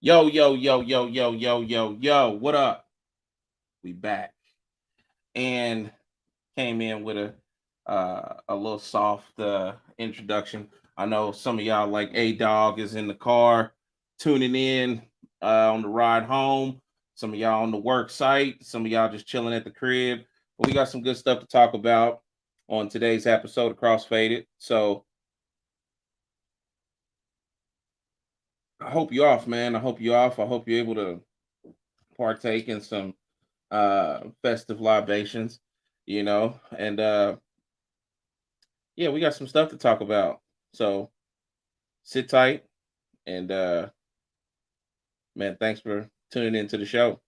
Yo, yo, yo, yo, yo, yo, yo, yo, what up? We back and came in with a little soft introduction. I know some of y'all like A Dog is in the car tuning in on the ride home. Some of y'all on the work site, some of y'all just chilling at the crib. But we got some good stuff to talk about on today's episode of Crossfaded. So I hope you off, man. I hope you off. I hope you're able to partake in some festive libations, and yeah, we got some stuff to talk about. So sit tight and man, thanks for tuning into the show.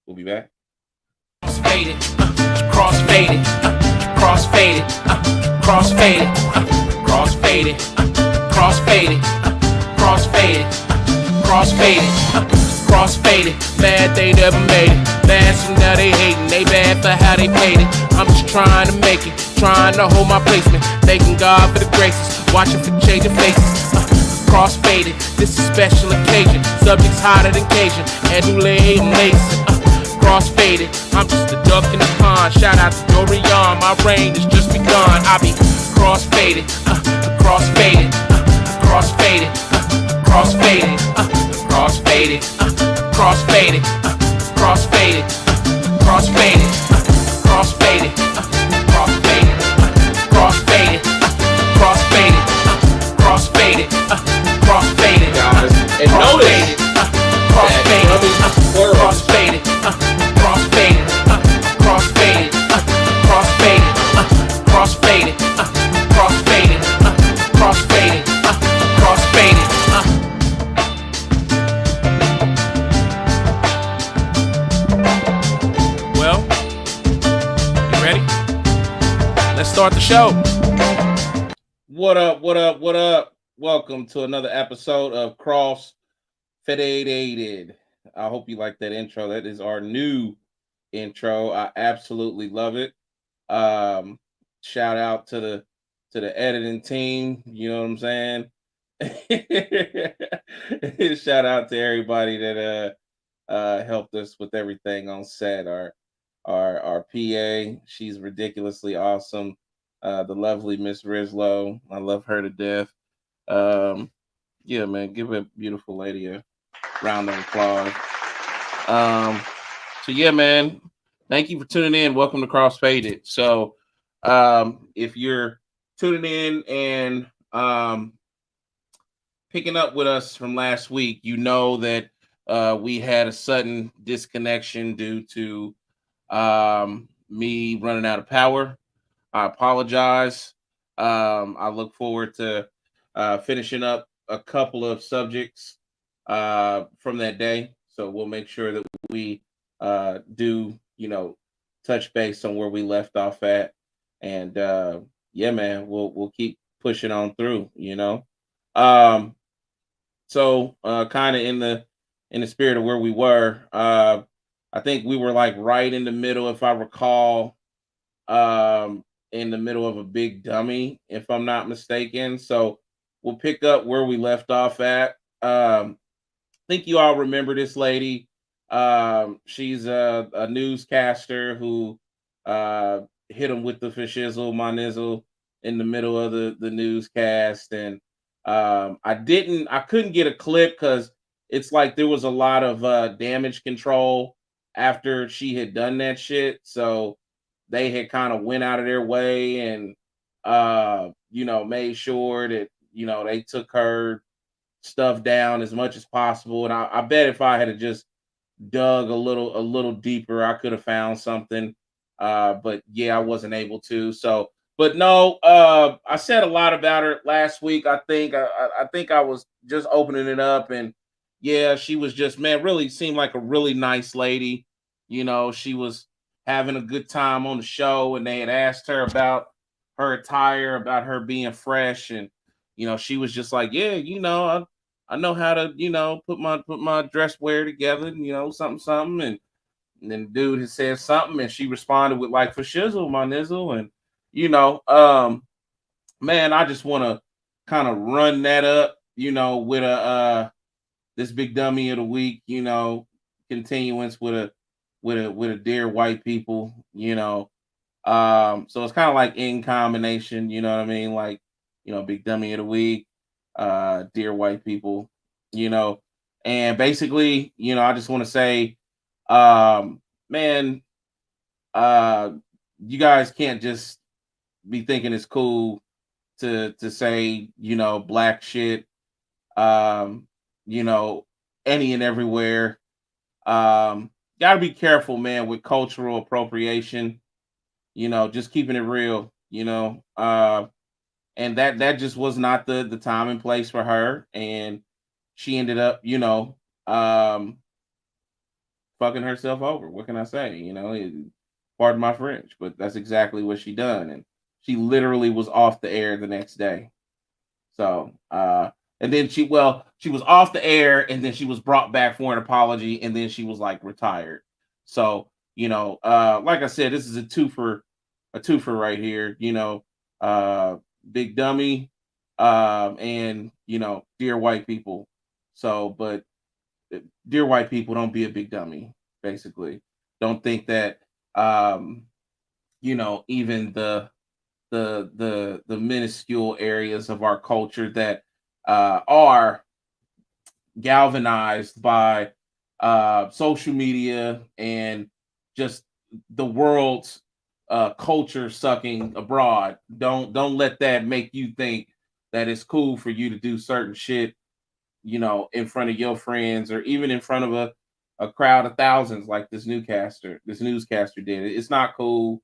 We'll be back. Crossfaded, crossfaded, crossfaded, crossfaded, crossfaded, crossfaded, crossfaded, crossfaded, crossfaded. Bad they never made it. Bad so now they hating. They bad for how they paid it. I'm just trying to make it, trying to hold my placement. Thanking God for the graces, watching for changing faces. Crossfaded, this is special occasion. Subjects hotter than Cajun, and Dulé and Mason. Crossfaded, I'm just a duck in the pond. Shout out to Dorian, my reign has just begun. I be crossfaded, crossfaded, crossfaded, crossfaded, crossfaded, crossfaded, crossfaded, crossfaded, crossfaded, crossfaded, crossfaded, crossfaded, crossfaded, crossfaded, Guys, and notice crossfaded, crossfaded, crossfaded, crossfaded, crossfaded, crossfaded, crossfaded, crossfaded, crossfaded. Well, you ready? Let's start the show. What up? What up? What up? Welcome to another episode of Crossfaded. I hope you like that intro. That is our new intro. I absolutely love it. Shout out to the editing team. You know what I'm saying? Shout out to everybody that helped us with everything on set. Our PA, she's ridiculously awesome. The lovely Miss Rislow, I love her to death. Um, yeah, man, give a beautiful lady a round of applause. Um, so yeah, man, thank you for tuning in. Welcome to Crossfaded. So, if you're tuning in and picking up with us from last week, you know that we had a sudden disconnection due to me running out of power. I apologize. I look forward to finishing up a couple of subjects from that day. So we'll make sure that we do, touch base on where we left off at, and yeah, man, we'll keep pushing on through. Um, so kind of in the spirit of where we were, I think we were like right in the middle, if I recall, in the middle of a big dummy, if I'm not mistaken. So we'll pick up where we left off at. Think you all remember this lady. She's a newscaster who hit him with the fashizzle, my nizzle in the middle of the newscast. And I couldn't get a clip because it's like there was a lot of damage control after she had done that shit. So they had kind of went out of their way and made sure that they took her stuff down as much as possible. And I bet if I had just dug a little deeper, I could have found something. But yeah, I wasn't able to. So, but no, I said a lot about her last week. I think I was just opening it up, and yeah, she was just, man, really seemed like a really nice lady. She was having a good time on the show, and they had asked her about her attire, about her being fresh, and she was just like, yeah, I know how to, put my dress wear together, something, something. And then the dude had said something, and she responded with like, for shizzle, my nizzle. And, you know, um, man, I just want to kind of run that up, with a this big dummy of the week, continuance with a dear white people, so it's kind of like in combination, you know what I mean? Like, big dummy of the week, dear white people, you know, and basically, I just want to say, man, uh, you guys can't just be thinking it's cool to say, black shit, um, you know, any and everywhere. Got to be careful, man, with cultural appropriation. Just keeping it real. And that just was not the time and place for her, and she ended up, um, fucking herself over. What can I say? Pardon my French, but that's exactly what she done, and she literally was off the air the next day. So, and then she was off the air, and then she was brought back for an apology, and then she was like retired. So, like I said, this is a twofer right here. Uh, big dummy, and dear white people. So, but dear white people, don't be a big dummy. Basically, don't think that even the minuscule areas of our culture that are galvanized by social media and just the world's culture sucking abroad. Don't let that make you think that it's cool for you to do certain shit, in front of your friends or even in front of a crowd of thousands like this newscaster did. It's not cool.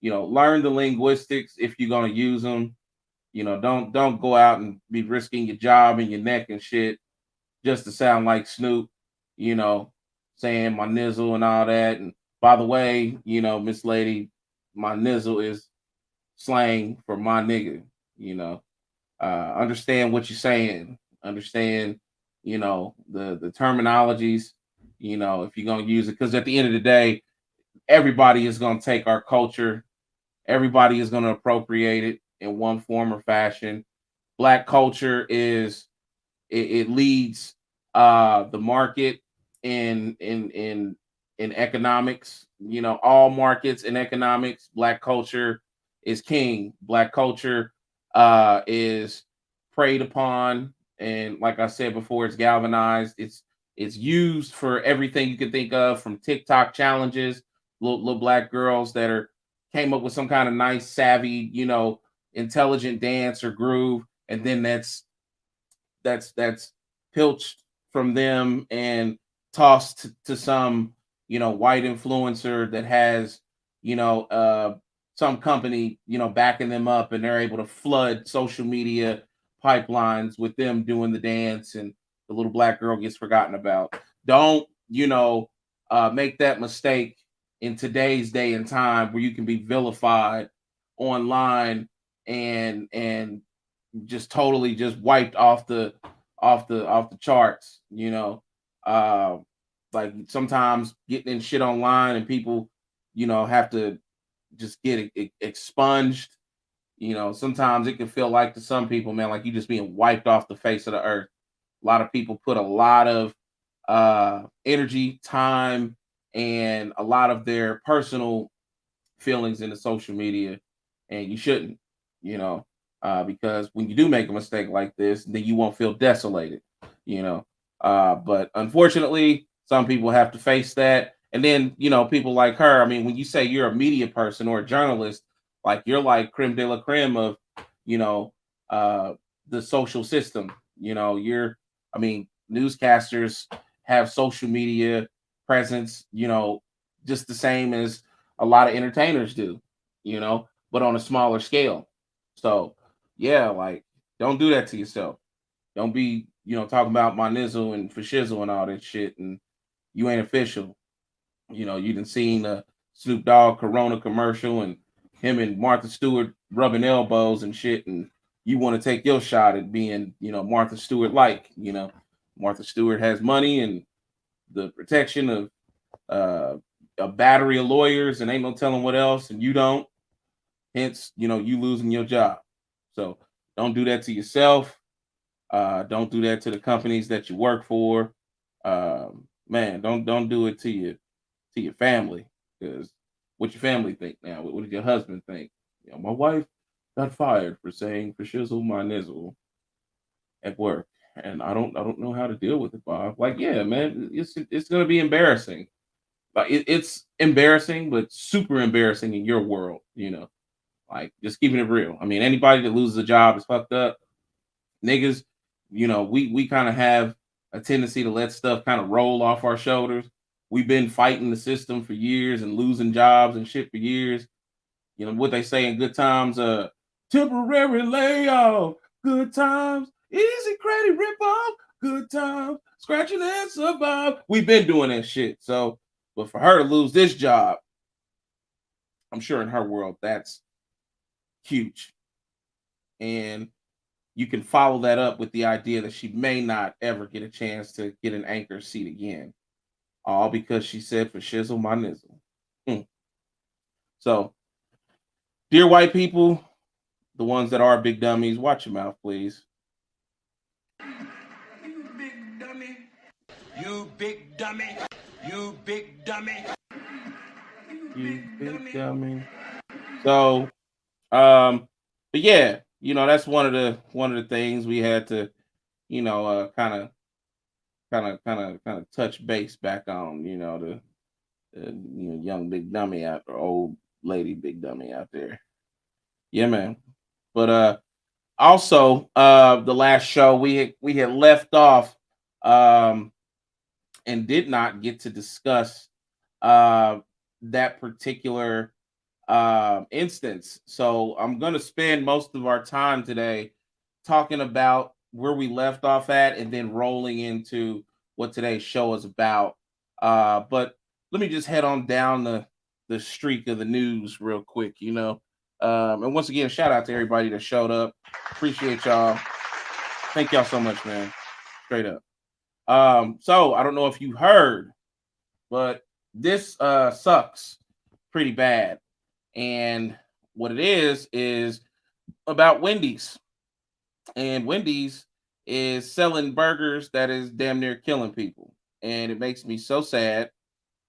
Learn the linguistics if you're gonna use them. Don't go out and be risking your job and your neck and shit just to sound like Snoop, you know, saying my nizzle and all that. And by the way, Miss Lady, my nizzle is slang for my nigga, you know. Understand what you're saying. Understand, the terminologies, if you're gonna use it. Because at the end of the day, everybody is gonna take our culture, everybody is gonna appropriate it in one form or fashion. Black culture it leads the market in economics. All markets in economics. Black culture is king. Black culture is preyed upon, and like I said before, it's galvanized. It's used for everything you can think of, from TikTok challenges, little black girls that are came up with some kind of nice, savvy, intelligent dance or groove, and then that's pilched from them and tossed to some white influencer that has some company backing them up, and they're able to flood social media pipelines with them doing the dance, and the little black girl gets forgotten about. Don't make that mistake in today's day and time where you can be vilified online and just totally just wiped off the charts. uh like sometimes getting in shit online and people have to just get expunged. Sometimes it can feel like, to some people, man, like you just being wiped off the face of the earth. A lot of people put a lot of energy, time, and a lot of their personal feelings into social media, and you shouldn't, you know, because when you do make a mistake like this, then you won't feel desolated, you know. But unfortunately, some people have to face that. And then, people like her, I mean, when you say you're a media person or a journalist, like you're like creme de la creme of, you know, uh, the social system. I mean, newscasters have social media presence, just the same as a lot of entertainers do, but on a smaller scale. So yeah, like, don't do that to yourself. Don't be, talking about my nizzle and for shizzle and all that shit, and you ain't official. You done seen the Snoop Dogg Corona commercial and him and Martha Stewart rubbing elbows and shit, and you want to take your shot at being, Martha Stewart like, Martha Stewart has money and the protection of a battery of lawyers, and ain't no telling what else, and you don't. Hence, you losing your job. So don't do that to yourself. Don't do that to the companies that you work for. Man, don't do it to your family, because what your family think now? What did your husband think? You know, my wife got fired for saying for shizzle my nizzle at work, and I don't know how to deal with it, Bob. Like, yeah, man, it's gonna be embarrassing. Like it's embarrassing, but super embarrassing in your world. You know, like just keeping it real. I mean, anybody that loses a job is fucked up. Niggas, you know, we kind of have a tendency to let stuff kind of roll off our shoulders. We've been fighting the system for years and losing jobs and shit for years. You know what they say in good times, temporary layoff, good times, easy credit rip off, good times, scratching and survive. We've been doing that shit. So, but for her to lose this job, I'm sure in her world that's huge. And you can follow that up with the idea that she may not ever get a chance to get an anchor seat again, all because she said for shizzle my nizzle. Hmm. So, dear white people, the ones that are big dummies, watch your mouth, please. You big dummy. You big dummy. You big dummy. You You big big dummy. dummy. So, but yeah, you know, that's one of the things we had to, you know, kind of touch base back on, you know, you know, young big dummy out or old lady big dummy out there. Yeah, man. But also the last show we had left off um and did not get to discuss uh that particular instance. So I'm going to spend most of our time today talking about where we left off at and then rolling into what today's show is about. But let me just head on down the streak of the news real quick, you know. And once again, shout out to everybody that showed up. Appreciate y'all. Thank y'all so much, man. Straight up. So I don't know if you heard, but this sucks pretty bad. And what it is about Wendy's. And Wendy's is selling burgers that is damn near killing people. And it makes me so sad.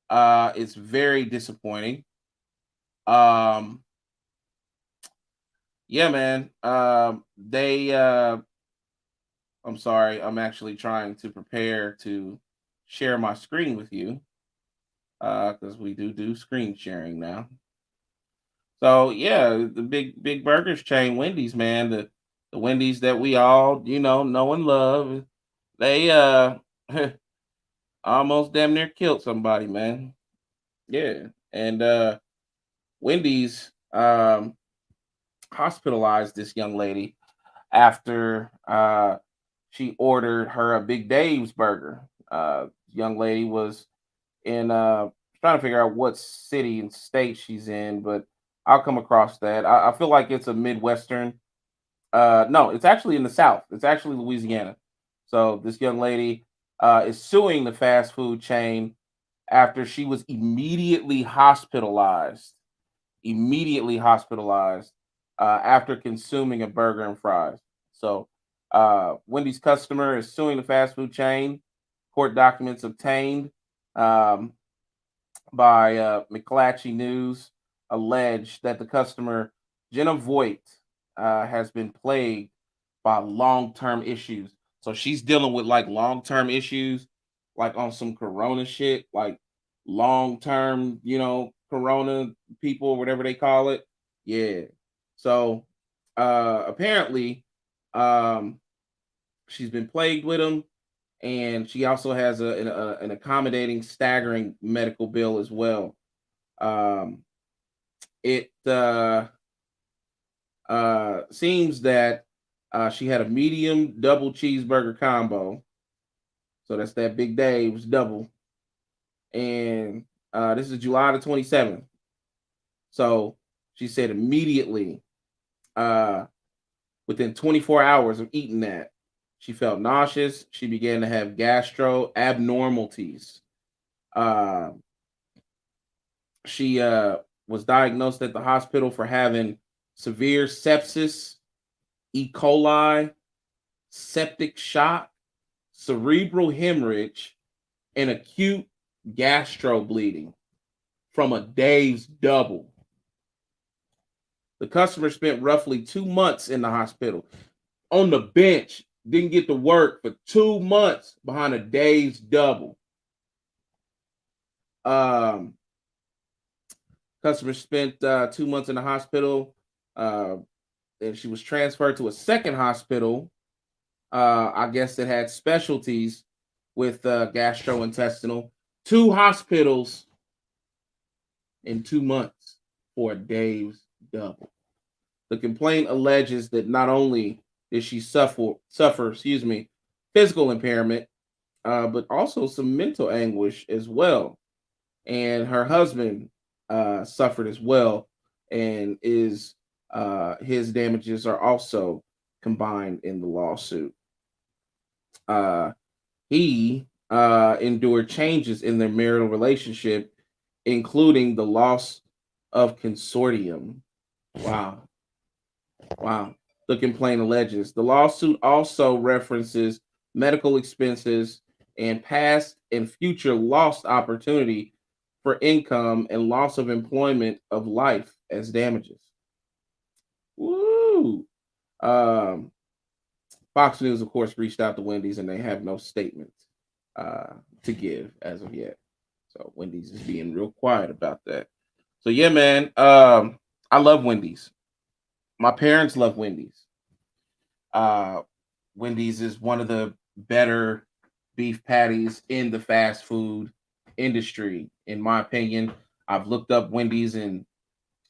It's very disappointing. Um, yeah, man. I'm sorry, I'm actually trying to prepare to share my screen with you. Because we do screen sharing now. So yeah, the big burgers chain Wendy's, man, the Wendy's that we all, you know and love. They almost damn near killed somebody, man. Yeah. And Wendy's hospitalized this young lady after she ordered her a Big Dave's burger. Young lady was in trying to figure out what city and state she's in, but I'll come across that. I feel like it's a Midwestern. No, it's actually in the South. It's actually Louisiana. So this young lady is suing the fast food chain after she was immediately hospitalized after consuming a burger and fries. So Wendy's customer is suing the fast food chain. Court documents obtained. Um, by McClatchy News alleged that the customer Jenna Voigt has been plagued by long-term issues. So she's dealing with like long-term issues, like on some Corona shit, like long-term, you know, Corona people, whatever they call it. Yeah. So apparently, um, she's been plagued with them, and she also has an accommodating, staggering medical bill as well. Um, it seems that she had a medium double cheeseburger combo, so that's that Big Dave's double, and this is July the 27th. So she said immediately, uh, within 24 hours of eating that, she felt nauseous. She began to have gastro abnormalities. Uh, she was diagnosed at the hospital for having severe sepsis, E. coli, septic shock, cerebral hemorrhage, and acute gastro bleeding from a day's double. The customer spent roughly 2 months in the hospital on the bench, didn't get to work for 2 months behind a day's double. Um, Customer spent 2 months in the hospital, uh, and she was transferred to a second hospital. I guess it had specialties with gastrointestinal. Two hospitals in 2 months for a day's double. The complaint alleges that not only did she suffer, physical impairment, but also some mental anguish as well. And her husband suffered as well, and is his damages are also combined in the lawsuit. Uh, he endured changes in their marital relationship, including the loss of consortium. Wow. Wow. The complaint alleges. The lawsuit also references medical expenses and past and future lost opportunity for income and loss of employment of life as damages. Woo! Um, Fox News, of course, reached out to Wendy's and they have no statement uh, to give as of yet. So Wendy's is being real quiet about that. So yeah, man, I love Wendy's. My parents love Wendy's. Uh, Wendy's is one of the better beef patties in the fast food industry, in my opinion. I've looked up Wendy's and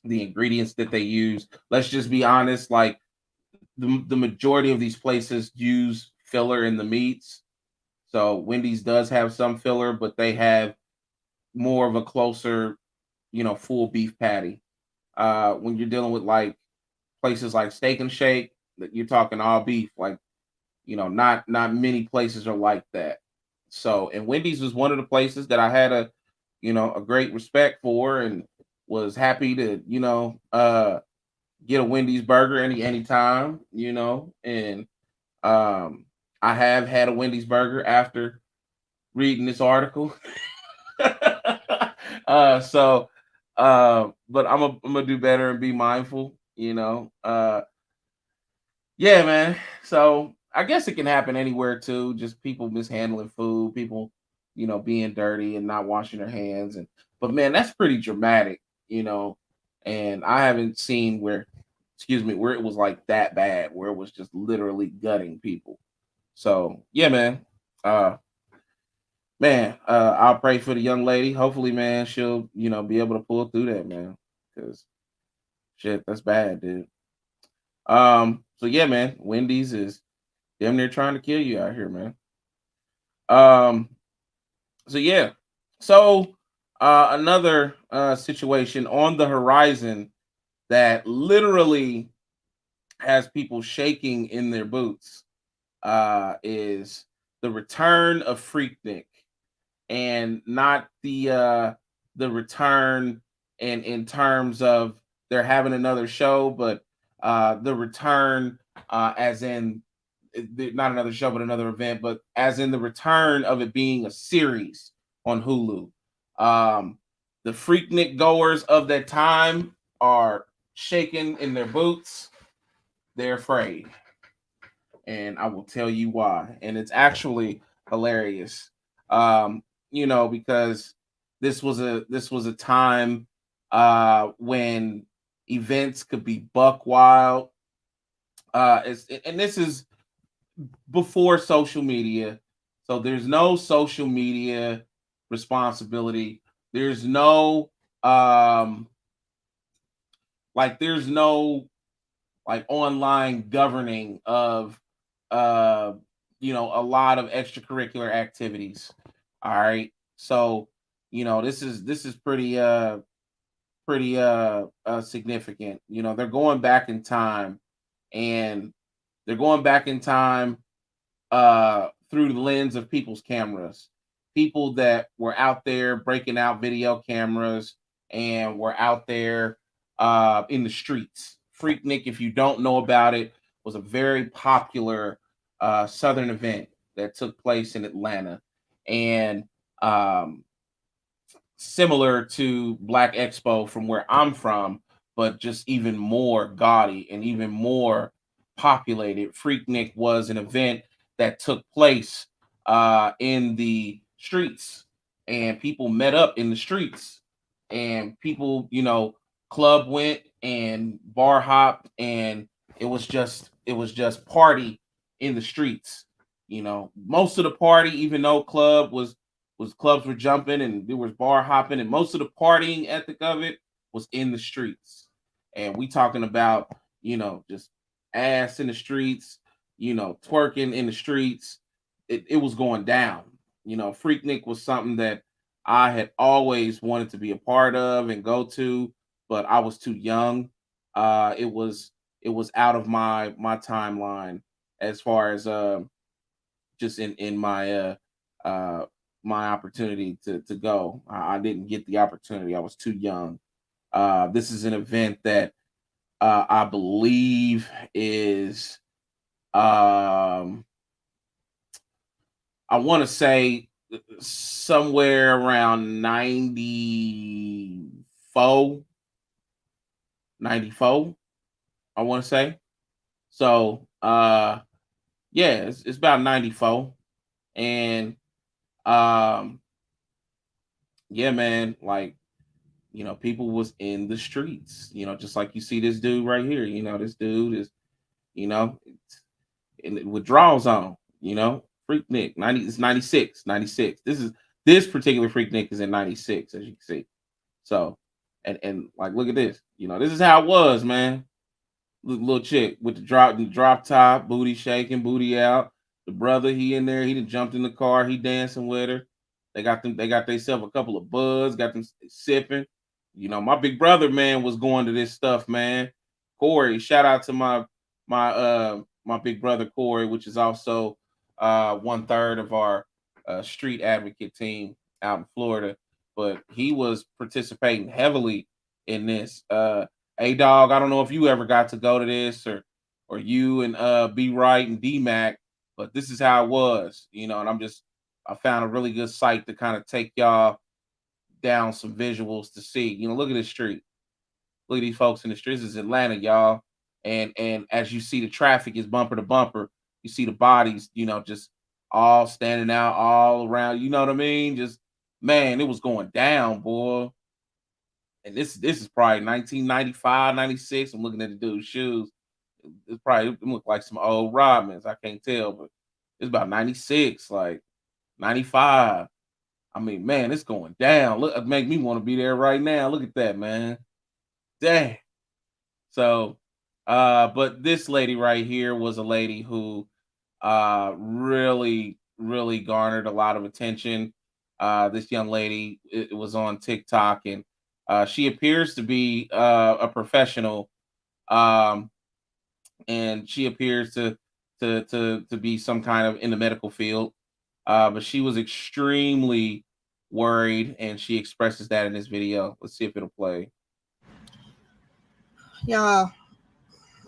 the ingredients that they use. Let's just be honest, like the majority of these places use filler in the meats. So Wendy's does have some filler, but they have more of a closer, full beef patty. When you're dealing with like places like Steak and Shake, that you're talking all beef, like not many places are like that. So, and Wendy's was one of the places that I had a great respect for, and was happy to get a Wendy's burger anytime, and I have had a Wendy's burger after reading this article. So but I'm gonna do better and be mindful. Yeah, man. So I guess it can happen anywhere too. Just people mishandling food, people, being dirty and not washing their hands. And but man, that's pretty dramatic. And I haven't seen where it was like that bad, where it was just literally gutting people. So yeah, man. Uh I'll pray for the young lady. Hopefully, man, she'll, be able to pull through that, man. Cause shit, that's bad, dude. So yeah, man, Wendy's is damn near trying to kill you out here, man. Um, so yeah. So another situation on the horizon that literally has people shaking in their boots is the return of Freaknik, and not the return in terms of they're having another show, but the return as in not another show, but another event, but as in the return of it being a series on Hulu. Um, the Freaknik goers of that time are shaking in their boots. They're afraid, and I will tell you why. And it's actually hilarious, because this was a time when events could be buck wild. And this is before social media, so there's no social media responsibility. There's no there's no like online governing of uh a lot of extracurricular activities. All right, so this is pretty significant. They're going back in time, and they're going back in time through the lens of people's cameras, people that were out there breaking out video cameras and were out there in the streets. Freaknik, if you don't know about it, was a very popular Southern event that took place in Atlanta, and um, similar to Black Expo from where I'm from, but just even more gaudy and even more populated. Freaknik was an event that took place in the streets, and people met up in the streets, and people, club went and bar hopped, and it was just party in the streets. Most of the party, even though clubs were jumping and there was bar hopping, and most of the partying ethic of it was in the streets. And we talking about, just ass in the streets, twerking in the streets. It was going down. Freaknik was something that I had always wanted to be a part of and go to, but I was too young. It was out of my timeline as far as just in uh my opportunity to go. I didn't get the opportunity. I was too young. This is an event that I believe is um I want to say somewhere around 94, 94. I want to say. So yeah, it's about 94. And um yeah, man, like, people was in the streets, just like you see this dude right here. This dude is, you know, with draws on, Freak Nick. 90 it's 96, 96. This particular Freak Nick is in 96, as you can see. So, and like, look at this. This is how it was, man. Little chick with the drop top, booty shaking, booty out. The brother, he in there, he done jumped in the car, he dancing with her. They got themselves a couple of buds, got them sipping. My big brother, man, was going to this stuff, man. Corey, shout out to my big brother Corey, which is also 1/3 of our street advocate team out in Florida. But he was participating heavily in this. Hey dog, I don't know if you ever got to go to this, or you and B Right and D Mac, but this is how it was, and I found a really good site to kind of take y'all down some visuals to see. Look at this street. Look at these folks in the streets. This is Atlanta, y'all. And as you see, the traffic is bumper to bumper. You see the bodies, just all standing out all around. You know what I mean? Just, man, it was going down, boy. And this is probably 1995, 96. I'm looking at the dude's shoes. It's probably, it look like some old Rodmans. I can't tell, but it's about 96, like 95. I mean, man, it's going down. Look, it make me want to be there right now. Look at that, man. Dang. So, but this lady right here was a lady who really, really garnered a lot of attention. This young lady, it was on TikTok, and she appears to be a professional, um, and she appears to be some kind of in the medical field. But she was extremely worried, and she expresses that in this video. Let's see if it'll play. Y'all,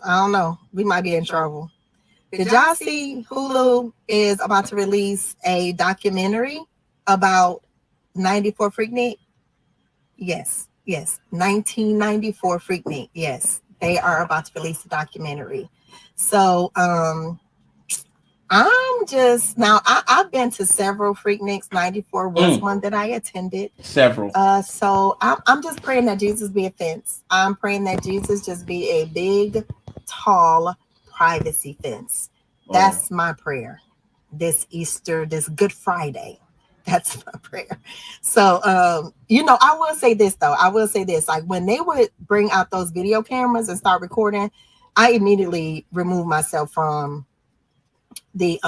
I don't know. We might be in trouble. Did y'all see Hulu is about to release a documentary about 94 Freaknik? Yes, 1994 Freaknik. Yes, they are about to release a documentary. So, I'm just now. I've been to several Freakniks. 94 was one that I attended. Several. So I'm just praying that Jesus be a fence. I'm praying that Jesus just be a big, tall privacy fence. That's my prayer. This Easter, this Good Friday. That's my prayer. So, I will say this though. I will say this. Like when they would bring out those video cameras and start recording, I immediately removed myself from the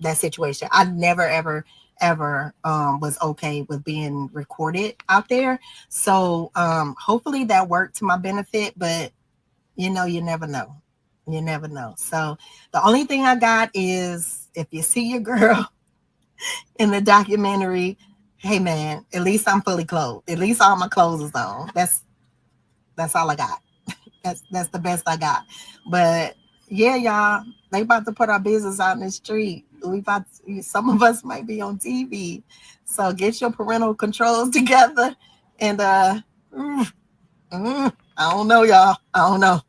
that situation. I never ever was okay with being recorded out there. So hopefully that worked to my benefit, but you never know. You never know. So the only thing I got is if you see your girl in the documentary, hey man, at least I'm fully clothed. At least all my clothes is on. That's all I got. That's the best I got. But yeah, y'all, They about to put our business out in the street. Some of us might be on TV. So get your parental controls together and mm, I don't know, y'all. I don't know.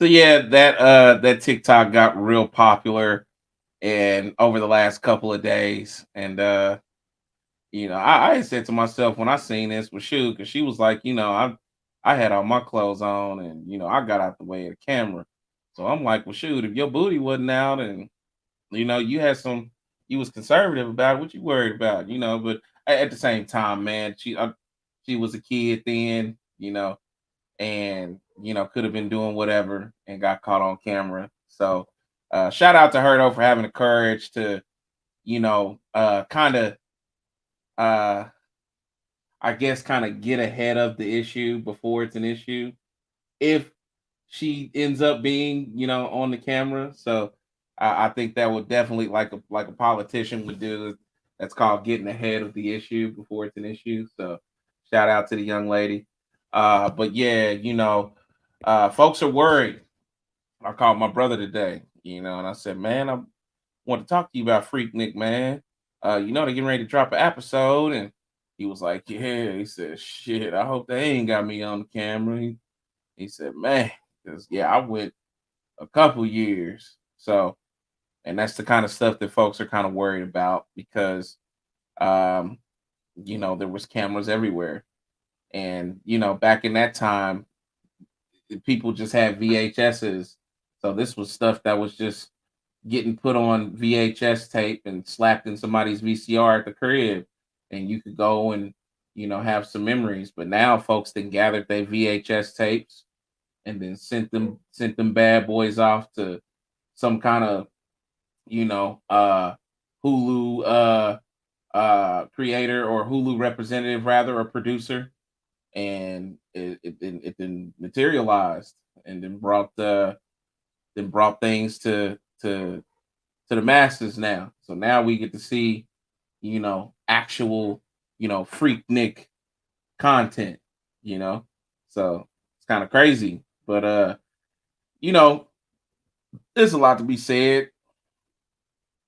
So yeah, that TikTok got real popular and over the last couple of days. And I said to myself when I seen this with Shu, because she was like, I had all my clothes on and I got out the way of the camera. So I'm like, well, shoot, if your booty wasn't out and you had you was conservative about it, what you worried about, but at the same time, man, she was a kid then, and could have been doing whatever and got caught on camera. So shout out to her though for having the courage to, kind of uh I guess kind of get ahead of the issue before it's an issue. If she ends up being, on the camera. So I think that would definitely like a politician would do. That's called getting ahead of the issue before it's an issue. So shout out to the young lady. But yeah, folks are worried. I called my brother today, and I said, man, I want to talk to you about Freak Nick, man. They're getting ready to drop an episode, and he was like, yeah. He said, shit, I hope they ain't got me on the camera. He said, man, because yeah, I went a couple years. So, and that's the kind of stuff that folks are kind of worried about because, um, there was cameras everywhere, and back in that time, people just had VHSs. So this was stuff that was just getting put on VHS tape and slapped in somebody's VCR at the crib, and you could go and have some memories. But now folks then gathered their VHS tapes and then sent them bad boys off to some kind of you know Hulu creator or Hulu representative rather or producer, and it then materialized and then brought things to the masses now. So now we get to see actual freak Nick content, you know. So it's kind of crazy, but you know, there's a lot to be said.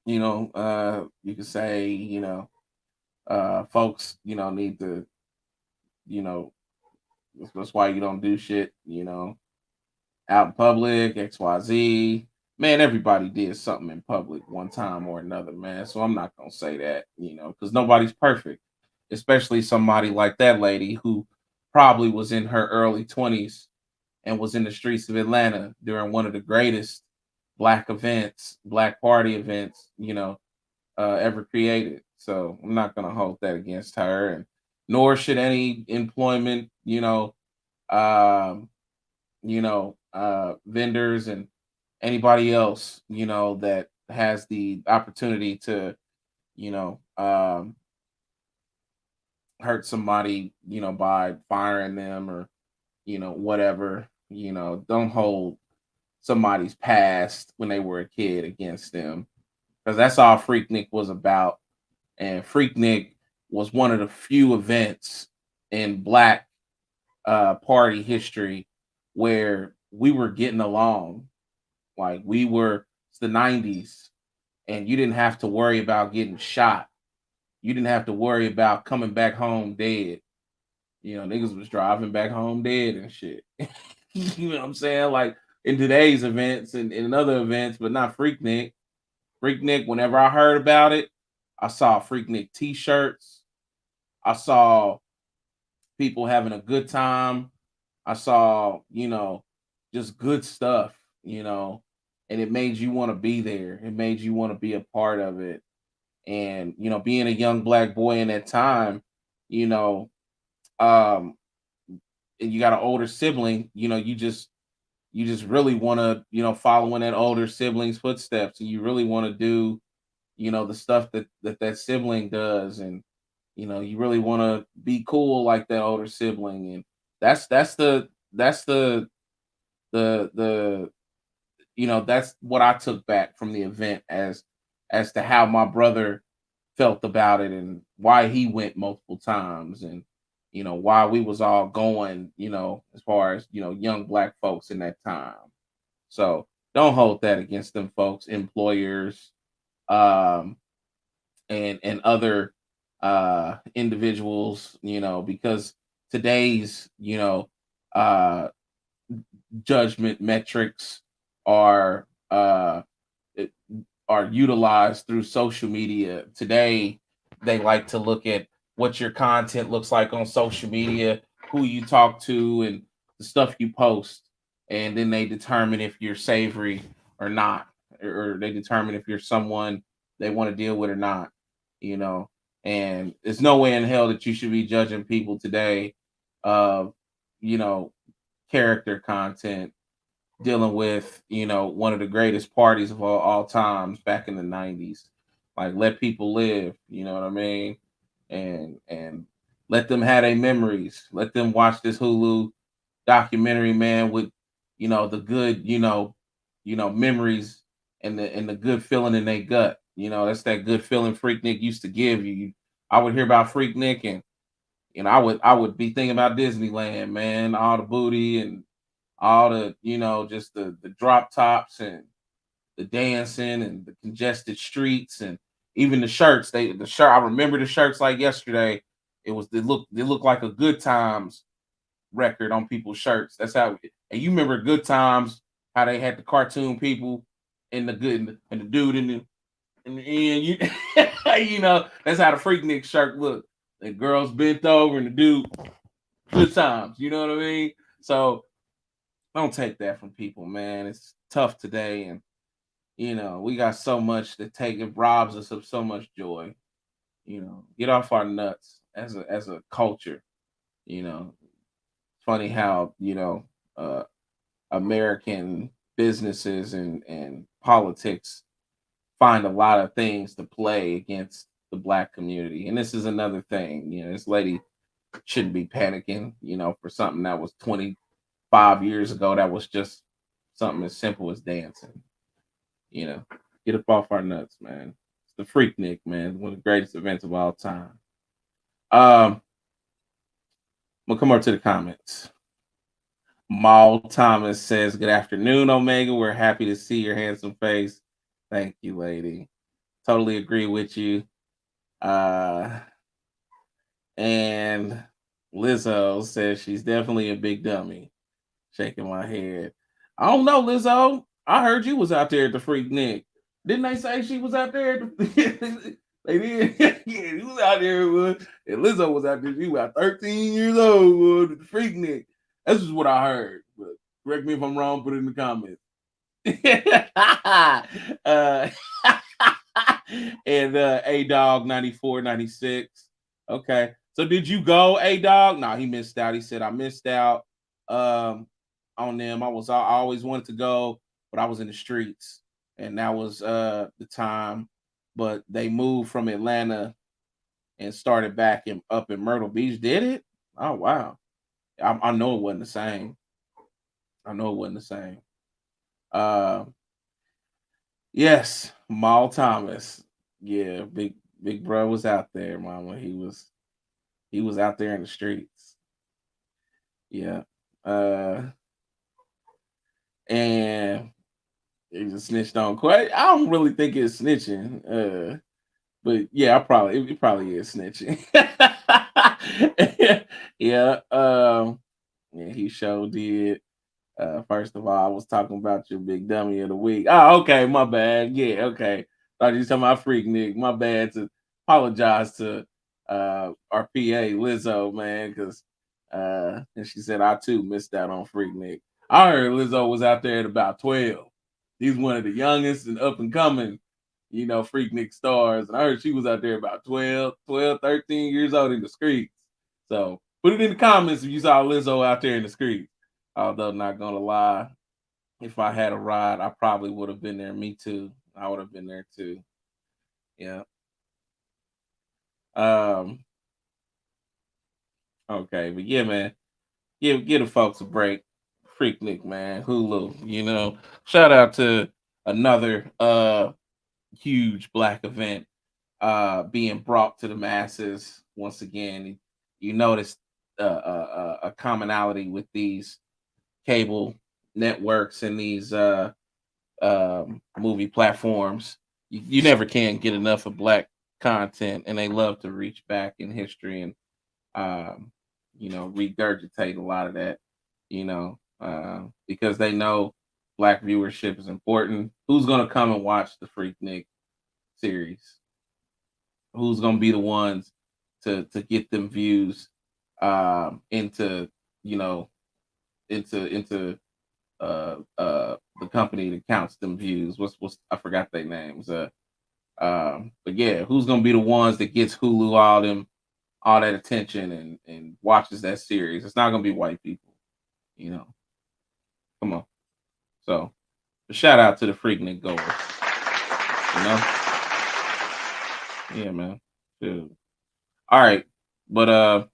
You could say, folks, need to, you know, that's why you don't do shit, out in public, XYZ. Man, everybody did something in public one time or another, man. So I'm not gonna say that, because nobody's perfect, especially somebody like that lady who probably was in her early 20s and was in the streets of Atlanta during one of the greatest black party events, ever created. So I'm not gonna hold that against her, and nor should any employment, um, vendors and anybody else, that has the opportunity to, you know, um, hurt somebody, by firing them or, whatever, don't hold somebody's past when they were a kid against them because that's all Freaknik was about. And Freaknik was one of the few events in Black party history where we were getting along. Like it's the 90s, and you didn't have to worry about getting shot. You didn't have to worry about coming back home dead. Niggas was driving back home dead and shit. You know what I'm saying? Like in today's events and in other events, but not Freaknik. Freaknik, whenever I heard about it, I saw Freaknik t-shirts. I saw people having a good time. I saw, just good stuff, and it made you want to be there. It made you want to be a part of it. And, being a young Black boy in that time, you know, um, and you got an older sibling, you just really want to, follow in that older sibling's footsteps, and you really want to do, the stuff that sibling does, and you really want to be cool like that older sibling, and that's the that's what I took back from the event as to how my brother felt about it and why he went multiple times and why we was all going as far as young Black folks in that time. So Don't hold that against them folks, employers, um, and other individuals, because today's, uh judgment metrics are it- are utilized through social media. Today, they like to look at what your content looks like on social media, who you talk to, and the stuff you post, and then they determine if you're savory or not, or they determine if you're someone they want to deal with or not. You know, and there's no way in hell that you should be judging people today of, you know, character content, dealing with, one of the greatest parties of all times back in the 90s. Like, let people live, you know what I mean? And let them have their memories. Let them watch this Hulu documentary, man, with, the good, memories, and the good feeling in their gut. That's that good feeling Freak Nick used to give you. I would hear about Freak Nick, and I would be thinking about Disneyland, man, all the booty and all the, just the drop tops and the dancing and the congested streets, and even the shirts. The shirt, I remember the shirts like yesterday. They looked like a Good Times record on people's shirts. That's how. And you remember Good Times, how they had the cartoon people and the good and the dude in the end. That's how the Freaknik shirt looked. The girls bent over and the dude. Good Times. You know what I mean? So don't take that from people, man. It's tough today, and we got so much to take. It robs us of so much joy. Get off our nuts as a culture. Funny how, uh, American businesses and politics find a lot of things to play against the black community, and this is another thing. This lady shouldn't be panicking. For something that was 25 years ago, that was just something as simple as dancing. You know, get up off our nuts, man. It's the Freaknik, man. One of the greatest events of all time. We'll come over to the comments. Maul Thomas says, "Good afternoon, Omega. We're happy to see your handsome face." Thank you, lady. Totally agree with you. Uh, and Lizzo says she's definitely a big dummy. Shaking my head. I don't know, Lizzo. I heard you was out there at the Freak Nick. Didn't they say she was out there? They did. Yeah, he was out there. And Lizzo was out there. She was about 13 years old at the Freak Nick. That's just what I heard. But correct me if I'm wrong. Put it in the comments. uh, and A Dog 94, 96. Okay. So did you go, A Dog? No, he missed out. He said I missed out on them. I always wanted to go, but I was in the streets. And that was the time. But they moved from Atlanta and started back up in Myrtle Beach. Did it? Oh wow. I know it wasn't the same. I know it wasn't the same. Uh yes, Maul Thomas. Yeah, big bro was out there, mama. He was out there in the streets. Yeah. Uh and he just snitched on quite. I don't really think it's snitching. But yeah, it probably is snitching. Yeah. Yeah, he sure did. First of all, I was talking about your big dummy of the week. Oh, okay, my bad. Yeah, okay. Thought you was talking about Freak Nick. My bad. To apologize to our PA Lizzo, man, because and she said I too missed out on Freak Nick. I heard Lizzo was out there at about 12. He's one of the youngest and up and coming, Freak Nick stars. And I heard she was out there about 13 years old in the streets. So put it in the comments if you saw Lizzo out there in the streets. Although not gonna lie, if I had a ride, I probably would have been there. Me too. I would have been there too. Yeah. Um. Okay, but yeah, man, give the folks a break. Freaknik, man, Hulu. Shout out to another huge black event being brought to the masses once again. You notice a commonality with these cable networks and these movie platforms. You never can get enough of black content, and they love to reach back in history and regurgitate a lot of that, because they know black viewership is important. Who's gonna come and watch the Freaknik series? Who's gonna be the ones to get them views into into the company that counts them views? What's I forgot their names. But yeah, who's gonna be the ones that gets Hulu all that attention and watches that series? It's not gonna be white people, you know. Come on. So shout out to the Freaknik goers. You know? Yeah, man. Dude. All right. But I'm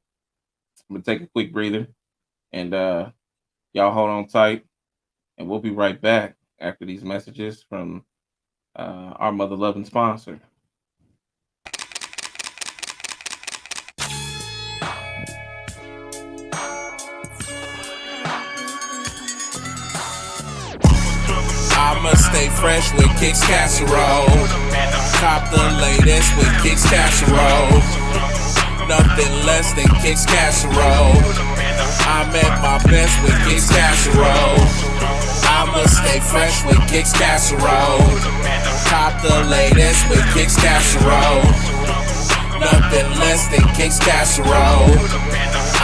gonna take a quick breather and y'all hold on tight and we'll be right back after these messages from our mother loving sponsor. I'ma stay fresh with Kicks Casserole. Cop the latest with Kicks Casserole. Nothing less than Kicks Casserole. I'm at my best with Kicks Casserole. I'ma stay fresh with Kicks Casserole. Cop the latest with Kicks Casserole. Nothing less than Kicks Casserole.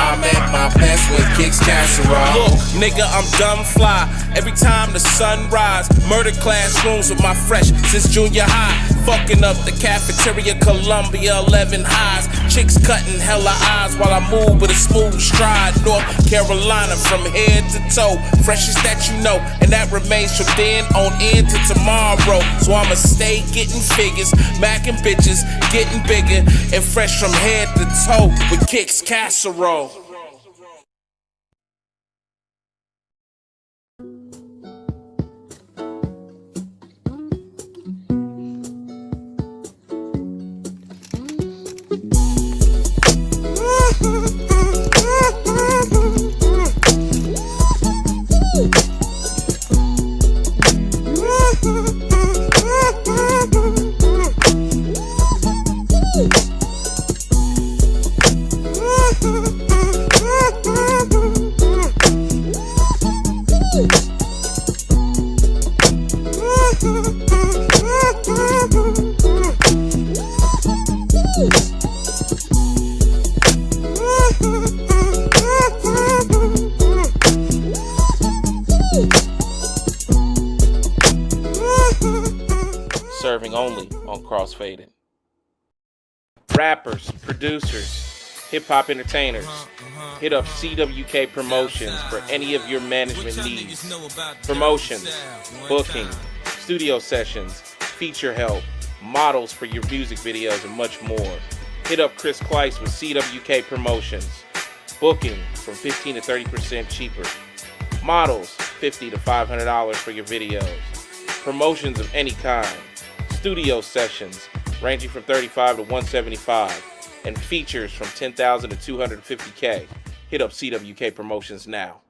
I'm at my best with Kicks Casserole. Look, nigga, I'm dumb fly. Every time the sun rise, murder classrooms with my fresh since junior high. Fucking up the cafeteria, Columbia 11 highs. Chicks cutting hella eyes while I move with a smooth stride. North Carolina from head to toe, freshest that you know, and that remains from then on into tomorrow. So I'ma stay getting figures, macking bitches, getting bigger, and fresh from head to toe with Kicks Casserole. Serving only on Crossfaded. Rappers, producers, hip-hop entertainers, hit up CWK Promotions for any of your management needs. Promotions, booking, studio sessions, feature help, models for your music videos, and much more. Hit up Chris Kleiss with CWK Promotions. Booking from 15 to 30% cheaper. Models, $50 to $500 for your videos. Promotions of any kind. Studio sessions ranging from $35 to $175, and features from $10,000 to $250K. Hit up CWK Promotions now.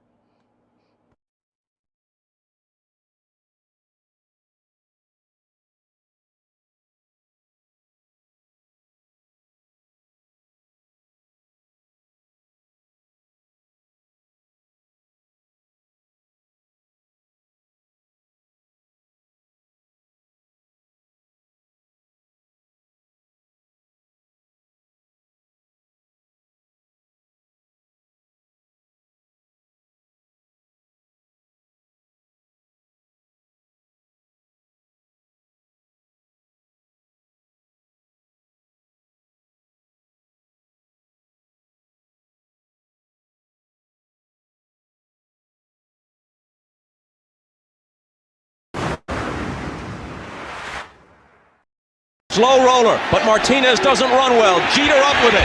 Slow roller, but Martinez doesn't run well. Jeter up with it.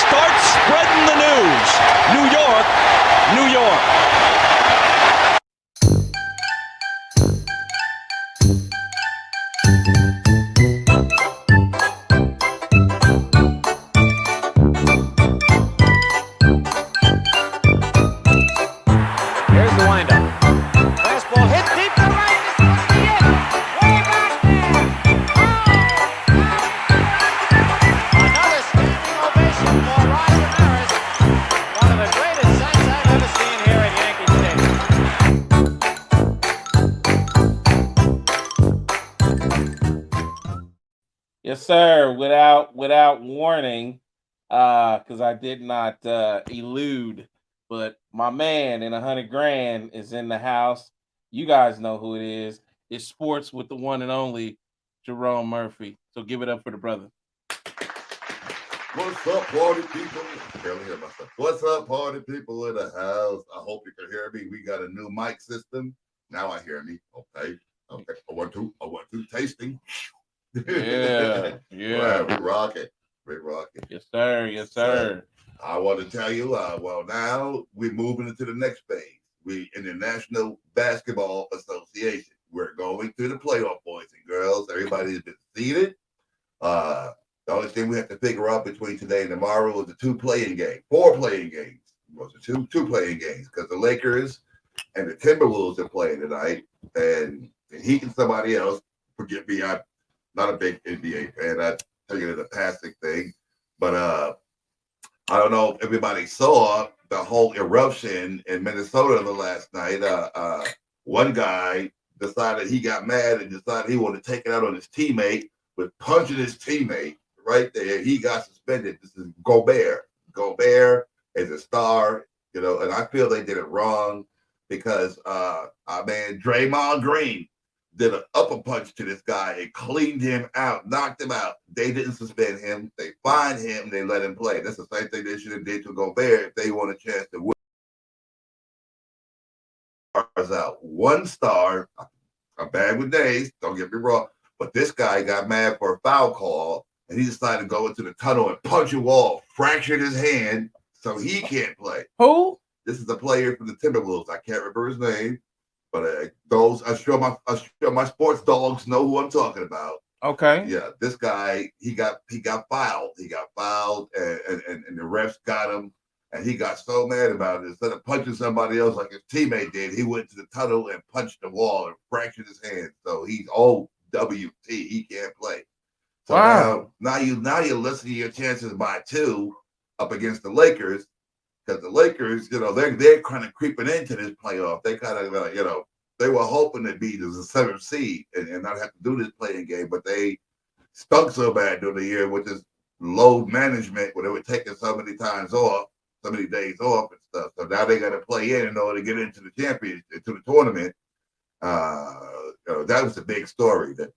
Starts spreading the news. New York, New York. Here's the windup. Fastball hit deep to right. This must be it. Yes, sir. Without warning, because I did not elude, but my man in 100 grand is in the house. You guys know who it is. It's sports with the one and only Jerome Murphy. So give it up for the brother. What's up, party people? I barely hear myself. What's up, party people in the house? I hope you can hear me. We got a new mic system. Now I hear me. Okay. Okay. I want to tasting. Yeah, yeah. Right, we rocking. We rocking. Yes, sir. Yes, sir. I want to tell you, well, now we're moving into the next phase. We in the National Basketball Association. We're going through the playoff, boys and girls. Everybody's been seeded. The only thing we have to figure out between today and tomorrow is the four playing games. Well, two playing games because the Lakers and the Timberwolves are playing tonight, and the Heat and somebody else. Forgive me, I'm not a big NBA fan. I take it as a passing thing, but I don't know if everybody saw the whole eruption in Minnesota the last night. One guy decided he got mad and decided he wanted to take it out on his teammate with punching his teammate right there. He got suspended. This is Gobert. Gobert is a star, and I feel they did it wrong because our man Draymond Green did an upper punch to this guy and cleaned him out, knocked him out. They didn't suspend him. They fined him. They let him play. That's the same thing they should have did to Gobert if they want a chance to win. Out 1 star. I'm bad with days. Don't get me wrong. But this guy got mad for a foul call, and he decided to go into the tunnel and punch a wall, fractured his hand, so he can't play. Who? This is a player from the Timberwolves. I can't remember his name. But I'm sure my sports dogs know who I'm talking about. Okay. Yeah, this guy he got fouled. He got fouled, and the refs got him, and he got so mad about it. Instead of punching somebody else like his teammate did, he went to the tunnel and punched the wall and fractured his hand. So he's OWT. He can't play. So wow. now you're listening to your chances by 2 up against the Lakers. Because the Lakers, they're kind of creeping into this playoff. They kind of, they were hoping to be the 7th seed and not have to do this playing game, but they stunk so bad during the year with this load management where they were taking so many days off and stuff. So now they got to play in order to get into the championship, into the tournament. That was a big story that,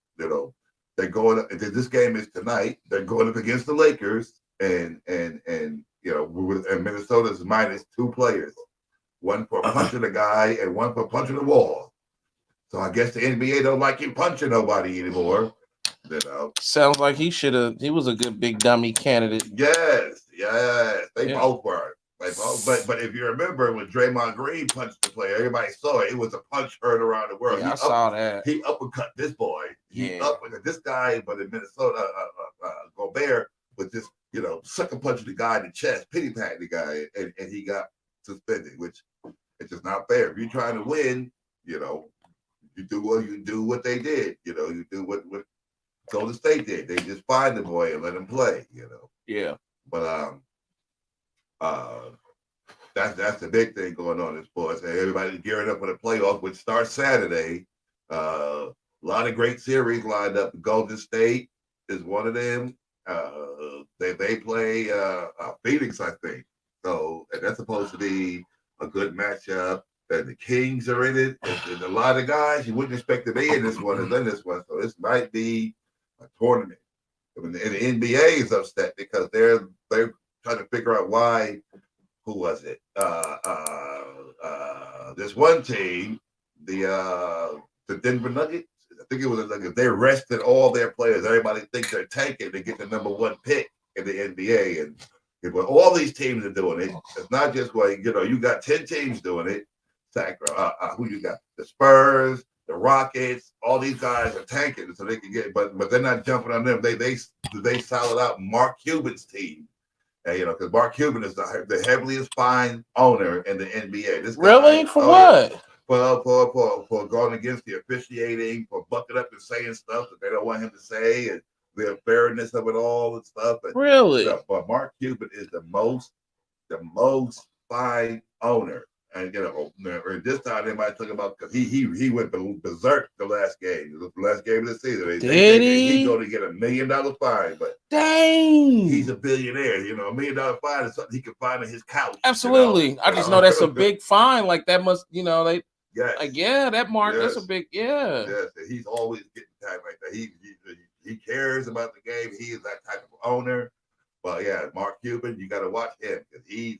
they're going up. This game is tonight. They're going up against the Lakers and Minnesota's -2 players, one for punching a guy and one for punching the wall. So I guess the NBA don't like you punching nobody anymore. Sounds like he was a good big dummy candidate. Yes, they both were. But if you remember when Draymond Green punched the player, everybody saw it. It was a punch heard around the world. Yeah, I saw that. He uppercut this boy. He uppercut this guy, but in Minnesota, Gobert was just sucker punching the guy in the chest, pity patting the guy, and he got suspended, which it's just not fair. If you're trying to win, you do what they did. You do what Golden State did. They just fined the boy and let him play. Yeah. But that's the big thing going on in sports. Everybody's gearing up for the playoffs, which starts Saturday. A lot of great series lined up. Golden State is one of them. They play Phoenix, I think. So that's supposed to be a good matchup. And the Kings are in it. And a lot of guys you wouldn't expect to be in this one is in this one. So this might be a tournament. And the NBA is upset because they're trying to figure out why. Who was it? This one team, the Denver Nuggets. I think it was like they rested all their players. Everybody thinks they're tanking to get the #1 pick in the NBA, and all these teams are doing it. It's not just you got 10 teams doing it. Who you got? The Spurs, the Rockets. All these guys are tanking so they can get, but they're not jumping on them. They solid out Mark Cuban's team. Because Mark Cuban is the heaviest fined owner in the NBA. This guy, really? For what? Yeah. For going against the officiating, for bucking up and saying stuff that they don't want him to say, and the unfairness of it all and stuff. Really? But Mark Cuban is the most fined owner. And this time they might talk about because he went berserk the last game. The last game of the season. Did he? He's going to get $1 million fine, but dang, he's a billionaire. $1 million fine is something he can find on his couch. Absolutely. I just know that's a big fine. Like that must, they yes. like, yeah, that mark, yes. that's a big, yeah. Yes, and he's always getting time like that. He cares about the game. He is that type of owner. But yeah, Mark Cuban, you got to watch him because he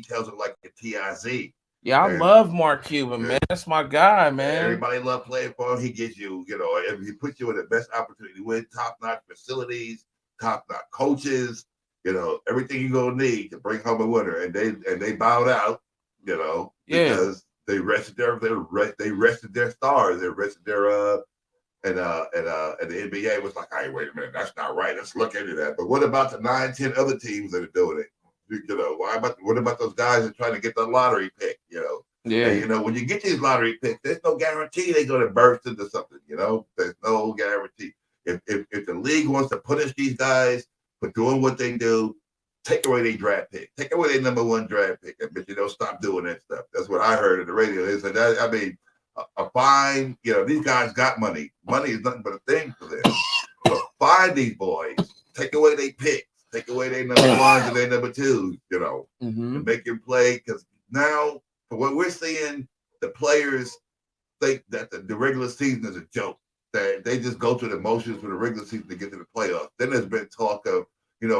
tells it like a TIZ. Yeah, I love Mark Cuban, man. That's my guy, man. Everybody love playing for him. He gives you, if he puts you in the best opportunity to win, top-notch facilities, top-notch coaches, everything you're gonna need to bring home a winner. And they bowed out, because they rested their stars. They rested their and the NBA was like, hey, wait a minute, that's not right. Let's look into that. But what about the 9, 10 other teams that are doing it? What about those guys that are trying to get the lottery pick? Yeah. And, when you get these lottery picks, there's no guarantee they're going to burst into something. There's no guarantee. If the league wants to punish these guys for doing what they do, take away their draft pick, take away their number 1 draft pick, but stop doing that stuff. That's what I heard on the radio. They said that, a fine. These guys got money. Money is nothing but a thing for them. But find these boys, take away their picks. Take away their number 1s and their number 2s, and make them play. Because now, for what we're seeing, the players think that the regular season is a joke. That they just go through the motions for the regular season to get to the playoffs. Then there's been talk of,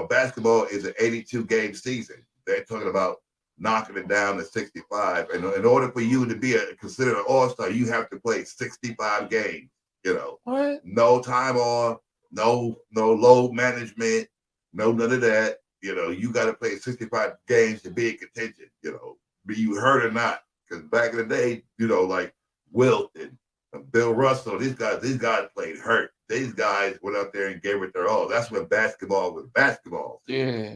basketball is an 82-game season. They're talking about knocking it down to 65. And in order for you to be considered an all-star, you have to play 65 games. What? No time off, no load management. No, none of that. You got to play 65 games to be in contention, be you hurt or not. Because back in the day, like Wilt and Bill Russell, these guys played hurt. These guys went out there and gave it their all. That's when basketball was basketball. Yeah.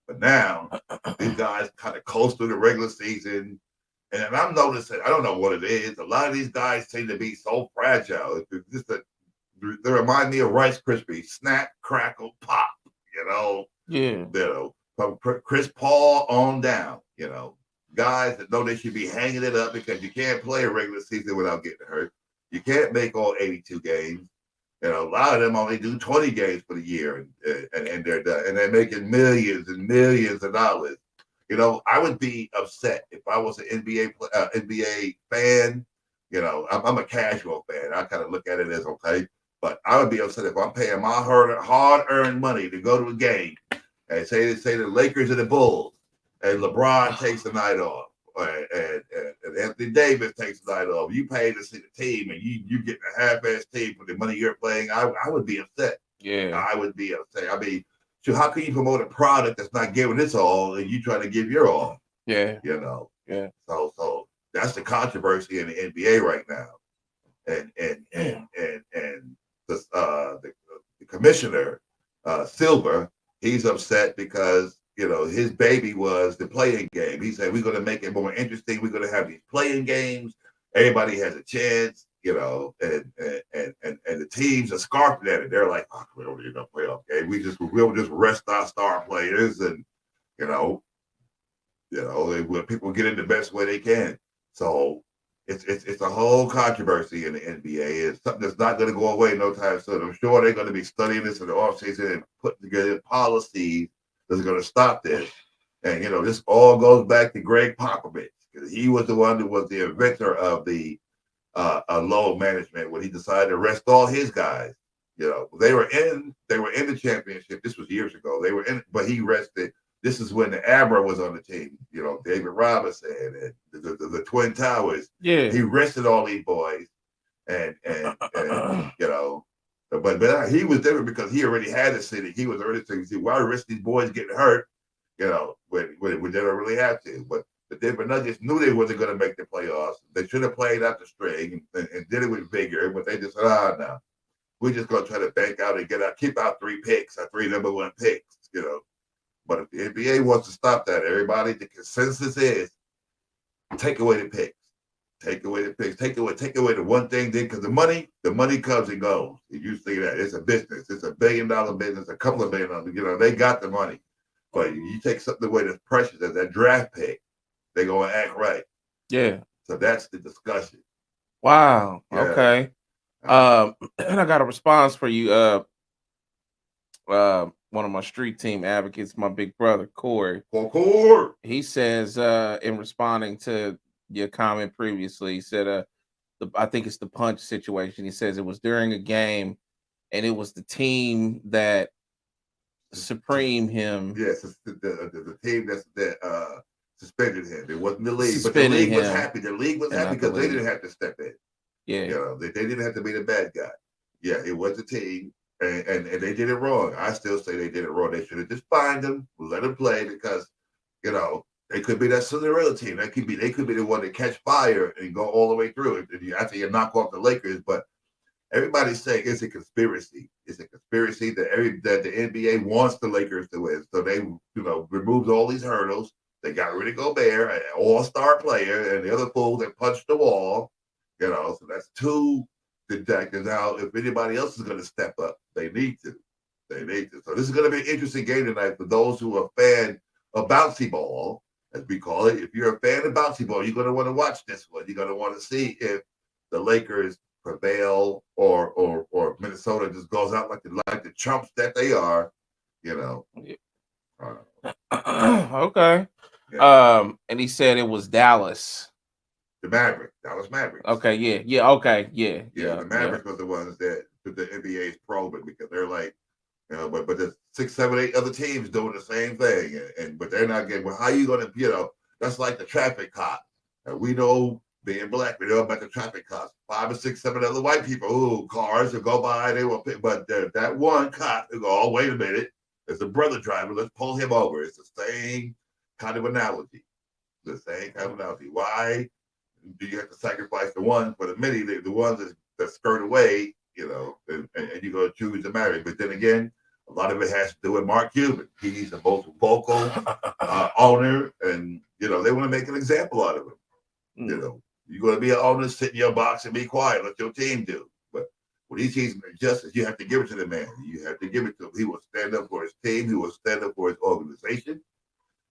But now, these guys kind of coast through the regular season. And I'm noticing, I don't know what it is. A lot of these guys seem to be so fragile. They remind me of Rice Krispies. Snap, crackle, pop. From Chris Paul on down, guys that know they should be hanging it up because you can't play a regular season without getting hurt. You can't make all 82 games. A lot of them only do 20 games for the year and they're done. And they're making millions and millions of dollars. I would be upset if I was an NBA fan. I'm a casual fan. I kind of look at it as okay. But I would be upset if I'm paying my hard-earned money to go to a game and say the Lakers and the Bulls, and LeBron takes the night off, and Anthony Davis takes the night off. You pay to see the team, and you get a half-ass team for the money you're playing. I would be upset. Yeah, I would be upset. So how can you promote a product that's not giving its all, and you trying to give your all? Yeah, Yeah. So that's the controversy in the NBA right now, and the commissioner, Silver, he's upset because, his baby was the playing game. He said, we're going to make it more interesting. We're going to have these playing games. Everybody has a chance, and the teams are scarfing at it. They're like, oh, we don't need no playoff game. We'll just rest our star players and, people get in the best way they can. So it's a whole controversy in the NBA. It's something that's not going to go away no time soon. I'm sure they're going to be studying this in the offseason and putting together policies that's going to stop this. And, this all goes back to Greg Popovich, because he was the one who was the inventor of the load management when he decided to rest all his guys. They were in the championship. This was years ago. They were in, but he rested. This is when the Abra was on the team, David Robinson and the Twin Towers. Yeah. He rested all these boys. And but he was different because he already had a city. He was already saying, see, why risk these boys getting hurt, when they don't really have to. But the Denver Nuggets knew they wasn't going to make the playoffs. They should have played out the string and did it with vigor, but they just said, no. We're just going to try to bank out and keep out 3 picks, our 3 number 1 picks, But if the NBA wants to stop that, everybody, the consensus is take away the picks. Take away the picks. Take away the one thing, because the money comes and goes. You see that. It's a business. It's $1 billion business, a couple of $1 billion. They got the money. But you take something away that's precious as that draft pick, they're going to act right. Yeah. So that's the discussion. Wow. Yeah. Okay. And I got a response for you. One of my street team advocates, my big brother Corey. Concord. He says, in responding to your comment previously, he said, I think it's the punch situation. He says it was during a game, and it was the team that supreme him. Yes, the team that suspended him. It wasn't the league, but the Suspended league was him, happy. The league was and happy not the because they league. didn't have to step in. Yeah. You know, they didn't have to be the bad guy. Yeah, it was the team, and they did it wrong. I still say they did it wrong. They should have just fined them, let them play, because you know they could be that Cinderella team. They could be the one to catch fire and go all the way through. After you knock off the Lakers, but everybody's saying it's a conspiracy. It's a conspiracy that the NBA wants the Lakers to win. So they, removed all these hurdles. They got rid of Gobert, an all-star player, and the other fool that punched the wall. So that's two detectives. Now, if anybody else is going to step up, they need to. They need to. So this is going to be an interesting game tonight for those who are a fan of bouncy ball, as we call it. If you're a fan of bouncy ball, you're going to want to watch this one. You're going to want to see if the Lakers prevail or Minnesota just goes out like the chumps that they are. Okay. Yeah. And he said it was Dallas. Dallas Mavericks. Okay, yeah, okay, yeah. The Mavericks was the ones that the NBA is probing because they're like, but there's 6, 7, 8 other teams doing the same thing, but they're not getting. Well, how you gonna, that's like the traffic cop. And we know, being black, we know about the traffic cops. 5 or 6, 7 other white people who cars will go by, they will pick, but that one cop who go, oh, wait a minute, there's a brother driver, let's pull him over. It's the same kind of analogy. Why do you have to sacrifice the one for the many, the ones that skirt away, and you're going to choose to marry? But then again, a lot of it has to do with Mark Cuban. He's the most vocal owner, and they want to make an example out of him. You're going to be an owner, sit in your box and be quiet, let your team do. But when he sees injustice, you have to give it to the man. You have to give it to him. He will stand up for his team. He will stand up for his organization.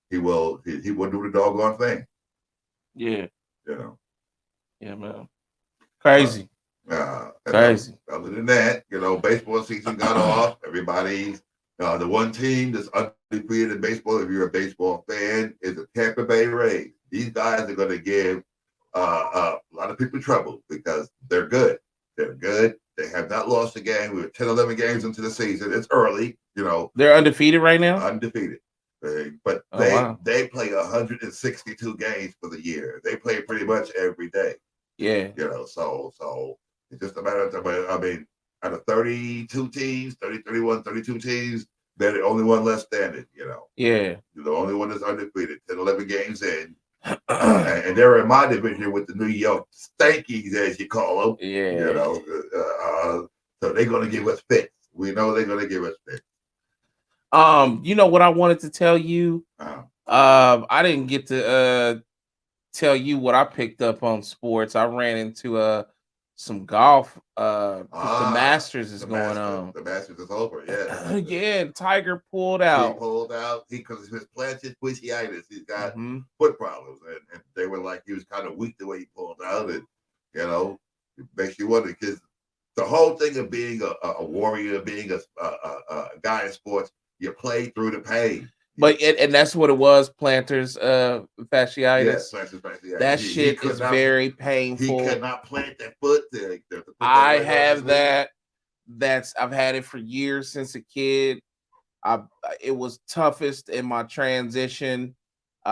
He will do the doggone thing. Yeah. Yeah, man. Crazy. Crazy. Other than that, baseball season got off. Everybody, the one team that's undefeated in baseball, if you're a baseball fan, is the Tampa Bay Rays. These guys are going to give a lot of people trouble because they're good. They're good. They have not lost a game. We were 10, 11 games into the season. It's early, They're undefeated right now? Undefeated. But they play 162 games for the year. They play pretty much every day. Yeah. So it's just a matter of time. Out of 32 teams, 31, 32 teams, they're the only one left standing, Yeah. You're the only one that's undefeated, 10, 11 games in. And they're in my division with the New York Stankies, as you call them. Yeah. So they're going to give us fits. We know they're going to give us fits. What I wanted to tell you? I didn't get to tell you what I picked up on sports. I ran into some golf. The Masters is going on. The Masters is over. Yeah. Yeah. Tiger pulled out. He pulled out because of his plantar fasciitis. He's got foot problems, and they were like he was kind of weak the way he pulled out, and it makes you wonder because the whole thing of being a warrior, being a guy in sports, you play through the pain. But and that's what it was, planters fasciitis. Yes, planters fasciitis. That shit is very painful. He could not plant that foot. I have that. I've had it for years since a kid. It was toughest in my transition,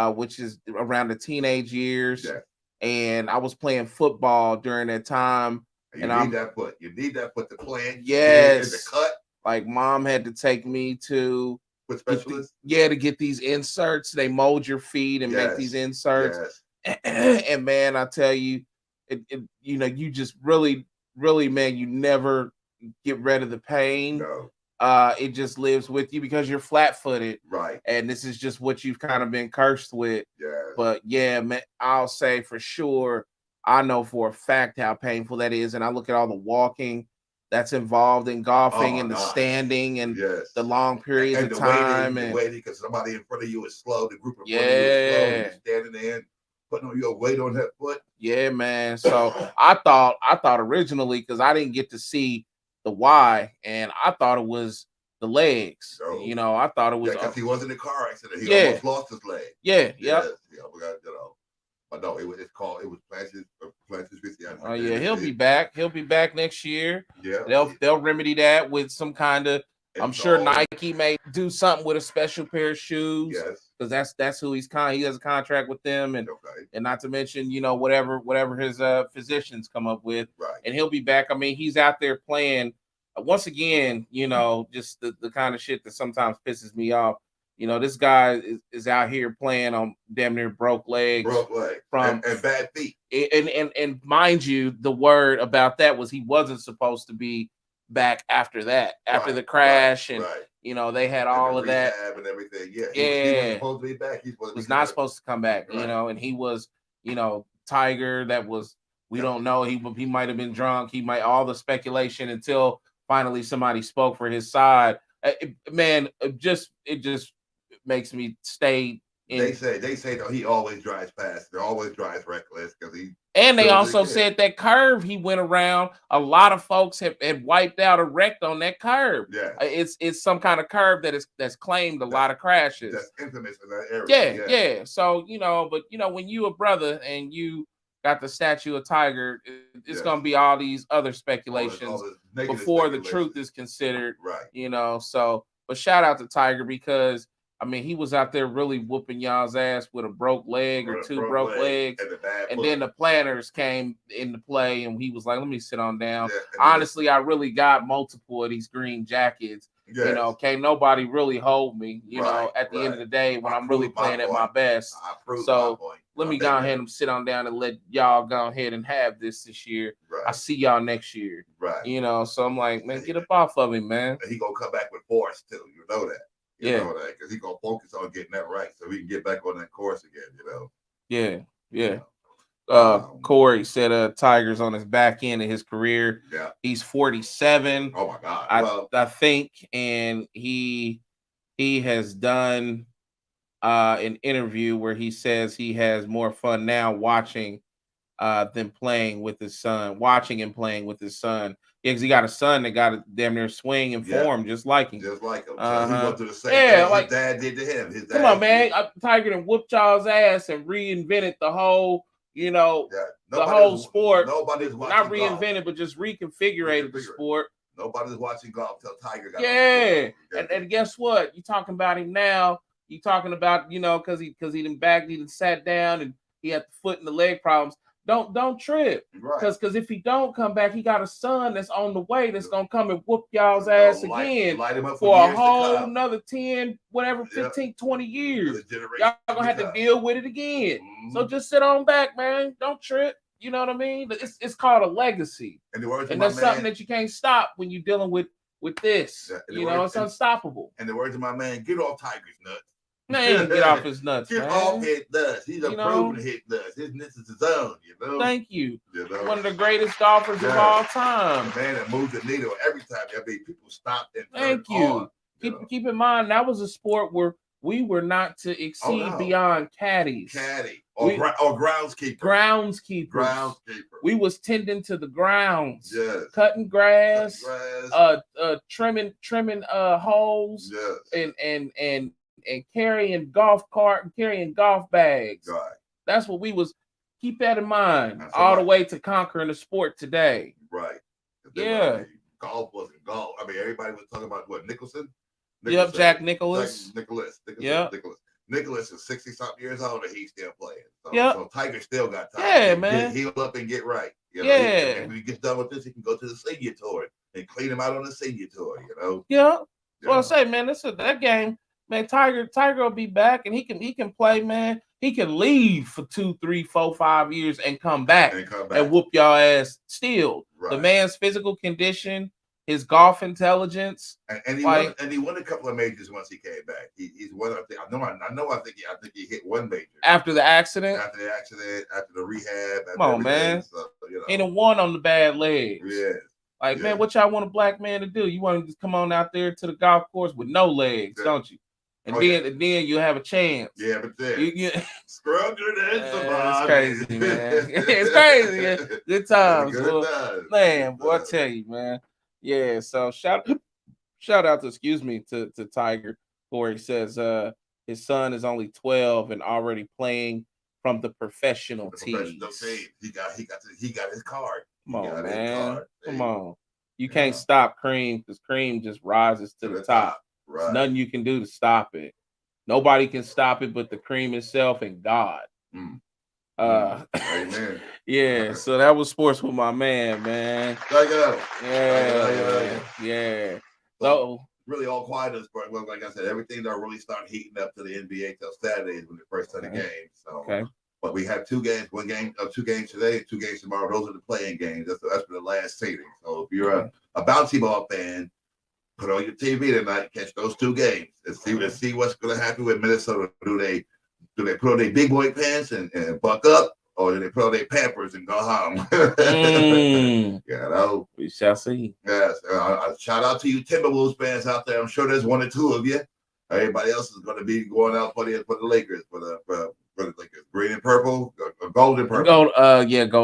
which is around the teenage years. Yeah. And I was playing football during that time. You need that foot. You need that foot to plant. Yes. In the cut. Like mom had to take me to foot specialist. To get these inserts. They mold your feet and make these inserts. Yes. And man, I tell you, you just really, man, you never get rid of the pain. No. It just lives with you because you're flat-footed. Right. And this is just what you've kind of been cursed with. Yeah. But yeah, man, I'll say for sure, I know for a fact how painful that is. And I look at all the walking that's involved in golfing and the standing and the long periods of time. And waiting because somebody in front of you is slow. The group in front of you is slow. And you're standing there. putting on your weight on that foot. Yeah, man. So I thought originally, because I didn't get to see the why, and I thought it was the legs. Oh. You know, I thought it was because he was in a car accident. He Yeah. almost lost his leg. yeah. Yes, yeah, we got, you know. But no, it was Planches Vicious. Oh yeah, he'll be back. He'll be back next year. Yeah. They'll remedy that with some kind of. I'm sure all- Nike may do something with a special pair of shoes. Yes. Because that's who he has a contract with them, and Okay. and not to mention, you know, whatever his physicians come up with, Right. and he'll be back. I mean, he's out there playing once again, you know, just the kind of shit that sometimes pisses me off. You know, this guy is out here playing on damn near broke legs from and bad feet. And mind you, the word about that was he wasn't supposed to be back after that, after the crash, and you know, they had all of that and everything. Yeah, he wasn't supposed to be back. He was not supposed to come back, you know, and he was, you know, Tiger. That was, we don't know. He might have been drunk. He might, all the speculation until finally somebody spoke for his side. It just makes me stay. They say that he always drives fast. He always drives reckless because he. And they also said that curve he went around, a lot of folks had wiped out or wrecked on that curve. Yeah, it's some kind of curve that's claimed a lot of crashes. That's infamous in that area. Yeah. So, you know, but you know, when you a brother and you got the statue of Tiger, it's gonna be all these other speculations before the truth is considered. Right. You know, so but shout out to Tiger, because I mean, he was out there really whooping y'all's ass with a broke leg or two broke legs. And then the planners came into play, and he was like, let me sit on down. Yeah, honestly, I really got multiple of these green jackets. Yes. You know, can't nobody really hold me, you know, at the end of the day when I'm really playing at my best. So let me go ahead and sit on down and let y'all go ahead and have this year. Right. I see y'all next year. Right. You know, so I'm like, man, get up off of me, man. He gonna come back with force too. You know that. You know that, because he's gonna focus on getting that right so he can get back on that course again, you know. Yeah. Corey said Tiger's on his back end of his career. Yeah. He's 47. Oh my God. I think, and he has done an interview where he says he has more fun now watching than playing with his son, watching and playing with his son. Yeah, because he got a son that got a damn near swing and form just like him. Just like him. So he went through the same thing his dad did to him. His dad come on, man. Tiger done whooped y'all's ass and reinvented the whole, you know, the whole sport. Nobody's watching not reinvented, but just reconfigured the sport. Nobody's watching golf till Tiger got and guess what? You talking about him now. You talking about, you know, because he done sat down and he had the foot and the leg problems. Don't trip, because if he don't come back, he got a son that's on the way that's gonna come and whoop y'all's ass again for a whole another 10, whatever, 15, 20 years. Y'all gonna have to deal with it again. Mm-hmm. So just sit on back, man. Don't trip. You know what I mean? It's called a legacy, and that's something that you can't stop when you're dealing with this. You know, it's unstoppable. And the words of my man, get off Tiger's nuts. Man, get off his nuts. Get off his nuts. He's a proven hit nuts. His nuts is his own, you know. Thank you. One of the greatest golfers of all time. The man that moves the needle every time. I mean, people stop and thank you. Keep in mind, that was a sport where we were not to exceed beyond caddies. Or groundskeeper. Groundskeepers. We was tending to the grounds. Yes. Cutting grass. Trimming holes. Yes. And carrying golf cart and carrying golf bags. Right. That's what we was. Keep that in mind. All the way to conquering the sport today. Right. Yeah. Golf wasn't golf. I mean, everybody was talking about what, Nicholson? Yep, Jack Nicklaus. Nicholas is 60-something years old and he's still playing. So Tiger still got time. Yeah, man. Heal up and get right. You know? And when he gets done with this, he can go to the senior tour and clean him out on the senior tour, you know? Yeah. Well, I say, man, that game. Man, Tiger will be back, and he can play, man. He can leave for 2, 3, 4, 5 years and come back and whoop y'all ass still. Right. The man's physical condition, his golf intelligence, and he won a couple of majors once he came back. He's won. I think he hit one major after the accident. After the rehab. Come on, man. So, you know. And a one on the bad legs. Yeah. Man, what y'all want a black man to do? You want to just come on out there to the golf course with no legs, don't you? and then you have a chance. Yeah, but then you scrub your head, it's crazy, man. It's crazy. Yeah. Good times, man. Boy, I tell you, man. Yeah. So shout out to to Tiger, where he says his son is only 12 and already playing from the professional team. He got his card. Come on, man. Come on. You can't stop Cream because Cream just rises to the top. Right. There's nothing you can do to stop it. Nobody can stop it but the Cream itself and God. Amen. Yeah, so that was sports with my man. Yeah. So really all quiet as but like I said, everything that really start heating up to the NBA till Saturdays when the first of the games. So but we have 2 games, 2 games today, 2 games tomorrow. Those are the playing games. That's for the last seeding. So if you're a bouncy ball fan, put on your TV tonight, catch those 2 games, and see what's going to happen with Minnesota. Do they put on their big boy pants and buck up, or do they put on their Pampers and go home? We shall see. Yes. Shout out to you Timberwolves fans out there. I'm sure there's 1 or 2 of you. Everybody else is going to be going out for the Lakers, for the Lakers. Green and purple, gold and purple. Gold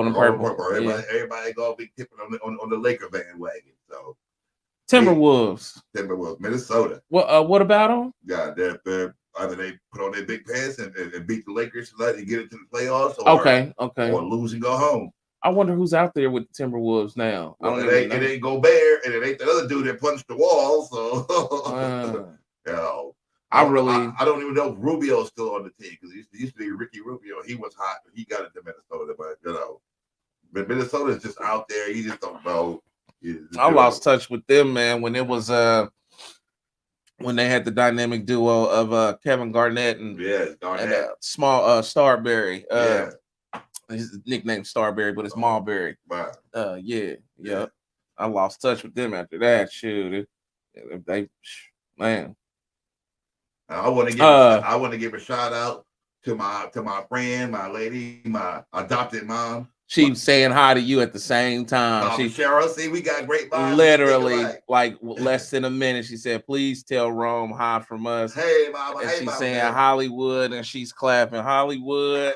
and purple. Everybody gonna be tipping on the Laker bandwagon. So Timberwolves, Minnesota. What about them? Yeah, they're either they put on their big pants and beat the Lakers tonight and get into the playoffs, or lose and go home. I wonder who's out there with the Timberwolves now. Well, it ain't Gobert, and it ain't the other dude that punched the wall. So I don't even know if Rubio's still on the team, because it used to be Ricky Rubio. He was hot, but he got into Minnesota. But Minnesota is just out there. You just don't know. I lost touch with them, man, when it was when they had the dynamic duo of Kevin Garnett and small Starberry. His nickname Starberry, but it's Marbury. Wow. Yeah. I lost touch with them after that. Shoot, man. I want to give a shout out to my friend, my lady, my adopted mom. She's saying hi to you at the same time. Cheryl, see, we got great vibes. Literally, like less than a minute. She said, "Please tell Rome hi from us." Hey, mama. And she's saying man. Hollywood, and she's clapping Hollywood.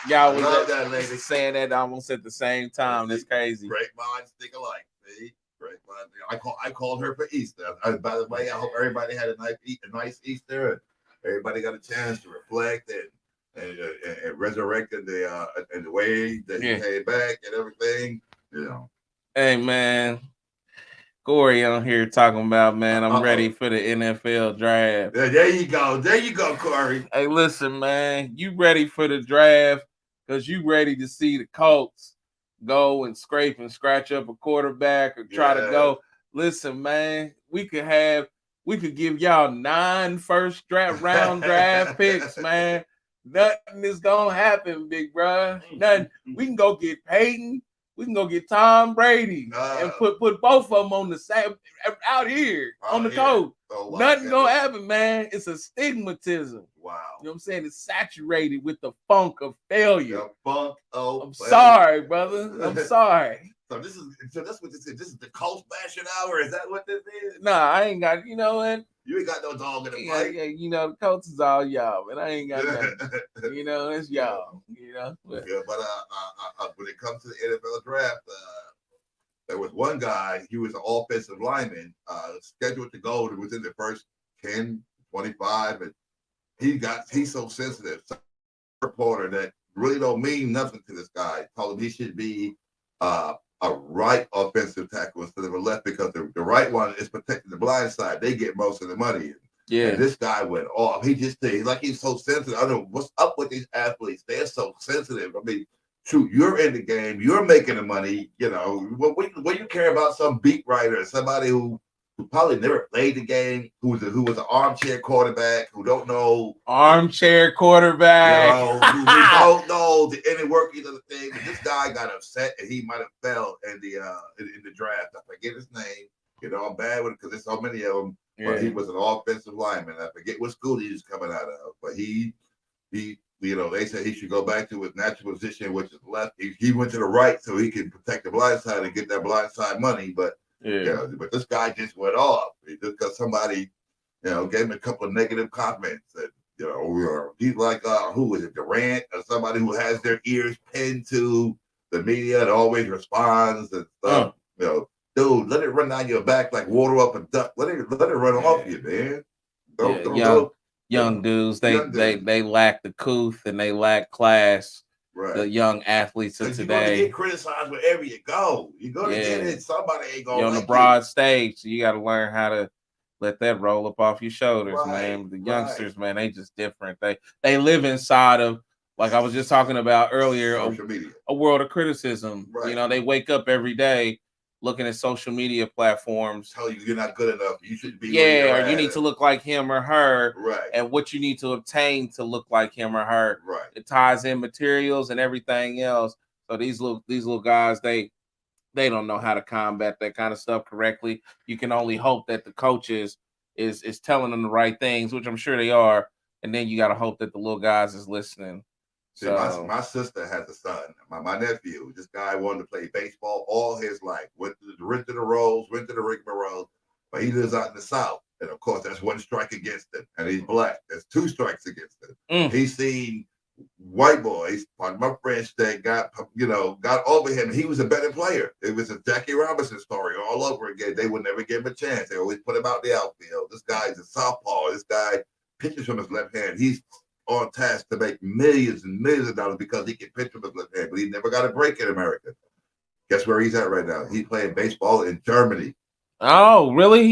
Y'all was that lady saying that almost at the same time. That's crazy. Great minds think alike. See, great minds. I called her for Easter. By the way, I hope everybody had a nice Easter, and everybody got a chance to reflect and resurrected the way that he came back and everything. Hey, man. Corey on here talking about, man, I'm ready for the NFL draft. There you go, Corey. Hey, listen, man, you ready for the draft because you ready to see the Colts go and scrape and scratch up a quarterback or try to go. Listen, man, we could give y'all 9 first round draft picks, man. Nothing is gonna happen, big bro. Nothing. We can go get Peyton. We can go get Tom Brady and put both of them on the same out here on the coast. Nothing gonna happen, man. It's a stigmatism. Wow. You know what I'm saying? It's saturated with the funk of failure. The funk of I'm sorry, brother. I'm sorry. So that's what this is. This is the Colts bashing hour. Is that what this is? Nah, I ain't got. You know what? You ain't got no dog in the fight. Yeah, the Colts is all y'all, but I ain't got nothing. It's y'all. But when it comes to the NFL draft, there was one guy. He was an offensive lineman, scheduled to go within the first 10, 25, and he's so sensitive. Some reporter that really don't mean nothing to this guy told him he should be a right offensive tackle instead of a left, because the right one is protecting the blind side. They get most of the money. Yeah. And this guy went off. He's so sensitive. I don't know what's up with these athletes. They're so sensitive. I mean, shoot, you're in the game. You're making the money. When you care about some beat writer, somebody who probably never played the game, who was an armchair quarterback, who don't know armchair quarterback, who don't know the inner workings of the thing. And this guy got upset, and he might have fell in the draft. I forget his name. I'm bad with it because there's so many of them. Yeah. But he was an offensive lineman. I forget what school he was coming out of, but he they said he should go back to his natural position, which is left. He went to the right so he can protect the blind side and get that blind side money, but. Yeah, but this guy just went off just because somebody Gave him a couple of negative comments. And, he's like, who is it, Durant, or somebody who has their ears pinned to the media and always responds and stuff. Dude, let it run down your back like water up a duck. Let it run off you, man. Young dudes, they lack the couth and they lack class. Right. The young athletes of today. You're gonna get criticized wherever you go. You're gonna get it. Somebody ain't gonna. You're on the broad stage, so you got to learn how to let that roll up off your shoulders, man. The youngsters, man, they just different. They live inside of, like I was just talking about earlier, a world of criticism. Right. They wake up every day looking at social media platforms. Tell you're not good enough. You should be. Or you need to look like him or her. Right. And what you need to obtain to look like him or her. Right. It ties in materials and everything else. So these little guys, they don't know how to combat that kind of stuff correctly. You can only hope that the coaches is telling them the right things, which I'm sure they are. And then you got to hope that the little guys is listening. See, my sister has a son, my nephew. This guy wanted to play baseball all his life. Went to the rigmarole, but he lives out in the South. And, of course, that's one strike against him. And he's black. There's two strikes against him. He's seen white boys, pardon my French, that got over him. He was a better player. It was a Jackie Robinson story all over again. They would never give him a chance. They always put him out the outfield. This guy's a southpaw. This guy pitches from his left hand. He's on task to make millions and millions of dollars because he can pitch from his left hand, but he never got a break in America. Guess where he's at right now? He's playing baseball in Germany. Oh, really?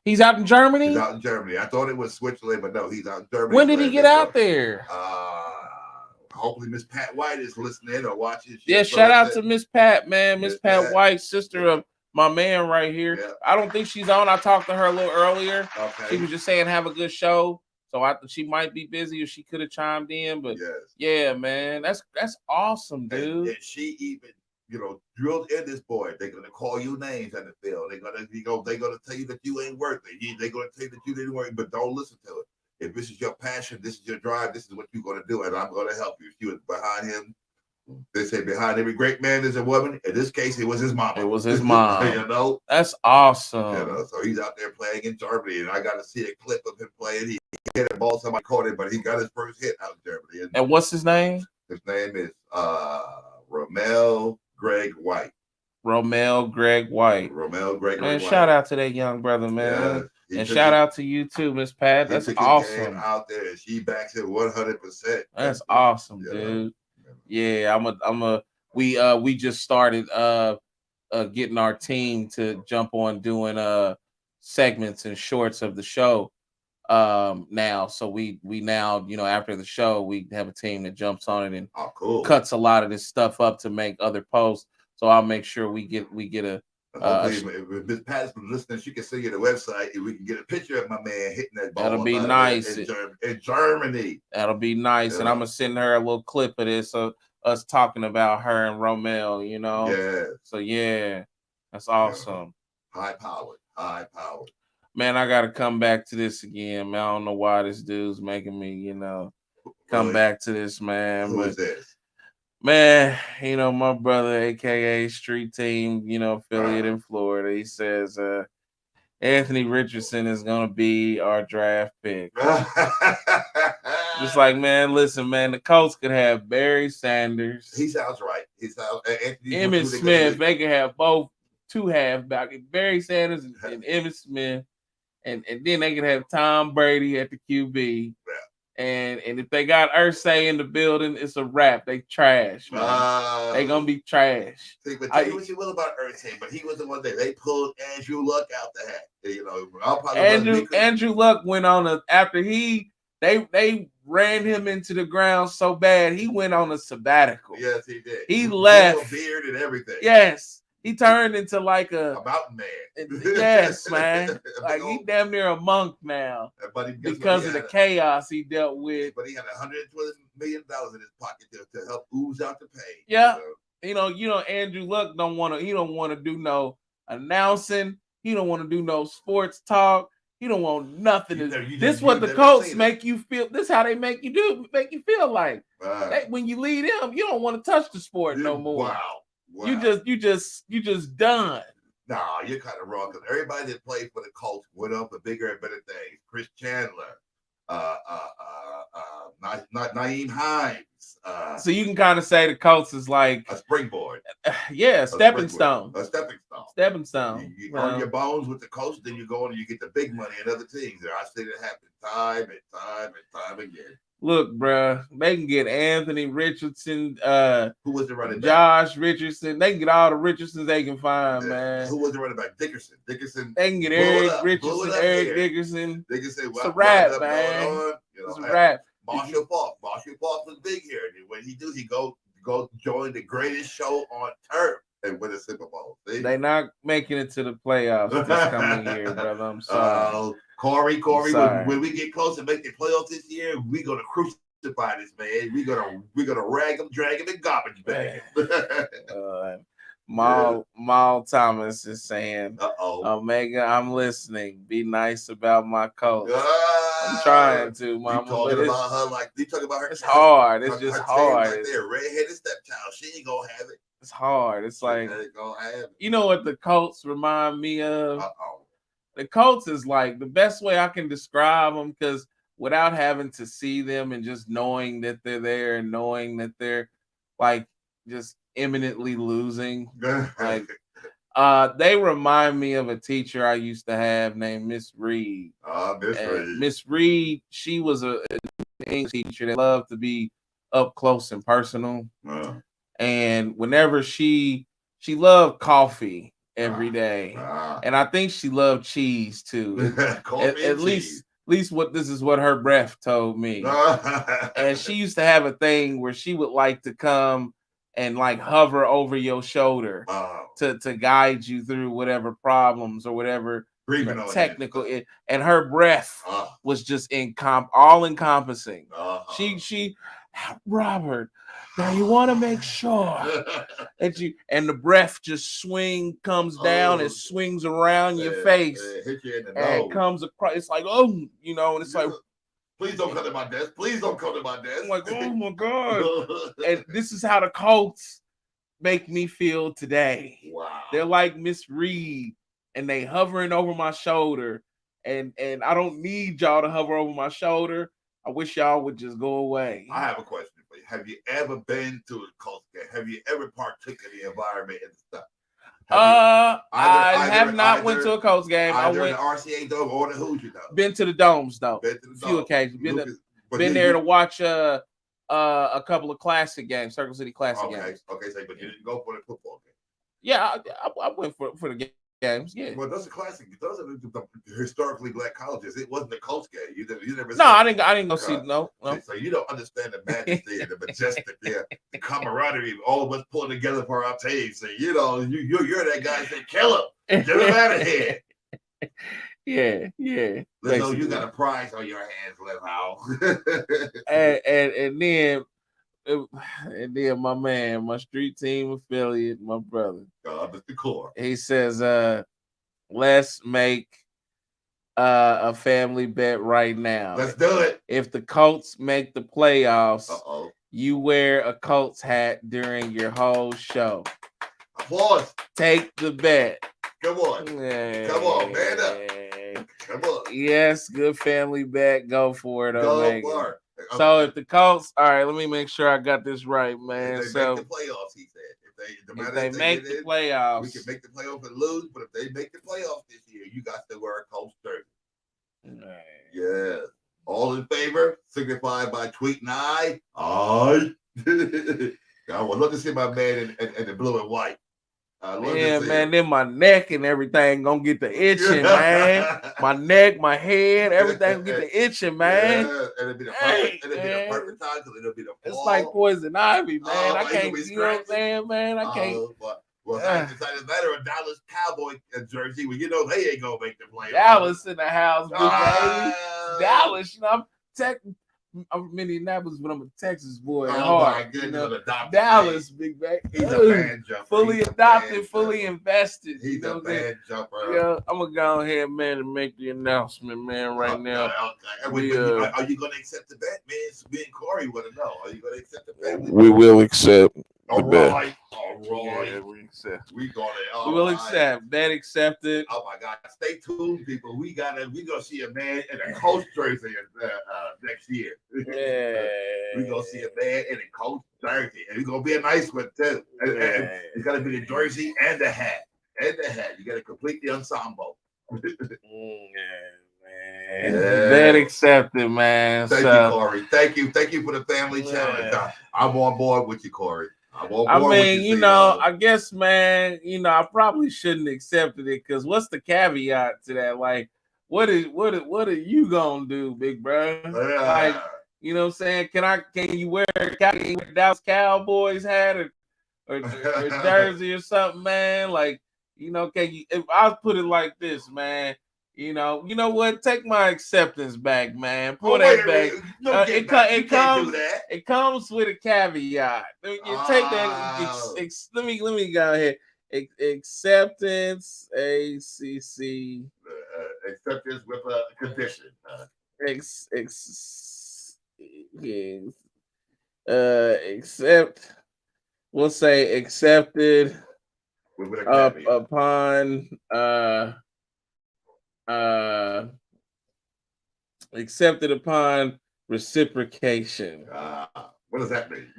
He's out in Germany? He's out in Germany. I thought it was Switzerland, but no, he's out in Germany. When did he get out there? Hopefully Miss Pat White is listening or watching. Shout out to Miss Pat, man. Miss Pat White, sister of my man right here. Yeah. I don't think she's on. I talked to her a little earlier. Okay. She was just saying have a good show. So I think she might be busy or she could have chimed in. But yeah, man, that's awesome, dude. And she even, drilled in this boy. They're gonna call you names at the field. They're gonna tell you that you ain't worth it. They're gonna tell you that you didn't work, but don't listen to it. If this is your passion, this is your drive, this is what you're gonna do, and I'm gonna help you. She was behind him. They say behind every great man there's a woman. In this case, it was his mom. It was his mom. That's awesome. So he's out there playing in Germany, and I got to see a clip of him playing. He hit a ball, somebody caught it, but he got his first hit out in Germany. And what's his name? His name is Romel Greg White. Romel Greg White. Man, shout out to that young brother, man. And shout out to you too, Miss Pat. That's awesome. Out there, and she backs it 100%. That's awesome, dude. Yeah, we just started getting our team to jump on doing segments and shorts of the show now. So we now, after the show, we have a team that jumps on it and cuts a lot of this stuff up to make other posts. So I'll make sure we get a if Miss Pat's listening, she can send you the website and we can get a picture of my man hitting that ball. That'll be nice. In Germany. That'll be nice. And I'm going to send her a little clip of this of us talking about her and Romel, Yeah. So, yeah, that's awesome. High powered. Man, I got to come back to this again, man. I don't know why this dude's making me, come back to this, man. Who is this? Man, my brother, a.k.a. Street Team, affiliate in Florida, he says Anthony Richardson is going to be our draft pick. Just like, man, listen, man, the Colts could have Barry Sanders. He sounds right. Emmitt Smith. They could have both two halfbacks, Barry Sanders and Emmitt Smith. And then they could have Tom Brady at the QB. Yeah. And if they got Irsay in the building, it's a wrap. They trash, man. They gonna be trash. See, but tell you what you will about Irsay, but he was the one that they pulled Andrew Luck out the hat. Andrew Luck went on after they ran him into the ground so bad he went on a sabbatical. Yes, he did. He left, beard and everything. Yes. He turned into like a mountain man. Yes, man. Like he damn near a monk now because of the chaos he dealt with. But he had $120 million in his pocket to help ooze out the pain. Yeah, Andrew Luck don't want to do no announcing. He don't want to do no sports talk. He don't want nothing. This is what the Colts make you feel. This is how they make you feel like. When you lead them, you don't want to touch the sport no more. Wow. You just done. Nah, you're kind of wrong because everybody that played for the Colts went on for bigger and better things. Chris Chandler, Naeem Hines, So you can kind of say the Colts is like a springboard. Yeah, stepping stone. A stepping stone. Stepping stone. You earn your bones with the coach, then you go on and you get the big money in other teams. And I see it happen time and time and time again. Look, bro, they can get Anthony Richardson, who was the running back? Josh Richardson. They can get all the Richardsons they can find, man. Who was the running back? Dickerson. They can get Eric Richardson, Eric Dickerson. Dickerson. It's a wrap, man. It's a wrap. Marshall Falk. Marshall Falk was big here. And when he do, he go join the greatest show on turf and win a Super Bowl. See? They not making it to the playoffs this coming year, brother. I'm sorry. Corey, when we get close and make the playoffs this year, we're gonna crucify this man. We're gonna rag him, drag him in garbage bag. Mal Thomas is saying, Omega, I'm listening. Be nice about my coach. I'm trying to, Mama. You talking about her like you talking about her? It's hard. It's just hard. Right there, redheaded stepchild. She ain't gonna have it. It's hard. It's like you know what the Colts remind me of? The Colts is like the best way I can describe them because without having to see them and just knowing that they're there and knowing that they're like just imminently losing, like they remind me of a teacher I used to have named Miss Reed. Miss Reed, she was an English teacher that loved to be up close and personal. And whenever she loved coffee every day, and I think she loved cheese too. At least what this is what her breath told me. And she used to have a thing where she would like to come and like hover over your shoulder to guide you through whatever problems or whatever technical. And her breath was just all encompassing. She Robert. Now you want to make sure that and the breath just comes down, it swings around your face, hit you in the and nose. it comes across. It's like, and it's like, please don't come to my desk. Please don't come to my desk. I'm like, oh my god! And this is how the Colts make me feel today. Wow, they're like Miss Reed, and they hovering over my shoulder, and I don't need y'all to hover over my shoulder. I wish y'all would just go away. I have a question for you. Have you ever been to a Colts game? Have you ever partook in the environment and stuff? I have not went to a Colts game. I went to the RCA Dome or the Hoosier Dome. Been to the domes though. Been to the few dome. occasions. Been there to watch a couple of classic games, Circle City Classic games. Okay, so but you didn't go for the football game. Yeah, I went for the games. Yeah. Well, those are classic. Those are the historically black colleges. It wasn't the Colts game. You never. No, I didn't go see. No. So you don't understand the majesty and the majestic, the camaraderie. All of us pulling together for our team. So you're that guy that said, "Kill him, get him out of here." Yeah. Let's know you got a prize on your hands, and then my man, my street team affiliate, my brother, Mr. Core. He says, let's make a family bet right now. Let's do it. If the Colts make the playoffs, you wear a Colts hat during your whole show. Applause. Take the bet. Come on. Come on, man up. Come on. Yes, good family bet. Go for it, Omega. Go for it. So if the Colts, all right, let me make sure I got this right, man. If they make the playoffs, he said. If they make the playoffs, we can make the playoffs and lose. But if they make the playoffs this year, you got to wear a Colts jersey. Yeah. All in favor, signified by tweeting aye. Aye. I would love to see my man in the blue and white. Yeah, man, then my neck and everything gonna get the itching, man. My neck, my head, everything gonna get the itching, man. Yeah, and it'll be the perfect time because it'll be the fall. It's like poison ivy, man. I can't, you know what I'm saying, man? I can't. Well, it's matter of Dallas Cowboy jersey when you know they ain't gonna make the playoffs. Dallas in the house, big baby. Dallas, I'm from Minneapolis, but I'm a Texas boy. My goodness, Dallas, big baby. He's a band jumper. Fully adopted, fully invested. He's a band jumper. Yeah, I'm gonna go ahead, man, and make the announcement, man, right now. Are you gonna accept the bet, man? Me and Corey want to know. Are you gonna accept the bet? We will accept. All right. Yeah, we accept. We gonna We will accept. That accepted. Oh my God! Stay tuned, people. We gonna see a man in a Colts jersey next year. Yeah. We gonna see a man in a Colts jersey, and it's gonna be a nice one too. And it's gotta be the jersey and the hat. You gotta complete the ensemble. Man. That accepted, man. Thank you, Corey. Thank you for the family challenge. I'm on board with you, Corey. I mean, you know, I guess, man, you know, I probably shouldn't have accepted it because what's the caveat to that? Like, what are you gonna do, big bro? Like, you know what I'm saying? Can you wear Dallas Cowboys hat or jersey or something, man? Like, you know, if I put it like this, man. You know what? Take my acceptance back, man. Pull that back. It comes with a caveat. You take that. Let me go ahead. Acceptance, ACC. Acceptance with a condition. Accept. We'll say accepted upon accepted upon reciprocation. What does that mean?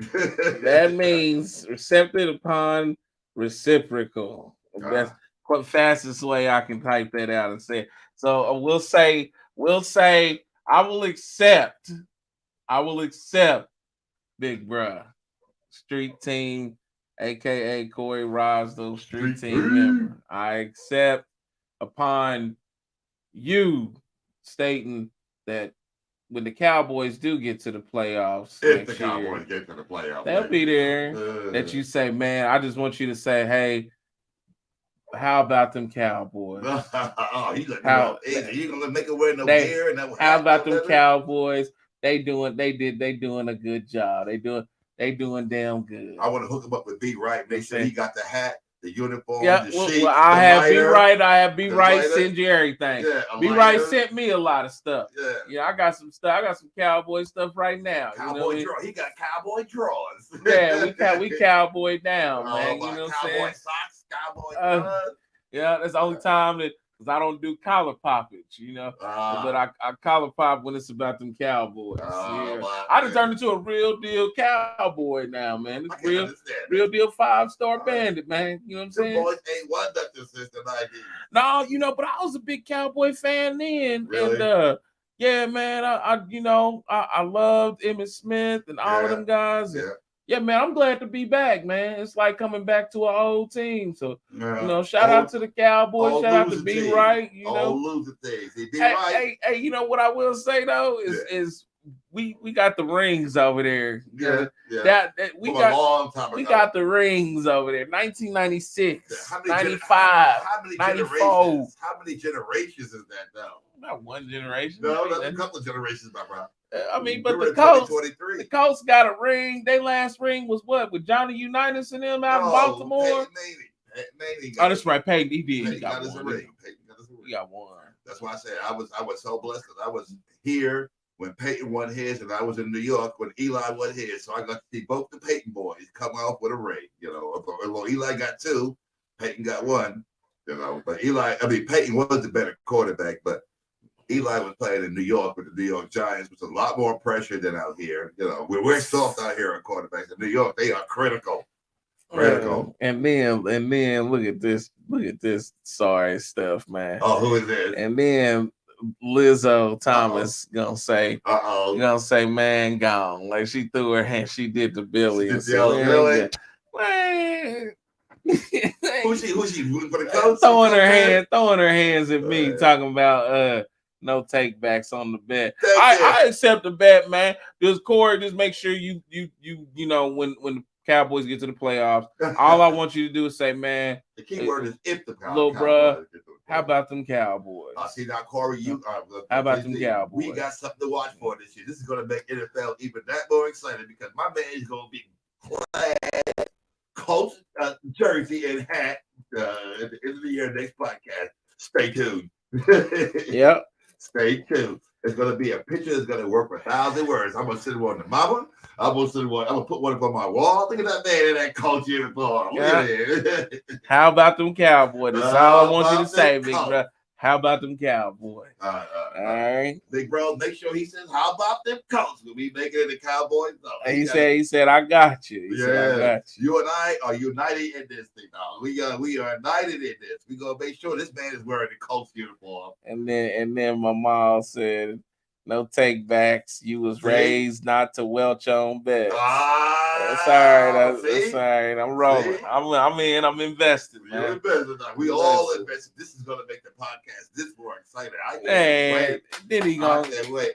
That means accepted upon reciprocal. That's the fastest way I can type that out and say it. So we'll say I will accept big bruh street team, aka Corey Rosdo, street team member. I accept upon you stating that when the Cowboys do get to the playoffs, if the Cowboys get to the playoffs, they'll be there. That you say, man, I just want you to say, hey, how about them Cowboys? You gonna make it wear no gear and no how about them Cowboys? They doing a good job. They doing damn good. I want to hook him up with B Right. Make sure he got the hat, the uniform, the sheet. Well, I have B Right send you everything. Yeah, B Right sent me a lot of stuff. Yeah, I got some stuff. I got some Cowboy stuff right now. Cowboy draw. He got cowboy drawers. Yeah, we cowboy down, man. You know what I'm saying? Cowboy socks, cowboy drawers. Yeah, that's the only time that because I don't do collar poppage, you know. But I collar pop when it's about them Cowboys. I done turned into a real deal cowboy now, man. It's real deal 5-star bandit, man. You know what I'm saying? Boys ain't won nothing since the 90s. No, you know, but I was a big Cowboy fan then. Really? And yeah, man, I loved Emmitt Smith and all of them guys. Yeah, man, I'm glad to be back, man. It's like coming back to an old team. So, you know, shout out to the Cowboys. Shout out to B Right. You know, loser things. Hey, you know what I will say though is we got the rings over there. We got the rings over there. 1996, 95, 94. How many generations is that now? Not one generation. No, that's a couple of generations, my brother. I mean, but the Colts got a ring. Their last ring was what with Johnny Unitas and them out in Baltimore. Peyton that's right. Peyton, he did. He got his ring. He got one. That's why I said I was so blessed because I was here when Peyton won his, and I was in New York when Eli won his. So I got to see both the Peyton boys come off with a ring. You know, although Eli got two, Peyton got one. You know, but Peyton was the better quarterback, but Eli was playing in New York with the New York Giants, which was a lot more pressure than out here. You know, we're soft out here on quarterbacks. In New York, they are critical. And then look at this sorry stuff, man. Oh, who is this? And then Lizzo Thomas gonna say, man, gone. Like she threw her hand, she did the Billy. Really? Who's she rooting for the Colts? Throwing her hands at me, talking about no takebacks on the bet. I accept the bet, man. Just Corey, just make sure you know when the Cowboys get to the playoffs, all I want you to do is say, man. The key word is if the Cowboys. Little bruh, how about them Cowboys? See now, Corey, how about them Cowboys? We got something to watch for this year. This is going to make NFL even that more exciting because my man is going to be clad Colts jersey and hat at the end of the year next podcast. Stay tuned. Yep. Stay tuned. It's gonna be a picture that's gonna work for 1,000 words. I'm gonna send one to Mama. I'm gonna put one up on my wall. Look at that man in that coach uniform. Look at it. How about them Cowboys? That's all I want you to say, big bro. How about them Cowboys? All right. Big bro, make sure he says, how about them Colts? We'll be making it the Cowboys. No, he said, I got you. He said, I got you. You and I are united in this thing, dog. We are united in this. We're gonna make sure this man is wearing the Colts uniform. And then my mom said, no take backs. You was raised not to welch on bets. That's all right. That's all right. I'm rolling. I'm invested, man. You're invested. We all invested. This is gonna make the podcast this more exciting. I can't wait. Then he gonna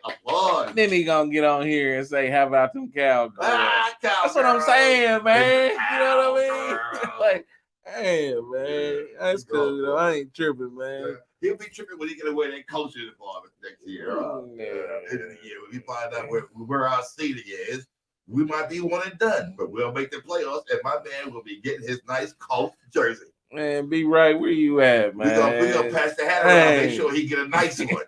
applaud. Then he gonna get on here and say, how about them Cowboys? That's what I'm saying, man. You know what I mean? Like, hey, man, that's cool. Though. I ain't tripping, man. He'll be tripping when he get away that coach uniform next year. End of the year, when we find out where our seating is, we might be one and done, but we'll make the playoffs, and my man will be getting his nice Colts jersey. Man, be right where you at, man. We're gonna pass the hat around, make sure he get a nice one.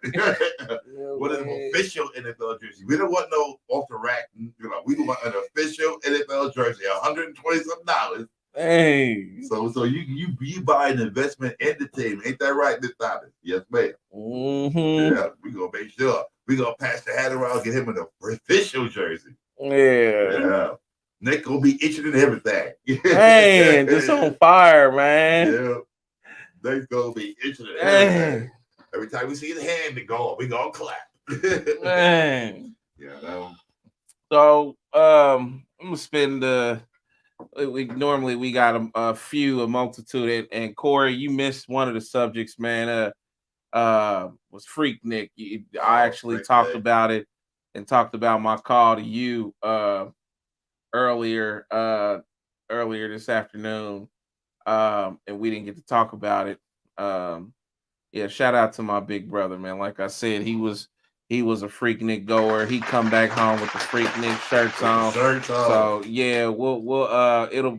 What is an official NFL jersey? We don't want no off the rack. We want an official NFL jersey, $120-something. Hey, so you buy an investment in the team, ain't that right, Miss Thomas? Yes, ma'am. Mm-hmm. Yeah, we gonna make sure we gonna pass the hat around, get him an official jersey. Yeah. Nick gonna be itching and everything. Man, just on fire, man. Yeah, Nick's gonna be itching and everything. Every time we see his hand we gonna clap. Man. Yeah. So I'm gonna spend we got a multitude, and Corey, you missed one of the subjects, man. Was Freak Nick. I actually talked about it and talked about my call to you earlier this afternoon, and we didn't get to talk about it. Yeah, shout out to my big brother, man. Like I said, he was a Freak Nick goer. He come back home with the Freak Nick shirts on. So yeah,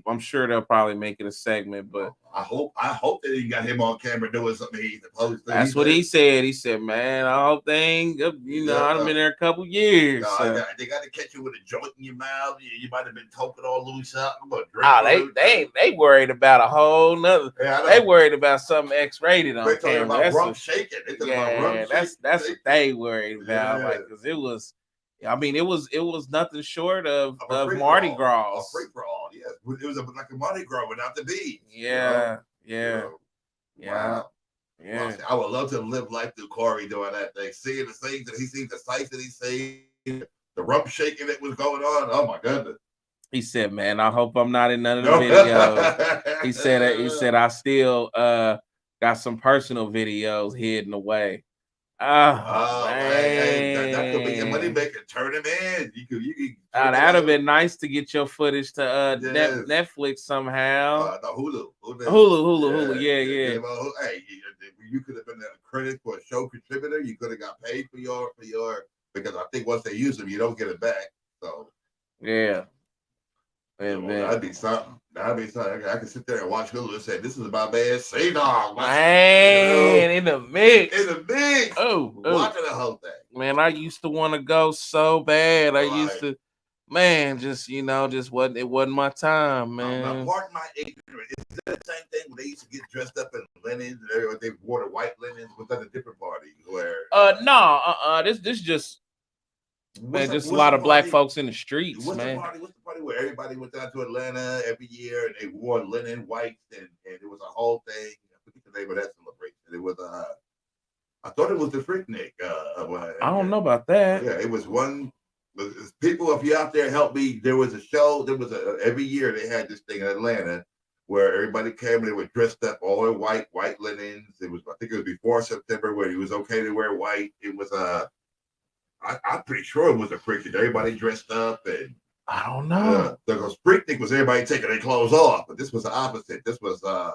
I'm sure they'll probably make it a segment, but I hope that he got him on camera doing something he's supposed to. That's what he said. He said, man, I hope they ain't, I've been there a couple years. No, they got to catch you with a joint in your mouth. You might have been talking all loose up. They worried about a whole nother. They worried about something X-rated on camera. That's rum shaking. That's what they worried about. Yeah. Like, because it was nothing short of Mardi Gras. A free for all, yes. It was like a Mardi Gras without the beads. Yeah. Wow. Yeah. I would love to live life through Corey doing that thing, seeing the things that he sees, the sights that he's seeing, the rump shaking that was going on. Oh my goodness. He said, "Man, I hope I'm not in none of the videos." He said, "I still got some personal videos hidden away." That could be a money maker. Turn him in. You could. That'd have been nice to get your footage to Netflix somehow. No, Hulu. Yeah. Hey, you could have been a credit for a show contributor. You could have got paid for your because I think once they use them, you don't get it back. So yeah. That'd be something. I can sit there and watch Hulu and say, "This is my man, Say Dog." Man, in the mix. Oh, watching the whole thing. Man, I used to want to go so bad. I used to, man, just wasn't my time, man. Now, pardon my ignorance. Is that the same thing when they used to get dressed up in linens or they wore the white linens? Was that a different party? This just. Man, just a lot of black folks in the streets, man. What's the party where everybody went down to Atlanta every year and they wore linen whites and it was a whole thing? I forget the name of that celebration. It was I thought it was the Freaknik. I don't know about that. Yeah, it was one. People, if you out there, help me. There was a show. Every year they had this thing in Atlanta where everybody came and they were dressed up all in white linens. I think it was before September where it was okay to wear white. It was I'm pretty sure it was a Freaknik. Everybody dressed up and I don't know. Because Freaknik was everybody taking their clothes off, but this was the opposite. This was God,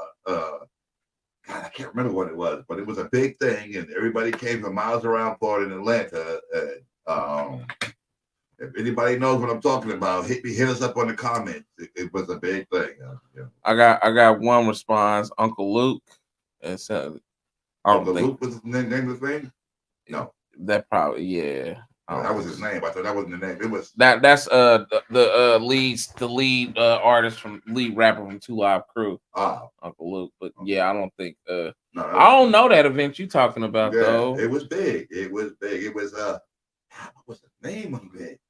I can't remember what it was, but it was a big thing, and everybody came from miles around Florida and Atlanta. If anybody knows what I'm talking about, hit us up on the comments. It was a big thing. Yeah. I got one response. Uncle Luke. Uncle Luke was the name of the thing? No. That probably, yeah. That was his name. I thought that wasn't the name. It was that's the lead artist from lead rapper from Two Live Crew, Uncle Luke. But yeah, I don't think no, I don't know that event you talking about though. It was big. It was big. It was what was the name of it?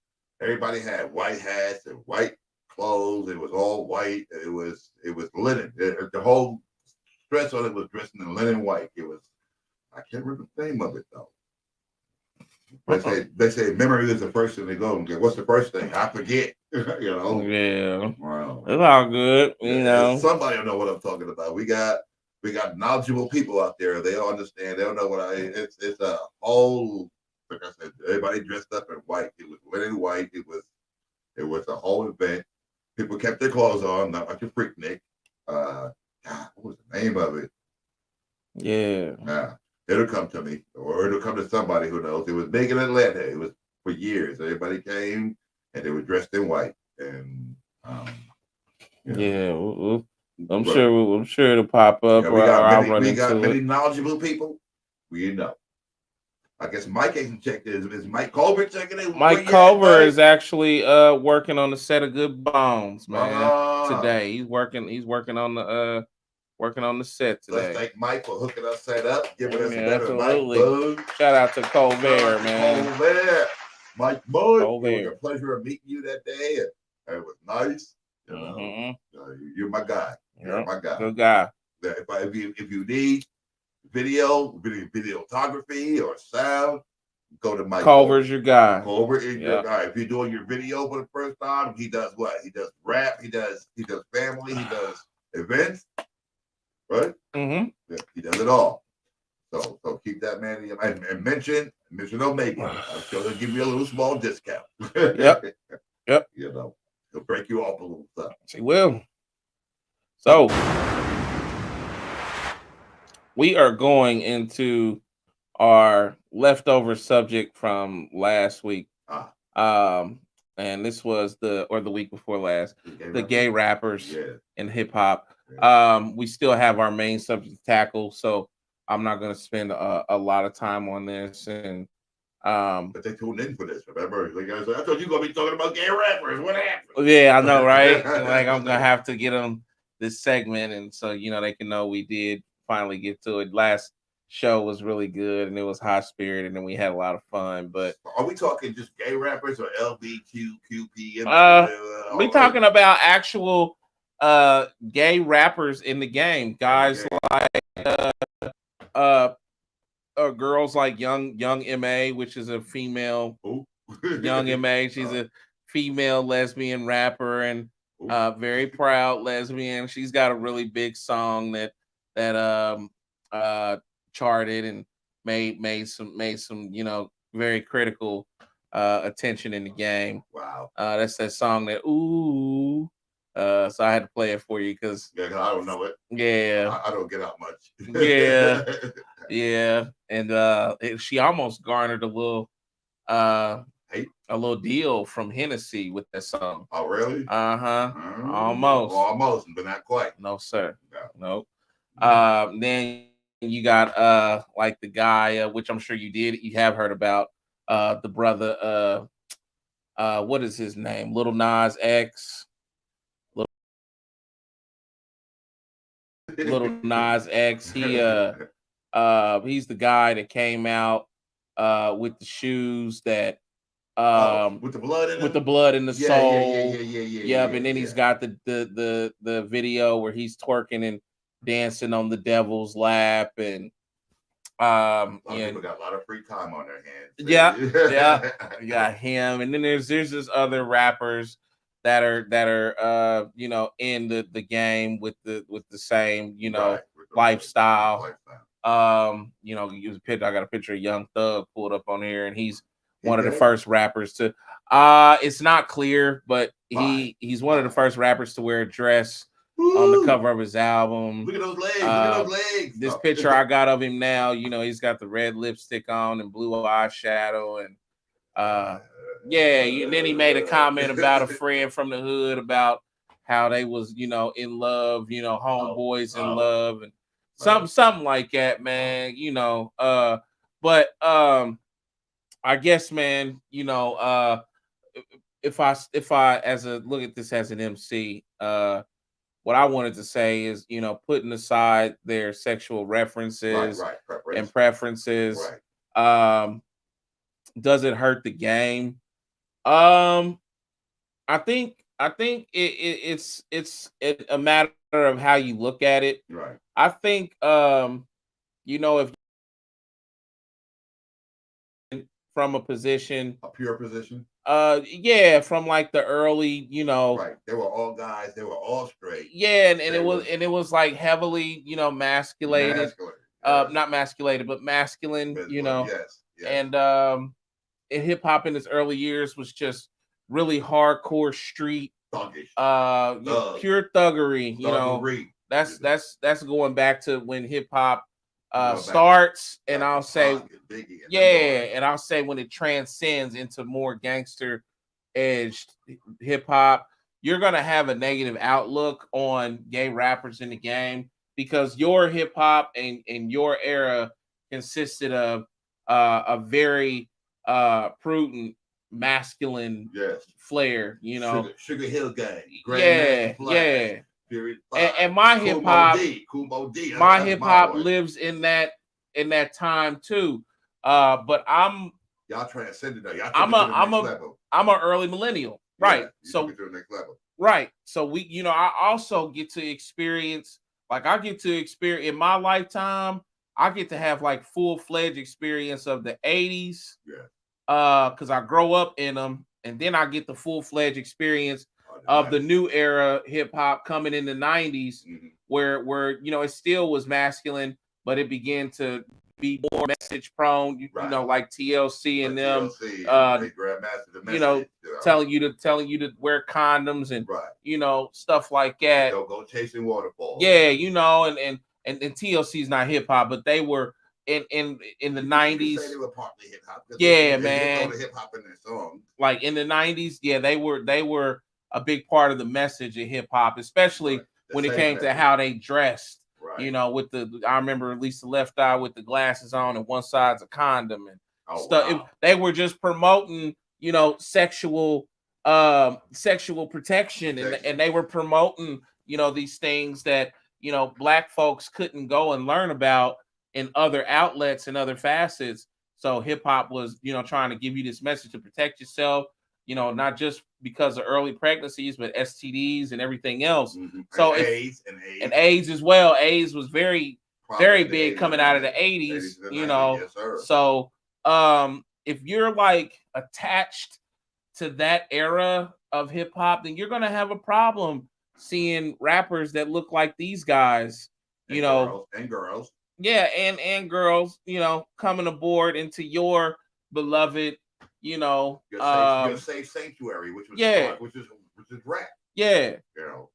Everybody had white hats and white clothes. It was all white. It was linen. The whole dress on it was dressed in linen white. It was, I can't remember the name of it though. They say memory is the first thing they go and get. What's the first thing? I forget. You know. Yeah. Wow. It's all good. You know. Somebody will know what I'm talking about. We got knowledgeable people out there. They all understand. They don't know what it's a whole, like I said, everybody dressed up in white. It was linen white. It was a whole event. People kept their clothes on, not like a freaknik. God, what was the name of it? Yeah. Yeah. It'll come to me, or it'll come to somebody who knows. It was big in Atlanta. It was for years. Everybody came and they were dressed in white. And yeah, I'm sure it'll pop up. Yeah, we got many knowledgeable people. We know. I guess Mike ain't checked it. Is Mike Culver checking it? Mike Culver is actually working on the set of Good Bones, man. Today he's working on the set today. Let's thank Mike for hooking us set up, giving us absolutely. Mike. Shout out to Colbert, man. Mike Boyd. It was a pleasure of meeting you that day. It was nice. You know, you're my guy. You're my guy. Good guy. If you need videography or sound, go to Mike. Culver's your guy. Culver is your guy. If you're doing your video for the first time, he does what? He does rap. He does family. He does events. Right? Mm-hmm. Yeah, he does it all. So keep that man and mention Omega. I'm sure they'll give you a little small discount. Yep. You know, he'll break you off a little stuff. He will. So we are going into our leftover subject from last week. And this was the week before last, the gay rappers in hip hop. We still have our main subject to tackle, so I'm not going to spend a lot of time on this. And but they tuned in for this. Remember, I thought you were going to be talking about gay rappers. What happened? Yeah, I know, right? Like I'm going to have to get them this segment, and so they can know we did finally get to it. Last show was really good, and it was high spirited, and we had a lot of fun. But are we talking just gay rappers or LBQQP? We talking about actual gay rappers in the game, guys like girls like young MA, which is a female. Young MA, she's a female lesbian rapper and very proud lesbian. She's got a really big song that charted and made some very critical attention in the game. Wow. That's that song that ooh. So I had to play it for you because I don't know it. Yeah, I don't get out much. Yeah, and she almost garnered a little deal from Hennessy with that song. Oh, really? Almost, but not quite. No, sir. No. Nope. Then you got like the guy, which I'm sure you have heard about, the brother. What is his name? Little Nas X. Little Nas X. He's the guy that came out with the shoes that with the blood in with the blood in the soul. Yep, and then he's got the video where he's twerking and dancing on the devil's lap, and people got a lot of free time on their hands. Yeah. You got him, and then there's just other rappers that are in the game with the same lifestyle. I got a picture of Young Thug pulled up on here, and he's one of the first rappers to it's not clear, but he's one of the first rappers to wear a dress on the cover of his album. Look at those legs. Look at those legs. This picture I got of him now, he's got the red lipstick on and blue eyeshadow, and then he made a comment about a friend from the hood about how they was, in love, homeboys in love, and something like that, man. But I guess, man, if I as a look at this as an MC, what I wanted to say is, putting aside their sexual references Right. and Preference. preferences, Right. does it hurt the game? Um, I think it's a matter of how you look at it. Right. I think if from a position, A pure position. yeah, from like the early, Right. They were all guys. They were all straight. yeah, and They it was like heavily, masculated, masculine. Yes. not masculated, but masculine, Yes. and and hip hop in its early years was just really hardcore street, Thuggish. pure thuggery, Thuggery. that's going back to when hip hop Going back starts, and back I'll to say, Pac and Biggie and them yeah, boys. and I'll say when it transcends into more gangster edged hip hop, you're gonna have a negative outlook on gay rappers in the game because your hip hop and your era consisted of a very prudent masculine Yes. flair, Sugar Hill Gang. yeah, Grandmaster Flash. yeah. Period And, 5. and my hip hop, Cool Mo D. my That's hip my hop boy. lives in that time too. But Y'all transcended that. Y'all took I'm it a to the I'm next a level. I'm an early millennial, right? Yeah, you So took it to the next level. right. So I also get to experience, like I get to experience in my lifetime, I get to have like full-fledged experience of the 80s. Yeah. Because I grow up in them, and then I get the full-fledged experience of the 90s. new era hip hop coming in the 90s, Mhm. where it still was masculine, but it began to be more message prone, Right. like TLC and Like them, TLC uh, and Grandmaster the you know, Message. telling you to wear condoms and Right. stuff like that. Don't go chasing waterfalls. Yeah, and TLC is not hip hop, but they were in the You '90s. say they were partly hip hop. Yeah, they man. hip hop in their songs. Like in the '90s, yeah, they were a big part of the message of hip hop, especially Right. when it came to how they dressed. Right. With I remember at least the left eye with the glasses on and one side's a condom and stuff. Wow. They were just promoting, sexual protection, and they were promoting, these things that, black folks couldn't go and learn about in other outlets and other facets. So hip hop was, trying to give you this message to protect yourself, not just because of early pregnancies, but STDs and everything else. Mm-hmm. So and AIDS as well. AIDS was very big coming out of the 80s. 80s, Yes, sir. So if you're like attached to that era of hip hop, then you're gonna have a problem seeing rappers that look like these guys, and girls. Yeah, and girls, coming aboard into your beloved, Your safe sanctuary, which was which is rap. Yeah.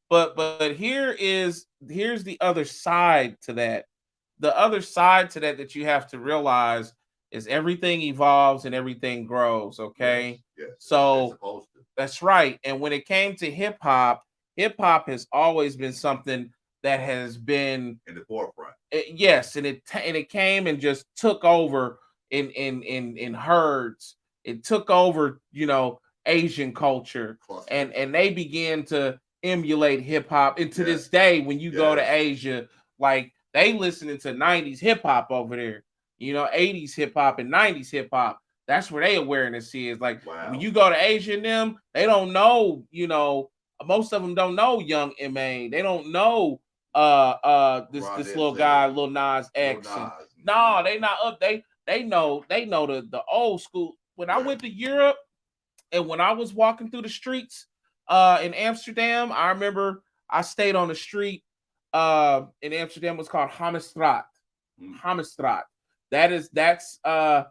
But here's the other side to that. The other side to that you have to realize is everything evolves and everything grows, okay? Yes, so supposed to. That's right. And when it came to hip hop has always been something that has been in the forefront. Yes, and it came and just took over in herds. It took over, Asian culture, and they began to emulate hip hop. And to this day, when you go to Asia, like they listening to 90s hip hop over there, 80s hip hop and 90s hip hop. That's where their awareness is. Like when you go to Asia and them, they don't know, most of them don't know Young M.A. They don't know this little guy, Lil Nas X. No, they not up. They know the old school. When I went to Europe and when I was walking through the streets in Amsterdam, I remember I stayed on the street in Amsterdam. It was called Hammerstraat. Hammerstraat. That's the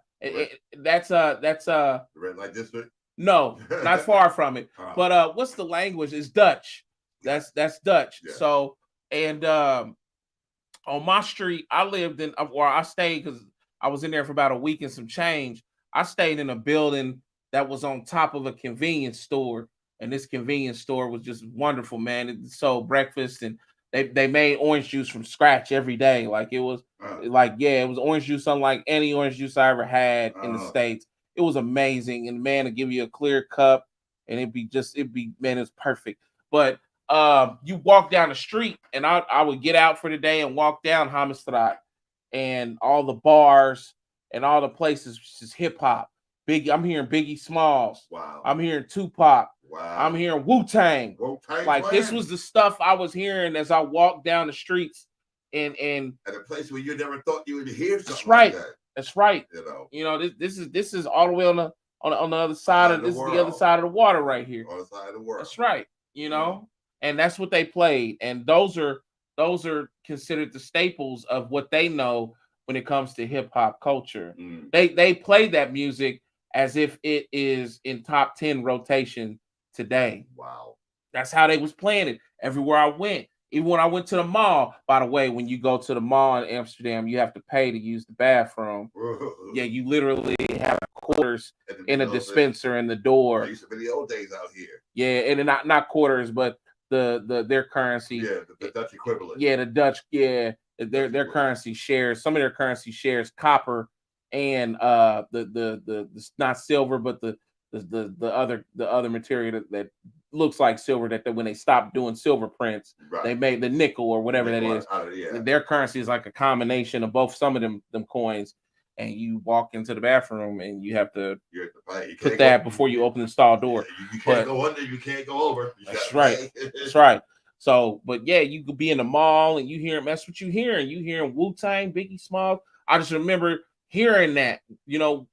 red light district. No, not far from it. But what's the language? It's Dutch. That's Dutch. Yeah. So and on my street, I stayed because I was in there for about a week and some change. I stayed in a building that was on top of a convenience store, and this convenience store was just wonderful, man. It sold breakfast, and they made orange juice from scratch every day. Like it was, it was orange juice unlike any orange juice I ever had in the States. It was amazing, and man, to give you a clear cup, and it'd be man, it's perfect. But you walk down the street, and I would get out for the day and walk down Hamistrat, and all the bars and all the places just hip hop. Big, I'm hearing Biggie Smalls. Wow. I'm hearing Tupac. Wow. I'm hearing Wu-Tang. Wu-Tang Like Clan. this was the stuff I was hearing as I walked down the streets, and at a place where you never thought you would hear something that's right. like that. That's right. You know, this is all the way on the other side of this is the other side of the water right here. On the side of the world. That's right. You know, and that's what they played, and those are considered the staples of what they know when it comes to hip hop culture. They play that music as if it is in top 10 rotation today. Wow. That's how they was playing it everywhere I went. Even when I went to the mall, by the way, when you go to the mall in Amsterdam, you have to pay to use the bathroom. Yeah, you literally have quarters in a dispenser in the door. I used to be the old days out here. Yeah, and not quarters, but their currency. Yeah, the Dutch equivalent. Yeah, the Dutch. Yeah, their currency shares. Some of their currency shares copper and the not silver, but the other material that looks like silver, that when they stopped doing silver prints, they made the nickel or whatever that is. Their currency is like a combination of both. Some of them coins, and you walk into the bathroom and you have to put that before you open the stall door. You can't go under, you can't go over. That's right. That's right. So, but yeah, you could be in the mall and you hear them. That's what you hearing. You hearing Wu-Tang, Biggie Smalls. I just remember hearing that. You know,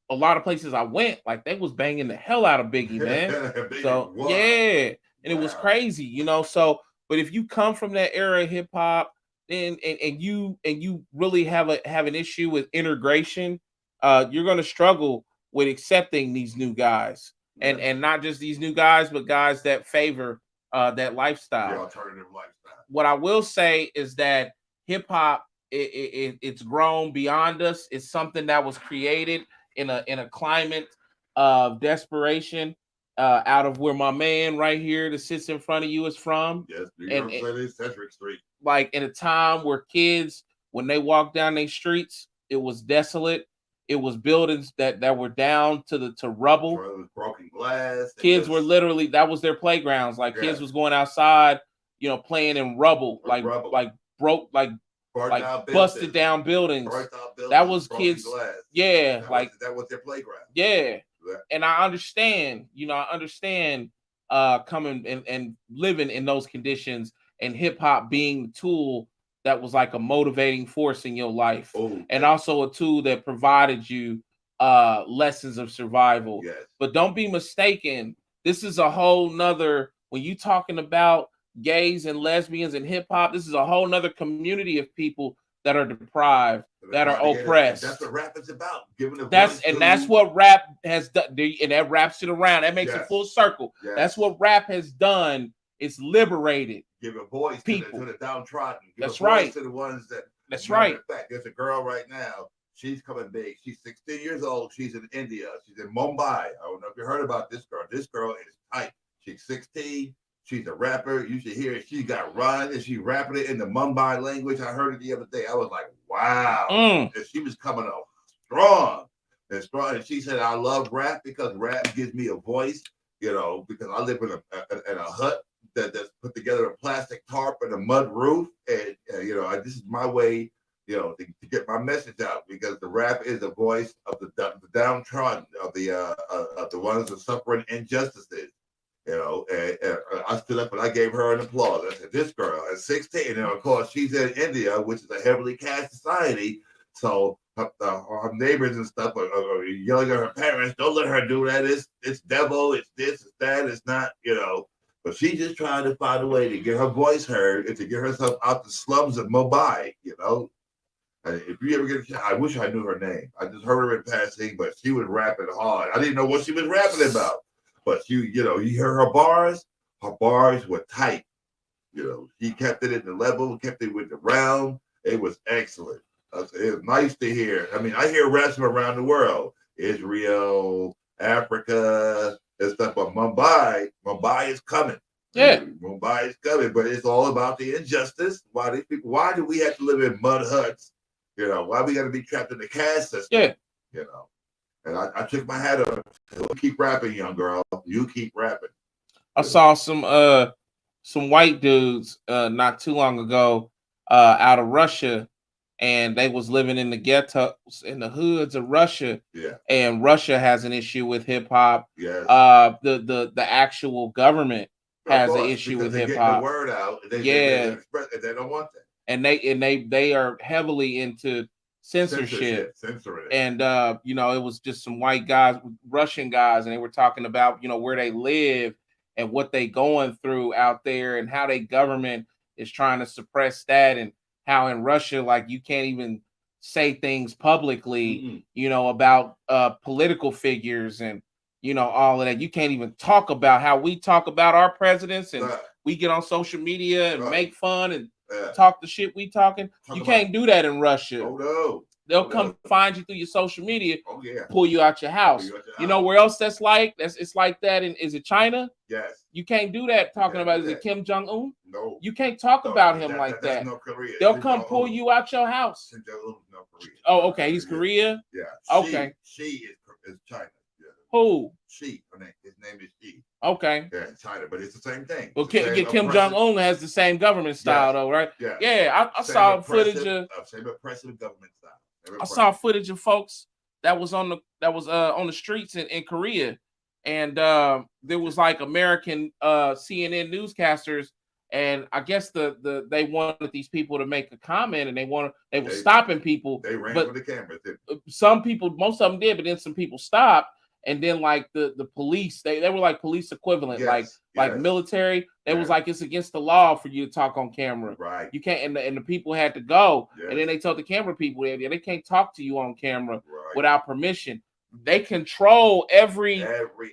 a lot of places I went, like they was banging the hell out of Biggie, man. Biggie, so wow. yeah, and it was crazy, you know. So, but if you come from that era of hip hop, then and you really have an issue with integration, you're gonna struggle with accepting these new guys, and not just these new guys, but guys that favor that lifestyle, the alternative lifestyle. What I will say is that hip hop it's grown beyond us. It's something that was created in a climate of desperation, out of where my man right here that sits in front of you is from. Yes, New York City, Centric Street. Like in a time where kids, when they walk down these streets, it was desolate. It was buildings that were down to rubble. It was broken glass. Kids were literally, that was their playgrounds. Like kids was going outside, you know, playing in rubble, like broke, like busted down buildings. That was kids. Glass. Yeah, that was their playground. Yeah. And I understand, coming and living in those conditions, and hip hop being the tool that was like a motivating force in your life. And also a tool that provided you lessons of survival. Yes. But don't be mistaken. This is a whole nother, when you talking about gays and lesbians and hip hop, this is a whole nother community of people that are deprived, that are oppressed. That's what rap is about. Giving a that's what rap has done, and that wraps it around. That makes it full circle. Yes. That's what rap has done. It's liberated. Give a voice people to the downtrodden. Give that's a voice right. To the ones that. That's right. In fact, there's a girl right now. She's coming big. She's 16 years old. She's in India. She's in Mumbai. I don't know if you heard about this girl. This girl is tight. She's 16. She's a rapper. You should hear it. She got run and she rapping it in the Mumbai language. I heard it the other day. I was like, wow. And she was coming up strong. And she said, I love rap because rap gives me a voice, because I live in a hut that's put together a plastic tarp and a mud roof. And, this is my way, to get my message out, because the rap is the voice of the downtrodden, of the ones that suffering injustices. And I stood up and I gave her an applause. I said, this girl at 16, and of course she's in India, which is a heavily caste society. So her neighbors and stuff are yelling at her parents, don't let her do that. It's devil, it's this, it's that, it's not, But she's just trying to find a way to get her voice heard and to get herself out the slums of Mumbai, And if you ever get a chance, I wish I knew her name. I just heard her in passing, but she was rapping hard. I didn't know what she was rapping about. But you hear her bars were tight. He kept it at the level, kept it with the round. It was excellent. It was nice to hear. I mean, I hear raps from around the world, Israel, Africa, and stuff. But Mumbai is coming. Yeah, Mumbai is coming. But it's all about the injustice. Why do we have to live in mud huts? Why we got to be trapped in the caste system? Yeah. And I took my hat off. You keep rapping, young girl. You keep rapping. I saw some white dudes not too long ago out of Russia, and they was living in the ghettos in the hoods of Russia. Yeah. And Russia has an issue with hip hop. Yes. The actual government has an issue with hip hop. The word out. They express, they don't want that. And they are heavily into censorship. Censoring it. And it was just some white guys, Russian guys, and they were talking about where they live and what they going through out there, and how their government is trying to suppress that, and how in Russia, like, you can't even say things publicly, about political figures and all of that. You can't even talk about how we talk about our presidents, and we get on social media and make fun and talk the shit we talking. You can't do that in Russia. Oh no. They'll come find you through your social media, yeah. pull you out your house. You know where else that's like? It's like that is it China? Yes. You can't do that talking about is it Kim Jong-un? No. You can't talk about him like that. North Korea. They'll come pull you out your house. Kim Jong-un, North Korea. Oh, okay. He's Korea? Yeah. Okay. She is China. Yeah. Who? She. His name is Xi. Okay. Yeah, China, but it's the same thing. Well, Kim Jong-un has the same government style, though, right? Yeah. Yeah, I saw footage of same oppressive government style. I saw footage of folks that was on the streets in Korea, and there was like American CNN newscasters, and I guess they wanted these people to make a comment, and they were stopping people. They ran but for the cameras. Some people, most of them did, but then some people stopped. And then like the police, they were like police equivalent, like military. They was like, it's against the law for you to talk on camera. Right. You can't, and the people had to go. Yes. And then they told the camera people they can't talk to you on camera without permission. They control every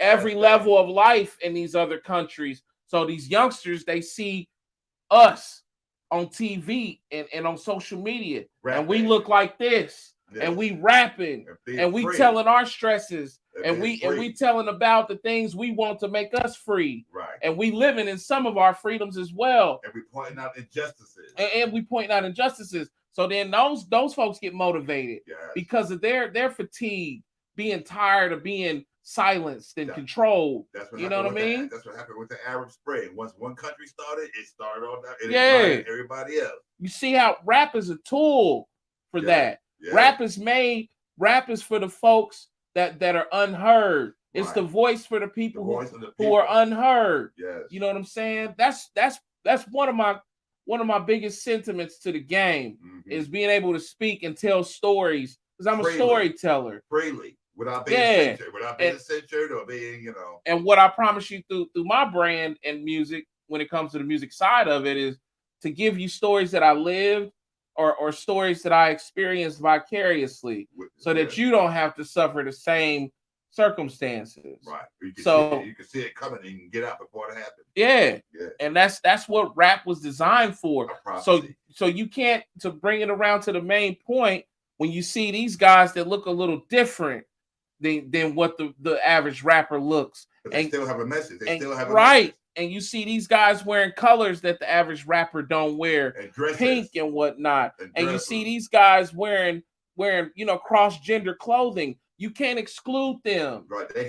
level of life in these other countries. So these youngsters, they see us on TV and on social media, and we look like this, and we rapping, and we telling our stresses. And we telling about the things we want to make us free. Right. And we living in some of our freedoms as well. And we pointing out injustices. And we pointing out injustices. So then those folks get motivated because of their fatigue, being tired of being silenced and controlled. That's what you know what I mean? That's what happened with the Arab Spring. Once one country started, it started on that. Everybody else. You see how rap is a tool for that. Yeah. Rap is for the folks that are unheard. It's the voice for the people who are unheard. Yes. You know what I'm saying? That's one of my biggest sentiments to the game is being able to speak and tell stories, because I'm a storyteller. Freely. Without being censored or being, And what I promise you through my brand and music, when it comes to the music side of it, is to give you stories that I lived or stories that I experienced vicariously, so that you don't have to suffer the same circumstances. Right. You can see it coming and you can get out before it happens. Yeah. And that's what rap was designed for. So you can't, to bring it around to the main point, when you see these guys that look a little different than what the average rapper looks. But they still have a message. They still have a message. And you see these guys wearing colors that the average rapper don't wear, pink and whatnot. And you see these guys wearing cross-gender clothing. You can't exclude them,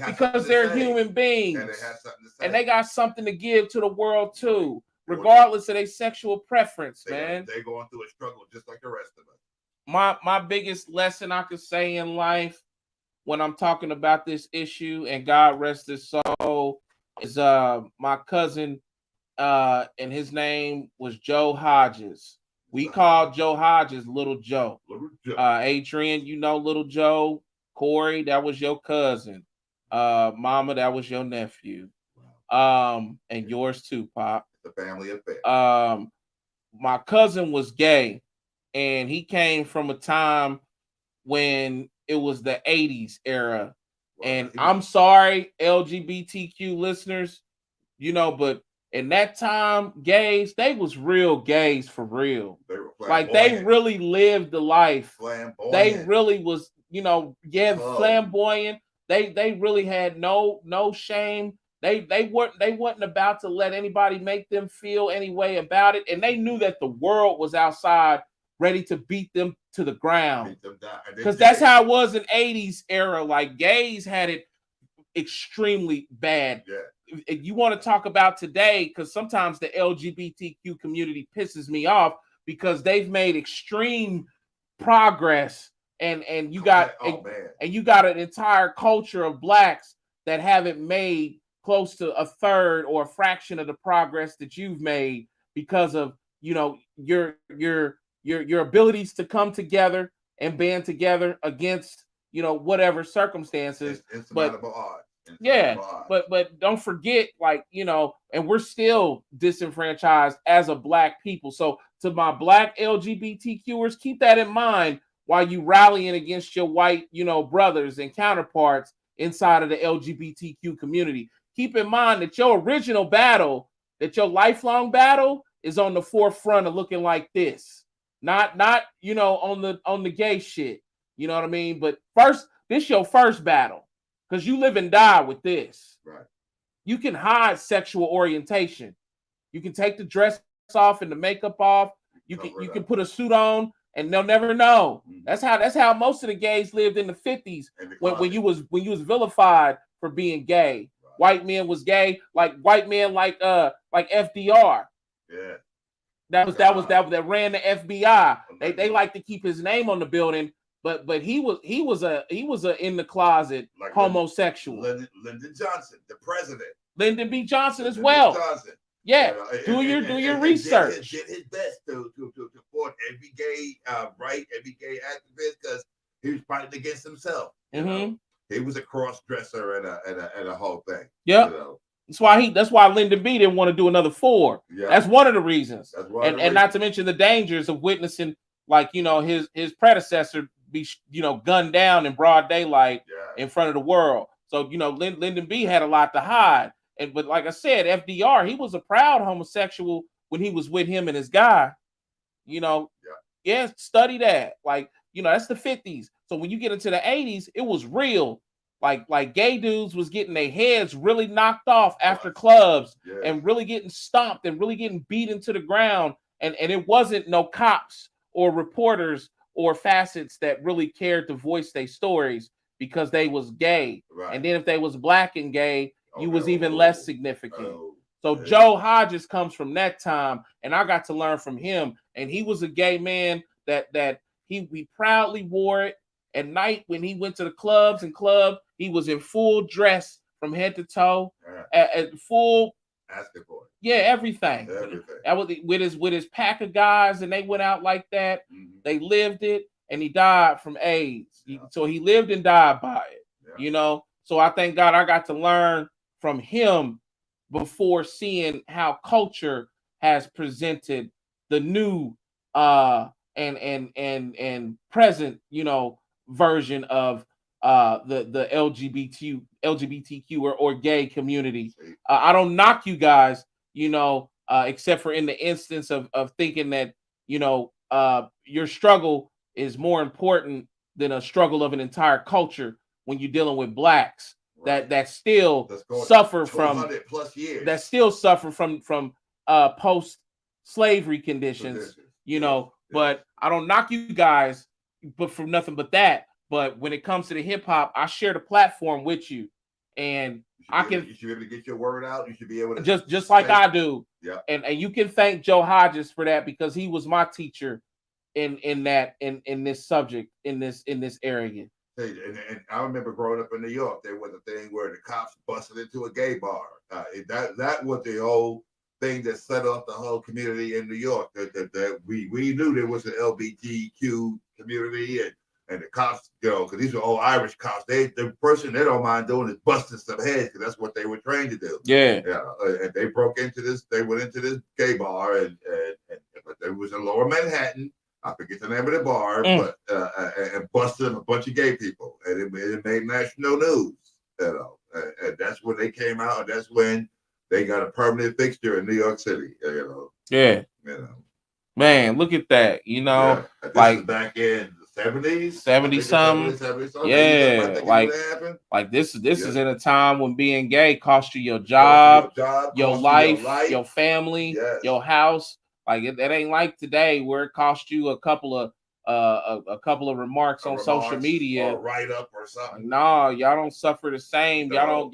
because they're human beings, and they have something to say, and they got something to give to the world too, regardless of their sexual preference. Man, they're going through a struggle just like the rest of us. My biggest lesson I could say in life, when I'm talking about this issue, and God rest his soul, is my cousin, and his name was Joe Hodges. We called Joe Hodges Little Joe. Adrian, Little Joe. Corey, that was your cousin. Mama, that was your nephew. And yours too, Pop. The family affair. My cousin was gay, and he came from a time when it was the 80s era. And I'm sorry, LGBTQ listeners, but in that time, gays, they was real gays for real. They were like, they really lived the life. Flamboyant. They really was, flamboyant. They really had no shame. They weren't about to let anybody make them feel any way about it. And they knew that the world was outside ready to beat them to the ground. Beat them down. And Because that's how it was in 80s era. Like gays had it extremely bad. Yeah. If you want to talk about today, because sometimes the LGBTQ community pisses me off because they've made extreme progress, and you got and you got an entire culture of blacks that haven't made close to a third or a fraction of the progress that you've made because of your abilities to come together and band together against whatever circumstances. But yeah, but don't forget, like, and we're still disenfranchised as a black people. So to my black LGBTQers, keep that in mind while you rallying against your white, brothers and counterparts inside of the LGBTQ community. Keep in mind that your original battle, that your lifelong battle is on the forefront of looking like this. Not on the gay shit. You know what I mean? But first, this your first battle. Because you live and die with this. Right. You can hide sexual orientation. You can take the dress off and the makeup off. You can put a suit on and they'll never know. Mm-hmm. That's how most of the gays lived in the 50s when you was vilified for being gay. Right. White men was gay, like white men like FDR. Yeah. That ran the FBI. They like to keep his name on the building. But he was a in the closet like homosexual. Lyndon Johnson, the president. Lyndon B. Johnson as well. Yeah, do your research. Did his best to support every gay every gay activist because he was fighting against himself. Mm-hmm. He was a cross dresser and a whole thing. Yep. That's why Lyndon B. didn't want to do another 4. Yep. That's one of the reasons. And not to mention the dangers of witnessing, like, his predecessor be gunned down in broad daylight in front of the world. So Lyndon B had a lot to hide. But like I said, FDR, he was a proud homosexual when he was with him and his guy. Study that. Like, that's the 50s. So when you get into the 80s, it was real. Like gay dudes was getting their heads really knocked off after clubs and really getting stomped and really getting beat into the ground. And it wasn't no cops or reporters or facets that really cared to voice their stories because they was gay. Right. And then if they was black and gay, you was even less significant. So Joe Hodges comes from that time, and I got to learn from him. And he was a gay man that he proudly wore it at night when he went to the clubs and club. He was in full dress from head to toe, at full asking for it. Yeah, everything. That was with his pack of guys, and they went out like that. Mm-hmm. They lived it, and he died from AIDS. Yeah. So he lived and died by it. Yeah. So I thank God I got to learn from him before seeing how culture has presented the new and present version of the LGBTQ or gay community. I don't knock you guys, except for in the instance of thinking that your struggle is more important than a struggle of an entire culture when you're dealing with blacks. Right. that still suffer from plus years. That still suffer from post slavery conditions. But I don't knock you guys, but for nothing but that. But when it comes to the hip hop, I share the platform with you, and you should be able to get your word out. You should be able to just like I do. Yeah. And you can thank Joe Hodges for that because he was my teacher in this subject in this area. Hey, and I remember growing up in New York, there was a thing where the cops busted into a gay bar. That was the whole thing that set off the whole community in New York. That we knew there was an LGBTQ community, and the cops, because these were all Irish cops. The person they don't mind doing is busting some heads because that's what they were trained to do. Yeah. And they broke into this. They went into this gay bar, and it was in Lower Manhattan. I forget the name of the bar, but and busted a bunch of gay people, and it made national news. And that's when they came out, and that's when they got a permanent fixture in New York City. Yeah. Man, look at that. Like back in the 70s, 70 something. Yeah, like this is in a time when being gay cost you your job, your life, your family, your house. Like it ain't like today where it costs you a couple of a couple of remarks on social media, or write up or something. No, y'all don't suffer the same. No.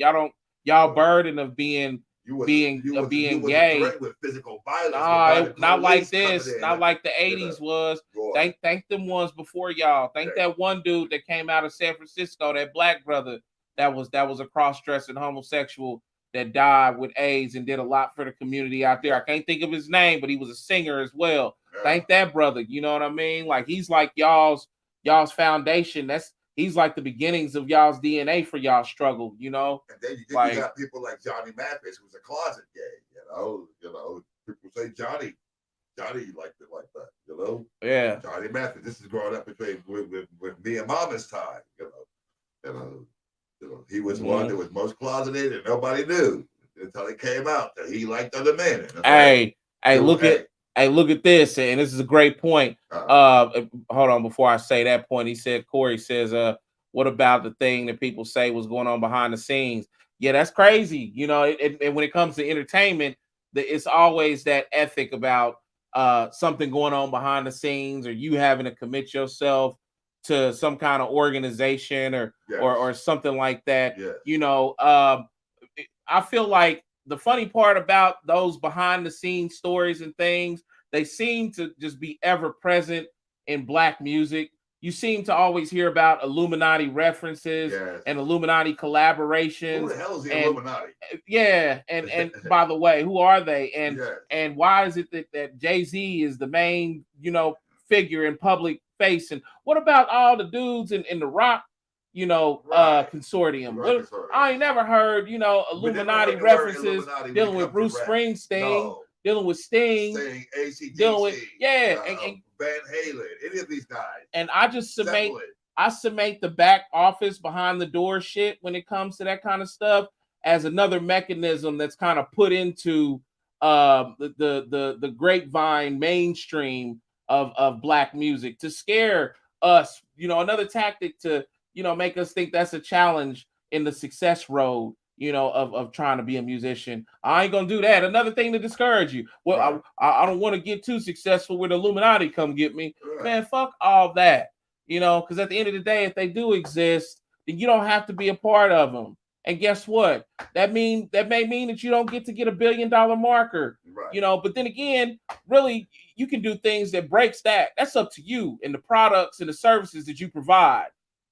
Y'all burden of being being gay. With physical violence. Nah, not like this. Not like the 80s was. Boy. Thank them ones before y'all. Thank that one dude that came out of San Francisco, that black brother that was a cross-dressing homosexual that died with AIDS and did a lot for the community out there. I can't think of his name, but he was a singer as well. Yeah. Thank that brother. You know what I mean? Like, he's like y'all's foundation. He's like the beginnings of y'all's DNA for y'all struggle, you know. And then you got people like Johnny Mathis, who's a closet gay. You know, people say Johnny liked it like that. You know, yeah. Johnny Mathis. This is growing up between with me and Mama's time. You know, he was one that was most closeted and nobody knew until it came out that he liked other men. Hey, look at this, and this is a great point. Hold on, before I say that point, Corey says, what about the thing that people say was going on behind the scenes? Yeah, that's crazy. You know, and when it comes to entertainment, it's always that ethic about something going on behind the scenes, or you having to commit yourself to some kind of organization or something like that. Yes. You know, I feel like the funny part about those behind the scenes stories and things, they seem to just be ever present in Black music. You seem to always hear about Illuminati references and Illuminati collaborations. Who the hell is the Illuminati? Yeah, and by the way, who are they? And why is it that Jay-Z is the main, figure in public face? And what about all the dudes in the rock, consortium? I ain't never heard, Illuminati references dealing with Bruce Springsteen, dealing with Sting, AC/DC, dealing with and Van Halen, any of these guys. And I just summate the back office behind the door shit when it comes to that kind of stuff as another mechanism that's kind of put into the grapevine mainstream of Black music to scare us, another tactic to make us think that's a challenge in the success road, of trying to be a musician. I ain't gonna do that. Another thing to discourage you. Well, right. I don't want to get too successful with Illuminati come get me. Right. Man, fuck all that. Because at the end of the day, if they do exist, then you don't have to be a part of them. And guess what? That may mean that you don't get to get $1 billion marker. Right. But then again, really, you can do things that breaks that. That's up to you and the products and the services that you provide.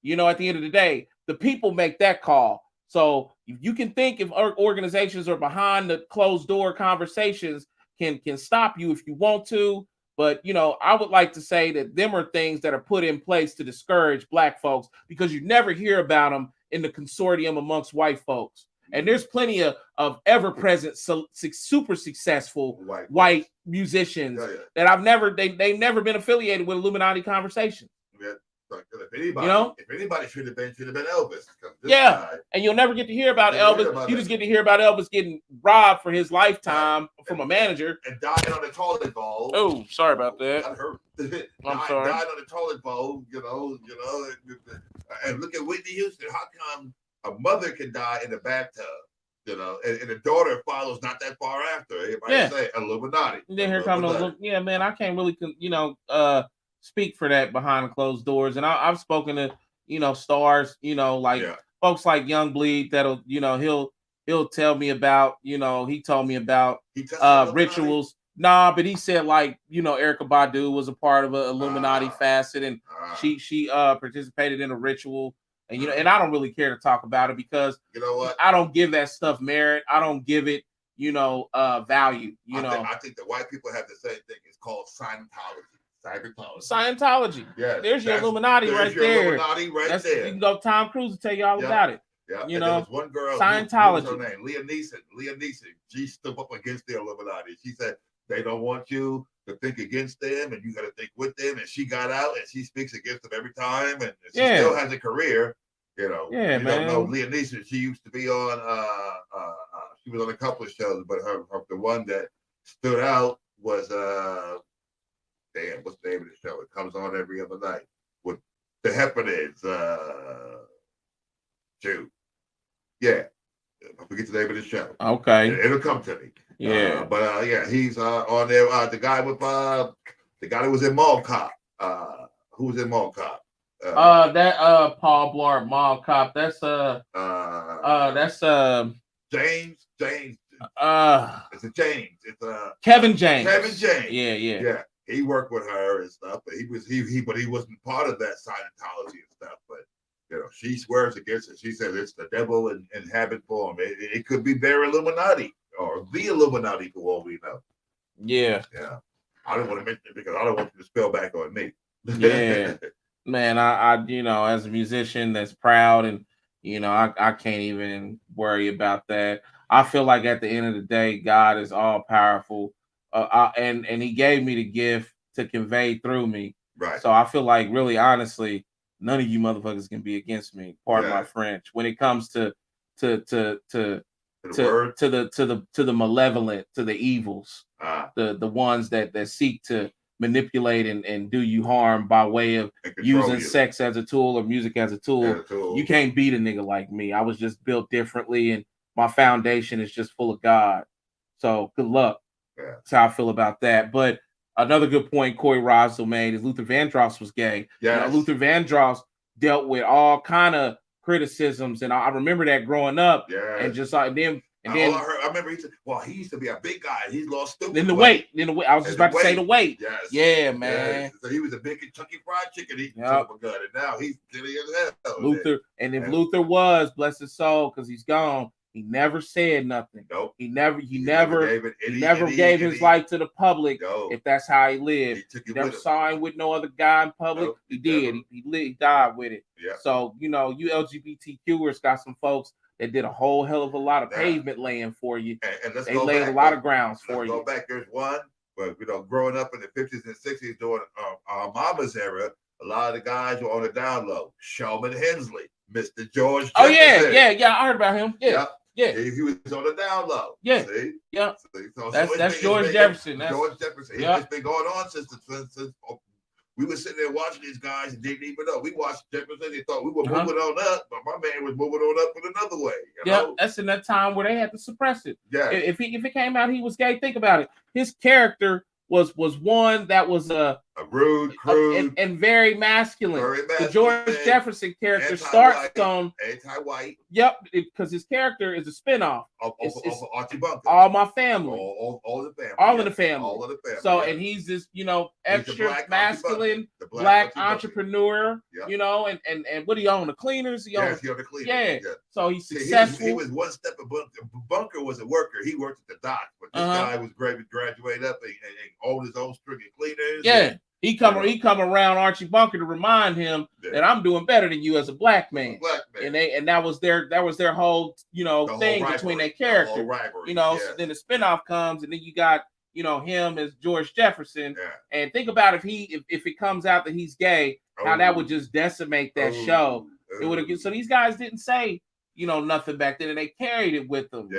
At the end of the day, the people make that call. So you can think if organizations are behind the closed door conversations can stop you if you want to. But, I would like to say that them are things that are put in place to discourage Black folks because you never hear about them in the consortium amongst white folks. And there's plenty of ever-present, super successful white musicians that they've never been affiliated with Illuminati conversations. Yeah. If anybody should have been Elvis. And you'll never get to hear about Elvis. You just get to hear about Elvis getting robbed for his lifetime from a manager and dying on a toilet bowl. Oh, sorry about that. That hurt. I'm sorry. Died on a toilet bowl. And look at Whitney Houston. How come a mother can die in a bathtub? And a daughter follows not that far after. Everybody say Illuminati. And then here comes man. I can't really speak for that behind the closed doors. And I've spoken to, stars, folks like Young Bleed that'll, he'll tell me about, he told me about rituals. Nah, but he said Erykah Badu was a part of an Illuminati facet and she participated in a ritual. And, and I don't really care to talk about it because I don't give that stuff merit. I don't give it, value, I think the white people have the same thing. It's called Scientology. Yeah, there's your Illuminati right there. Illuminati right there. You can go Tom Cruise and tell you all about it. Yeah, there was one girl. Scientology. Who was her name? Leah Neeson. She stood up against the Illuminati. She said they don't want you to think against them, and you got to think with them. And she got out and she speaks against them every time, and she still has a career. You man. Don't know Leah Neeson. She used to be on. She was on a couple of shows, but the one that stood out was what's the name of the show? It comes on every other night with the Heffernan. I forget the name of the show. Okay, it'll come to me. Yeah, he's on there. The guy that was in Mall Cop. Who's in Mall Cop? That Paul Blart Mall Cop. That's James. It's a James. It's Kevin James. Kevin James. Yeah. He worked with her and stuff, but he wasn't part of that Scientology and stuff. But she swears against it. She says it's the devil in habit form. It could be their Illuminati or the Illuminati for all we know. Yeah. I don't want to mention it because I don't want you to spill back on me. Yeah. Man, I as a musician that's proud and I can't even worry about that. I feel like at the end of the day, God is all powerful, and he gave me the gift to convey through me. Right. So I feel like, really, honestly, none of you motherfuckers can be against me. Pardon my French. When it comes to the malevolent, to the evils, the ones that seek to manipulate and do you harm by way of using sex as a tool or music as a tool. You can't beat a nigga like me. I was just built differently, and my foundation is just full of God. So good luck. That's how I feel about that. But another good point Corey Roswell made is Luther Vandross was gay. Yes. Luther Vandross dealt with all kind of criticisms, and I remember that growing up. And just like then. And then I remember he used to be a big guy. He's lost stupid. In the weight. I was just about to say the weight. Yes. Yeah, man. Yes. So he was a big Kentucky Fried Chicken eating son of a gun, and now he's skinny as hell. Luther, and if Luther was, bless his soul, because he's gone, he never said nothing. Nope. He never gave his life to the public. No. If that's how he lived. He never saw him with no other guy in public. Nope, he did. He died with it. Yeah. So, you LGBTQers got some folks that did a whole hell of a lot of pavement laying for you. And they laid a lot of grounds for you. Go back. There's one, but growing up in the 50s and 60s during our mama's era, a lot of the guys were on the down low. Shelman Hensley, Mr. George Jefferson. Oh yeah, I heard about him. Yeah. He was on the down low. Yeah. See? Yeah. So that's George Jefferson. George Jefferson. It's been going on since we were sitting there watching these guys and didn't even know. We watched Jefferson and thought we were moving on up, but my man was moving on up in another way. That's in that time where they had to suppress it. Yeah. If it came out he was gay, think about it. His character was one that was a rude, crude, and very masculine. The George Jefferson character starts on anti-white. Yep, because his character is a spinoff of Archie Bunker. All my family, all the family, all in the family, all of the family. So, and he's this, extra masculine black entrepreneur. And what do you own? The cleaners? He owned the cleaners. Yeah. So he's successful. He was one step above. Bunker was a worker. He worked at the dock, but this guy was graduate up and owned his own string of cleaners. Yeah. He come around Archie Bunker to remind him that I'm doing better than you as a black man. And that was their whole thing between their character. So then the spinoff comes, and then you got him as George Jefferson. And think about if it comes out that he's gay, how that would just decimate that show. It would have. So these guys didn't say nothing back then, and they carried it with them.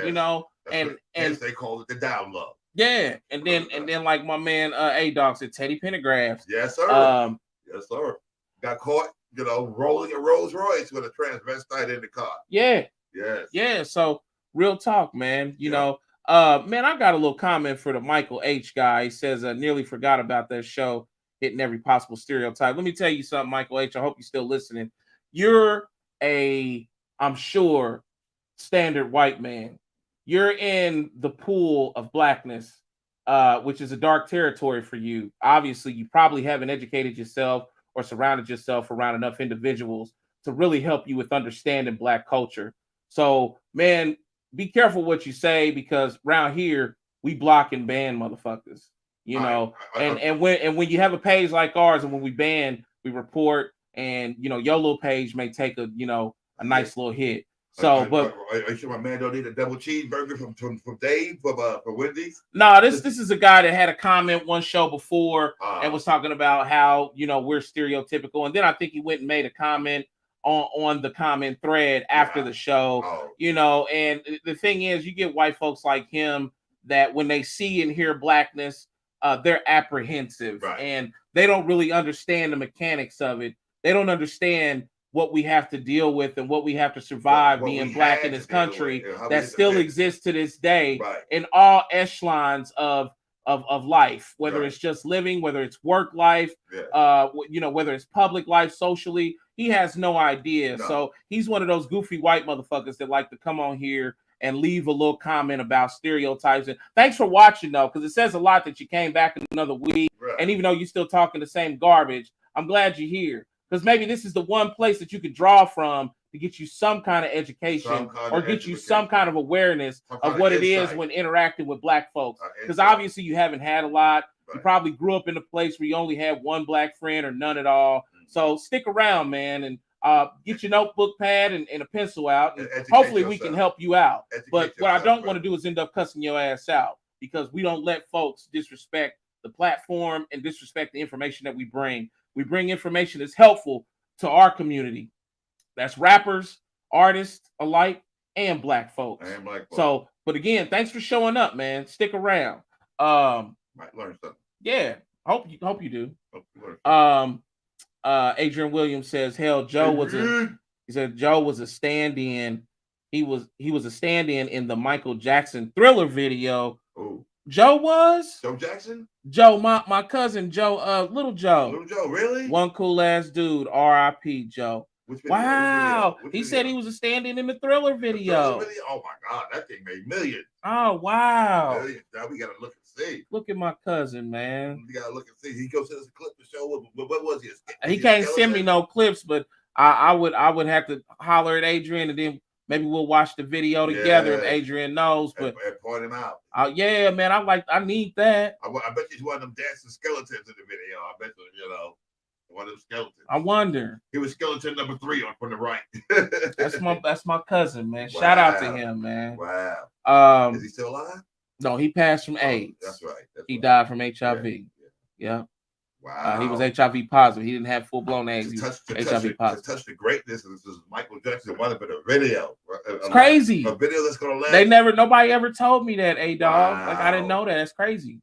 And they called it the down low. Yeah, and then like my man A-Dog said, Teddy Pendergrass. Yes, sir. Yes, sir. Got caught, rolling a Rolls Royce with a transvestite in the car. Yeah. Yes. Yeah. So real talk, man. Man, I got a little comment for the Michael H guy. He says, I nearly forgot about that show, hitting every possible stereotype. Let me tell you something, Michael H. I hope you're still listening. You're I'm sure, standard white man. You're in the pool of blackness, which is a dark territory for you. Obviously, you probably haven't educated yourself or surrounded yourself around enough individuals to really help you with understanding black culture. So, man, be careful what you say, because around here we block and ban motherfuckers. And when you have a page like ours, and when we ban, we report, and your little page may take a nice little hit. So, but are you sure my man don't need a double cheeseburger from Dave for Wendy's? No, this is a guy that had a comment one show before and was talking about how we're stereotypical, and then I think he went and made a comment on the comment thread after the show. And the thing is, you get white folks like him that when they see and hear blackness, they're apprehensive, and they don't really understand the mechanics of it. They don't understand what we have to deal with and what we have to survive being black in this country that still exists to this day in all echelons of of life, whether Right. it's just living, whether it's work life, Yeah. whether it's public life socially. He has no idea. No. So he's one of those goofy white motherfuckers that like to come on here and leave a little comment about stereotypes. And thanks for watching, though, because it says a lot that you came back another week. Right. And even though you're still talking the same garbage, I'm glad you're here, because maybe this is the one place that you could draw from to get you some kind of education or get you some kind of awareness of what it is when interacting with black folks. Because obviously you haven't had a lot. Right. You probably grew up in a place where you only had one black friend or none at all. Mm-hmm. So stick around, man, and get your notebook pad and a pencil out. And hopefully we can help you out. But what I don't want to do is end up cussing your ass out, because we don't let folks disrespect the platform and disrespect the information that we bring. We bring information that's helpful to our community. That's rappers, artists alike, and black folks. So, but again, thanks for showing up, man. Stick around. Might learn something. Yeah, hope you do. Adrian Williams says, "Hell, Joe was a stand-in. He was a stand-in in the Michael Jackson Thriller video." Oh. Joe was? Joe Jackson? Joe, my cousin Joe, little Joe. Little Joe, really? One cool ass dude. R.I.P. Joe. Wow. He said he was a stand-in in the Thriller video. Oh my God, that thing made millions. Oh wow. Millions. Now we gotta look and see. Look at my cousin, man. We gotta look and see. He goes to us a clip to show what was he? He can't send me no clips, but I would have to holler at Adrian, and then maybe we'll watch the video together if Adrian knows. But and point him out. Yeah, man, I need that. I bet he's one of them dancing skeletons in the video. I bet one of them skeletons. I wonder. He was skeleton number 3 on the right. that's my cousin, man. Wow. Shout out to him, man. Wow. Is he still alive? No, he passed from AIDS. That's right. He died from HIV. Yeah. Wow. He was HIV positive. He didn't have full-blown AIDS. He was HIV positive. To touch the greatness of this Michael Jackson would have been a video. It's crazy. A video that's gonna last. Nobody ever told me that, A-Dog. Wow. Like, I didn't know that. That's crazy.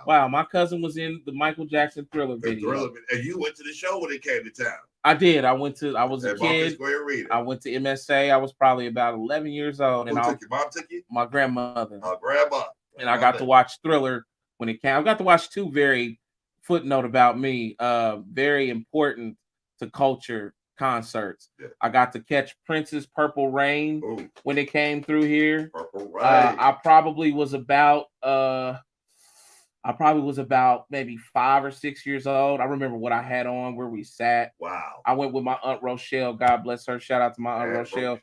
Wow. My cousin was in the Michael Jackson Thriller video. And you went to the show when it came to town. I did. I was a kid. I went to MSA. I was probably about 11 years old. Who took you? Mom took you? My grandmother. Grandma. And I got to watch Thriller when it came. I got to watch two footnote about me, very important to culture concerts. Yeah. I got to catch Prince's Purple Rain when it came through here. Purple Rain. I probably was about maybe 5 or 6 years old. I remember what I had on, where we sat. Wow. I went with my Aunt Rochelle. God bless her. Shout out to my Aunt Rochelle.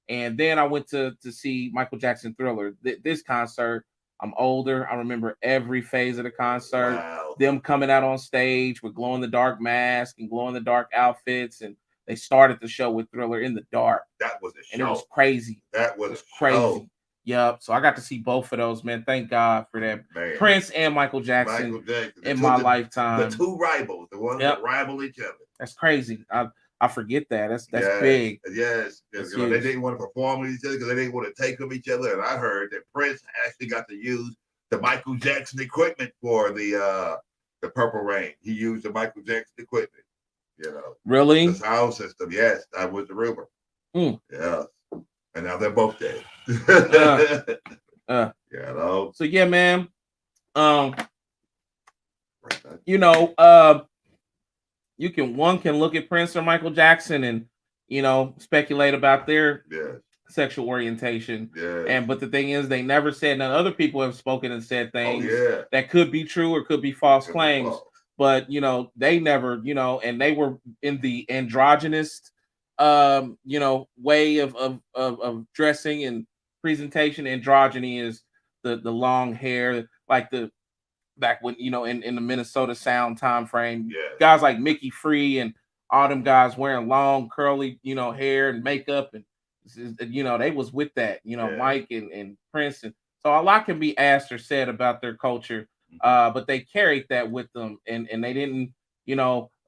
And then I went to see Michael Jackson Thriller. This concert, I'm older. I remember every phase of the concert. Wow. Them coming out on stage with glow-in-the-dark masks and glow-in-the-dark outfits. And they started the show with Thriller in the dark. That was a show. And it was crazy. That was crazy. Show. Yep. So I got to see both of those, man. Thank God for that. Man. Prince and Michael Jackson in my lifetime. The two rivals, the ones that rival each other. That's crazy. I forget that. That's big. Yes. They didn't want to perform with each other because they didn't want to take from each other. And I heard that Prince actually got to use the Michael Jackson equipment for the Purple Rain. He used the Michael Jackson equipment. Really? The sound system. Yes, that was the rumor. Yeah. And now they're both dead. So yeah, man. One can look at Prince or Michael Jackson and speculate about their sexual orientation. But the thing is, they never said. None other people have spoken and said things that could be true or could be false claims. But they never, and they were in the androgynous way of dressing and presentation. Androgyny is the long hair, like the back when in the Minnesota Sound time frame. Guys like Mickey Free and all them guys wearing long curly hair and makeup, and they was with that. Mike and Prince, and so a lot can be asked or said about their culture, but they carried that with them, and they didn't.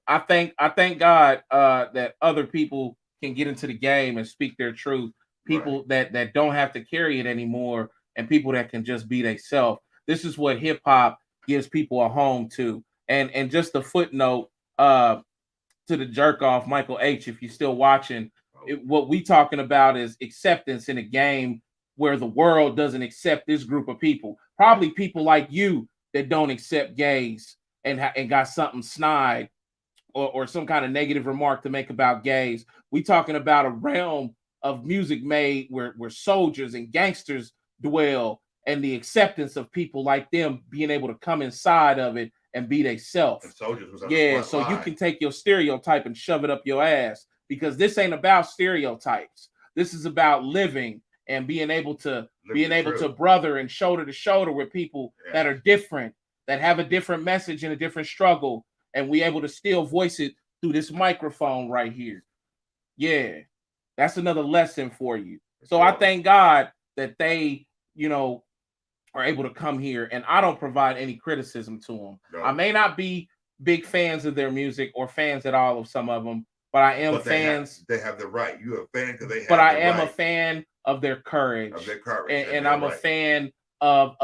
I thank God that other people can get into the game and speak their truth. People that don't have to carry it anymore, and people that can just be themselves. This is what hip hop gives people a home to. And just a footnote to the jerk off Michael H. If you're still watching, what we talking about is acceptance in a game where the world doesn't accept this group of people. probably people like you that don't accept gays and got something snide or some kind of negative remark to make about gays. We talking about a realm of music made where soldiers and gangsters dwell, and the acceptance of people like them being able to come inside of it and be they self. And soldiers was on Yeah, the front so line. you can take your stereotype and shove it up your ass, because this ain't about stereotypes. This is about living and being able to brother and shoulder to shoulder with people that are different, that have a different message and a different struggle, and we able to still voice it through this microphone right here. Yeah, that's another lesson for you. So I thank God that they, are able to come here, and I don't provide any criticism to them. No. I may not be big fans of their music or fans at all of some of them, but I am fans. They have the right. You're a fan because they have. But I am a fan of their courage. Of their courage, and I'm a fan of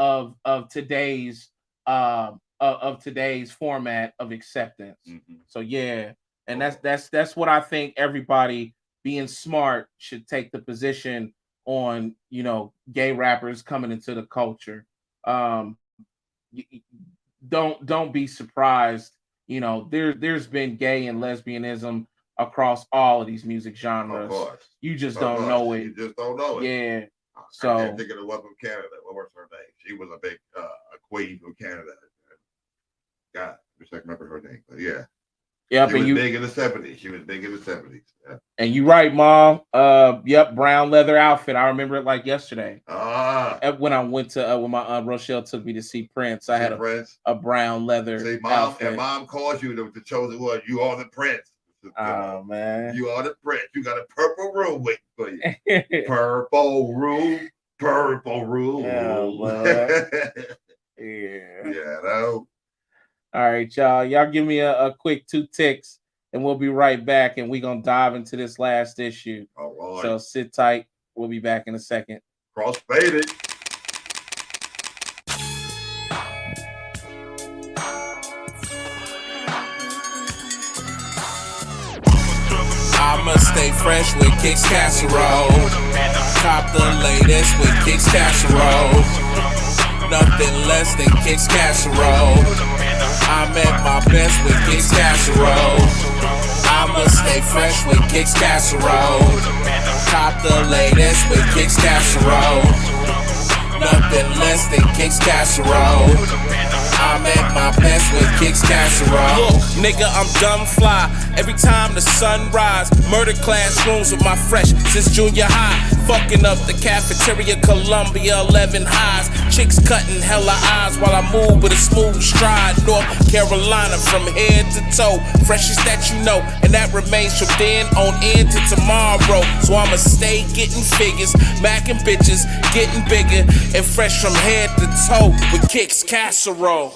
today's of today's format of acceptance. Mm-hmm. So yeah, and that's what I think everybody being smart should take the position on, gay rappers coming into the culture. Don't be surprised. There's been gay and lesbianism across all of these music genres. Of course. You just don't know it. You just don't know it. Yeah. So I can't think of the one from Canada. What was her name? She was a big a queen from Canada. God, I wish I can remember her name, but yeah. Yep, she was big in the 70s. She was big in the 70s. Yeah. And you right, Mom. Yep, brown leather outfit. I remember it like yesterday. When I went to when my Aunt Rochelle took me to see Prince, I had a brown leather outfit. And Mom calls you the chosen one. You are the Prince. Oh man, you are the Prince. You got a purple room waiting for you. Purple room. Yeah, no. All right, y'all. Y'all give me a quick 2 ticks, and we'll be right back, and we're going to dive into this last issue. All right. So sit tight. We'll be back in a second. Cross-faded. I'ma stay fresh with Kicks Casserole. Cop the latest with Kicks Casserole. Nothing less than Kicks Casserole. I'm at my best with Kicks Casserole. I'ma stay fresh with Kicks Casserole. Cop the latest with Kicks Casserole. Nothing less than Kicks Casserole. I'm at my best with Kicks Casserole. Look, nigga, I'm dumb fly. Every time the sun rise, murder classrooms with my fresh since junior high. Fucking up the cafeteria, Columbia 11 highs. Chicks cutting hella eyes while I move with a smooth stride. North Carolina from head to toe, freshest that you know, and that remains from then on into tomorrow. So I'ma stay getting figures, macking bitches, getting bigger, and fresh from head to toe with Kicks Casserole.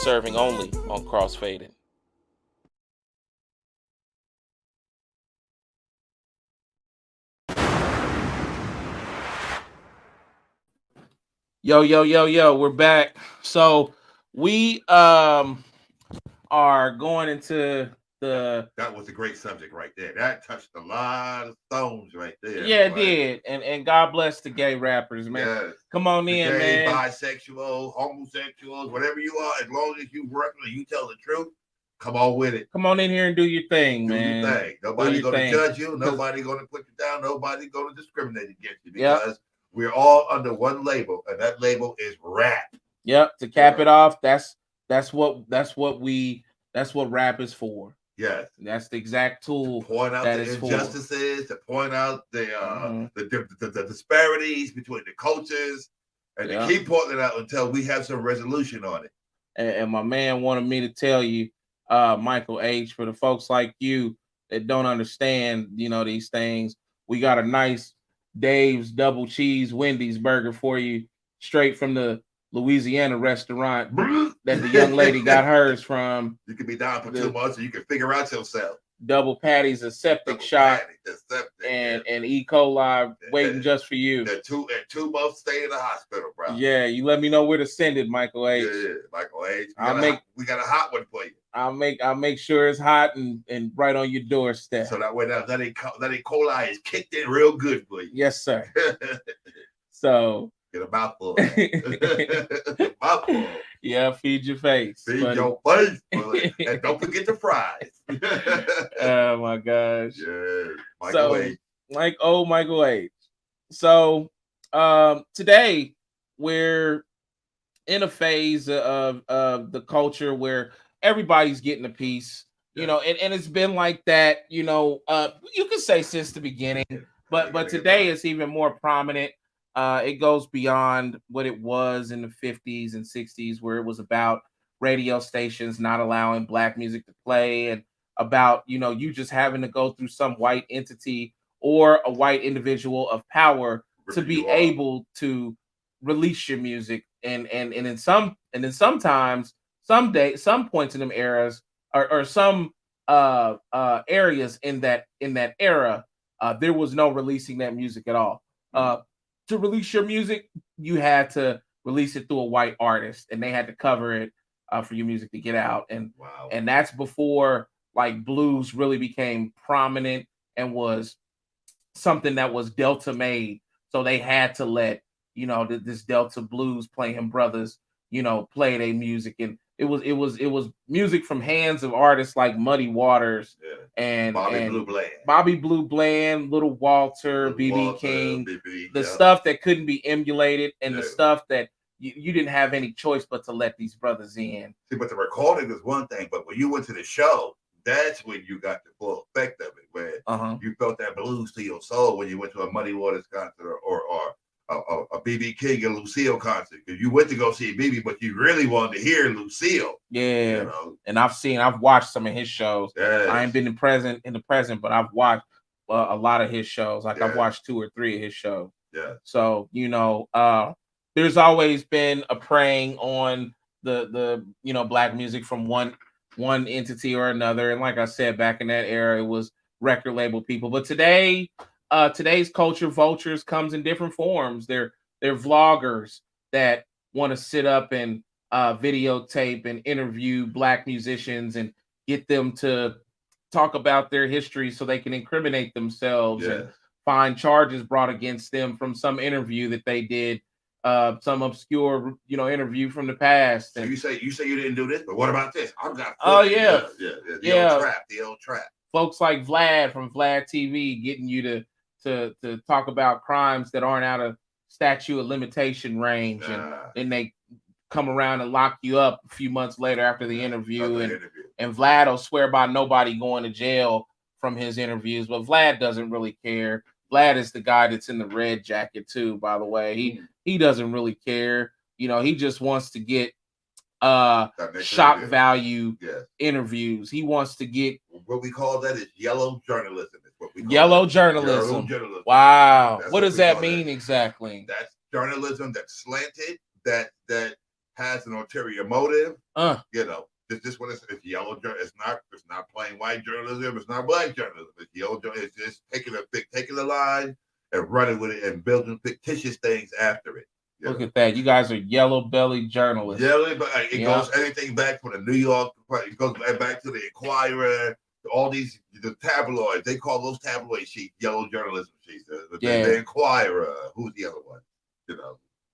Serving only on Crossfaded. Yo, we're back. So we are going into that was a great subject right there. That touched a lot of stones right there. Yeah, it did. And God bless the gay rappers, man. Yes. Come on in, gay, man. Bisexual, homosexuals, whatever you are, as long as you work and you tell the truth, come on with it. Come on in here and do your thing, man. Do your thing. Nobody's gonna judge you, nobody's gonna put you down, nobody's gonna discriminate against you, because we're all under one label, and that label is rap. Yep. To cap it off, that's what rap is for. Yes. That's the exact tool. Point out that the is for. injustices, to point out the disparities between the cultures, and to keep pointing it out until we have some resolution on it. And my man wanted me to tell you, Michael H., for the folks like you that don't understand, these things, we got a nice Dave's double cheese Wendy's burger for you, straight from the Louisiana restaurant that the young lady got hers from. You can be down for 2 months and you can figure out yourself. Double patties, a septic shot, and E. coli waiting just for you. And 2 months stay in the hospital, bro. Yeah, you let me know where to send it, Michael H. Yeah, Michael H. We got a hot one for you. I'll make sure it's hot and right on your doorstep. So that way that E. coli is kicked in real good for you. Yes, sir. So get a mouthful. Mouthful. Yeah, feed your face. Feed your face, and don't forget the fries. Oh my gosh. Yeah, Michael H. Michael H. So today we're in a phase of the culture where everybody's getting a piece, and it's been like that, you can say since the beginning, but today it's even more prominent. It goes beyond what it was in the 50s and 60s, where it was about radio stations not allowing Black music to play, and about, you just having to go through some white entity or a white individual of power to be able to release your music. And sometimes, some points in them eras, or some areas in that era, there was no releasing that music at all. To release your music, you had to release it through a white artist, and they had to cover it for your music to get out. And and that's before like blues really became prominent and was something that was Delta made. So they had to let this Delta blues playing brothers play their music, and it was music from hands of artists like Muddy Waters and Bobby Blue Bland, Little Walter, BB King, the stuff that couldn't be emulated, and the stuff that you didn't have any choice but to let these brothers in. See, but the recording is one thing, but when you went to the show, that's when you got the full effect of it, where you felt that blues to your soul when you went to a Muddy Waters concert or a BB King and Lucille concert. Because you went to go see BB, but you really wanted to hear Lucille. Yeah, and I've watched some of his shows. Yes. I ain't been in the present, but I've watched a lot of his shows. Like I've watched 2 or 3 of his shows. Yeah. So there's always been a preying on the Black music from one entity or another. And like I said, back in that era, it was record label people. But today's culture, Vultures, comes in different forms. They're vloggers that want to sit up and videotape and interview Black musicians and get them to talk about their history so they can incriminate themselves and find charges brought against them from some interview that they did, some obscure interview from the past. And so you say you didn't do this, but what about this? I've got the old trap. Folks like Vlad from Vlad TV getting you to talk about crimes that aren't out of statute of limitation range, and then they come around and lock you up a few months later after the interview. And Vlad will swear by nobody going to jail from his interviews, but Vlad doesn't really care. Vlad is the guy that's in the red jacket too, by the way. He doesn't really care. He just wants to get shock value interviews. He wants to get what we call that is yellow journalism. Yellow journalism. Wow. What does that mean exactly? That's journalism that's slanted, that has an ulterior motive. This one is yellow. It's not plain white journalism. It's not Black journalism. It's yellow. It's just taking a line and running with it and building fictitious things after it. Look at that. You guys are yellow belly journalists. It goes anything back from the New York. It goes back to the Inquirer. All these the tabloids. They call those tabloid sheets yellow journalism sheets. The Inquirer. Who's the other one?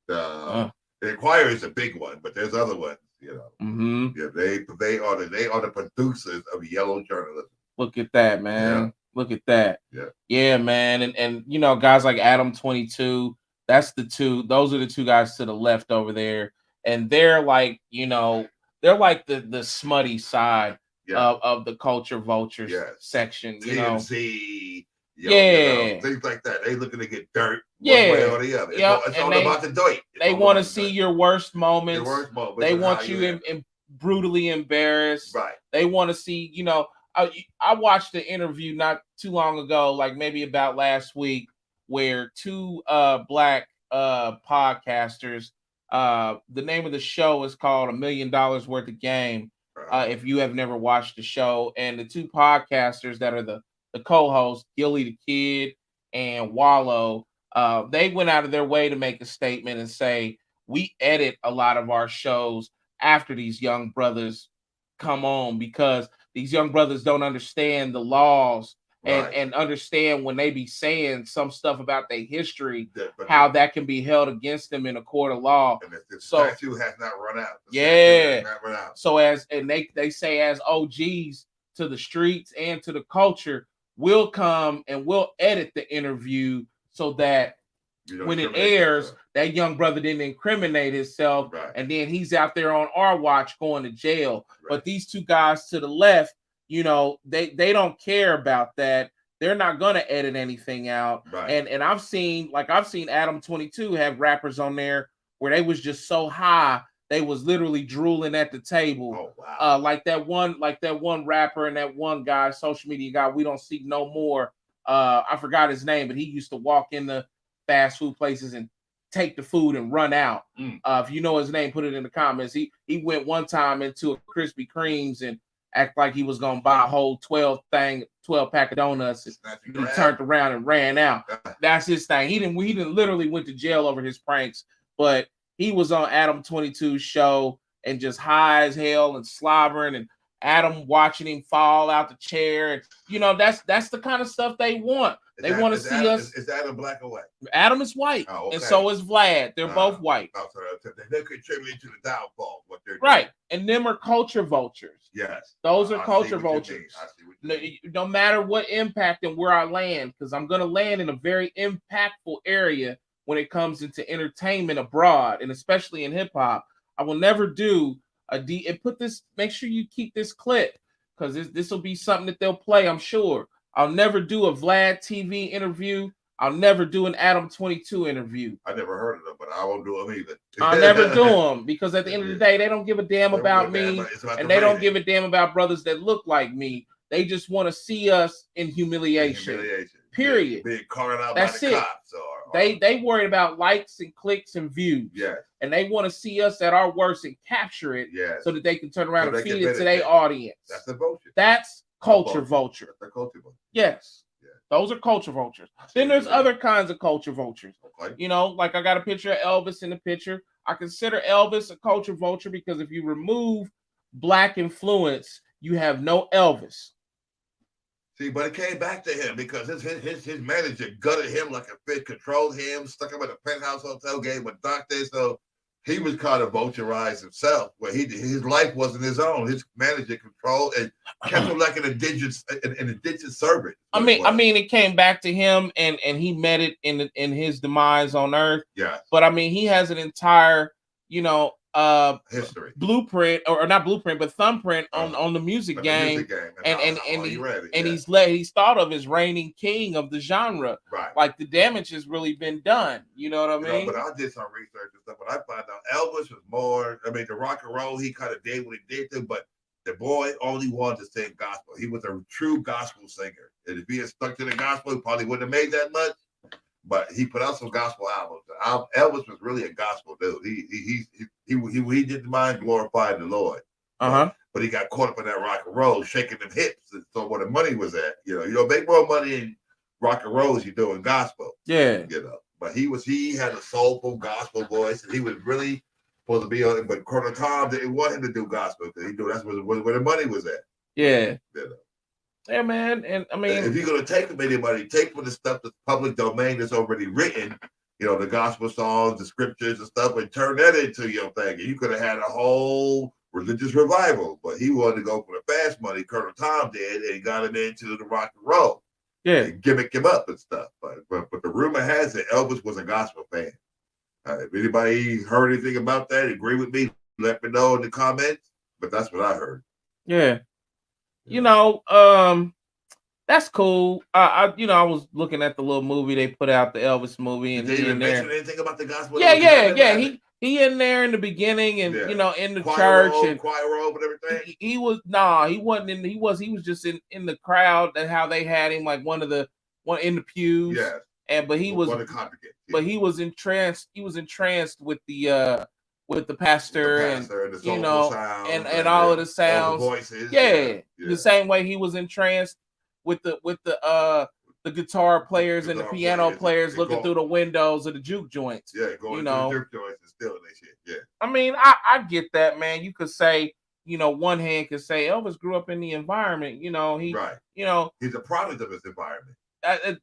The Inquirer is a big one, but there's other ones. They are the producers of yellow journalism. Look at that, man. Look at that. Yeah, man. And guys like Adam 22, those are the 2 guys to the left over there. And they're like, they're like the smutty side of the Culture Vultures section. You know, TMZ, yeah, things like that. They looking to get dirt one way yeah, or the other. yeah. It's all about the dirt. They want to see your worst moments. Your worst moments. They want you brutally embarrassed. Right. They want to see, you know. I watched the interview not too long ago, like maybe about last week, where two black podcasters. The name of the show is called $1 Million Worth of Game. If you have never watched the show, and the two podcasters that are the co-hosts, Gilly the Kid and Wallow, they went out of their way to make a statement and say we edit a lot of our shows after these young brothers come on because these young brothers don't understand the laws and understand when they be saying some stuff about their history, how that can be held against them in a court of law. And the statute has not run out. So they say as OGs to the streets and to the culture, we'll come and we'll edit the interview so that when it airs, that young brother didn't incriminate himself, and then he's out there on our watch going to jail. But these two guys to the left, you know, they don't care about that. They're not gonna edit anything out. And I've seen Adam 22 have rappers on there where they was just so high they was literally drooling at the table. Oh, wow. Like that one rapper and that one guy, social media guy, we don't see no more. I forgot his name, but he used to walk in the fast food places and take the food and run out. If you know his name, put it in the comments. He went one time into a Krispy Kreme's and act like he was gonna buy a whole 12 pack of donuts, and he turned around and ran out. That's his thing. He didn't literally went to jail over his pranks, but he was on Adam 22's show and just high as hell and slobbering, and Adam watching him fall out the chair. And you know, that's the kind of stuff they want. They want to see us. Is Adam black or white? Adam is white, and so is Vlad. They're both white. So they're contributing to the downfall. What they're right, doing. And them are culture vultures. Yes, those are culture vultures. No matter what impact and where I land, because I'm going to land in a very impactful area when it comes into entertainment abroad, and especially in hip hop. I will never do and put this. Make sure you keep this clip because this will be something that they'll play. I'm sure. I'll never do a Vlad TV interview. I'll never do an Adam 22 interview. I never heard of them, but I won't do them either. I'll never do them because at the end of the day, they don't give a damn about me, and they don't give a damn about brothers that look like me. They just want to see us in humiliation. Period. Being called out That's by the it. cops. They worried about likes and clicks and views. Yes. And they want to see us at our worst and capture it so that they can turn around and feed it to their audience. That's the vulture. That's culture vulture. That's culture vulture. Yes. Yeah. Those are culture vultures. Then there's other kinds of culture vultures. Okay. You know, like I got a picture of Elvis in the picture. I consider Elvis a culture vulture because if you remove black influence, you have no Elvis. See, but it came back to him because his manager gutted him like a fish, controlled him, stuck him in a penthouse hotel, gave him a doctor. So he was kind of vulturized himself, where his life wasn't his own. His manager controlled and kept him like an indigent servant. I mean, it came back to him, and he met it in his demise on Earth. Yeah. But I mean, he has an entire, you know, history blueprint or not blueprint, but thumbprint on the music game. And he's thought of as reigning king of the genre. Right. Like the damage has really been done. You know what I mean? But I did some research and stuff, but I found out Elvis was more. I mean, the rock and roll, he kind of did what he did to, but the boy only wanted to sing gospel. He was a true gospel singer. And if he had stuck to the gospel, he probably wouldn't have made that much. But he put out some gospel albums. Elvis was really a gospel dude. He didn't mind glorifying the Lord. But he got caught up in that rock and roll, shaking them hips. And so where the money was at, you make more money in rock and roll as you do in gospel. Yeah. But he had a soulful gospel voice, and he was really supposed to be on it. But Colonel Tom didn't want him to do gospel because he knew that's where the money was at. Yeah. Yeah, man. And I mean, if you're gonna take from anybody, take from the stuff that's public domain that's already written, the gospel songs, the scriptures and stuff, and turn that into your thing. And you could have had a whole religious revival, but he wanted to go for the fast money. Colonel Tom did, and got him into the rock and roll. Yeah, and gimmick him up and stuff. But the rumor has it Elvis was a gospel fan. If anybody heard anything about that, agree with me, let me know in the comments. But that's what I heard. Yeah. you know, that's cool. I was looking at the little movie they put out, the Elvis movie, and Did they he in even mention there. anything about the gospel? Yeah, yeah, yeah. He in there in the beginning, and Yeah. in the choir church, robe, and choir robe and everything. he was nah, he wasn't in. He was just in the crowd. And how they had him like one in the pews. Yes. And but he was One of the congregants. but he was entranced. He was entranced with the pastor, and the you soulful know, sounds and all of the all the sounds. voices. Yeah, Yeah. the same way he was entranced with the guitar players and the piano players looking through the windows of the juke joints. Yeah, going you to know, the juke joints and stealing that shit. Yeah. I mean, I get that, man. You could say, one hand could say Elvis grew up in the environment. He, Right. He's a product of his environment.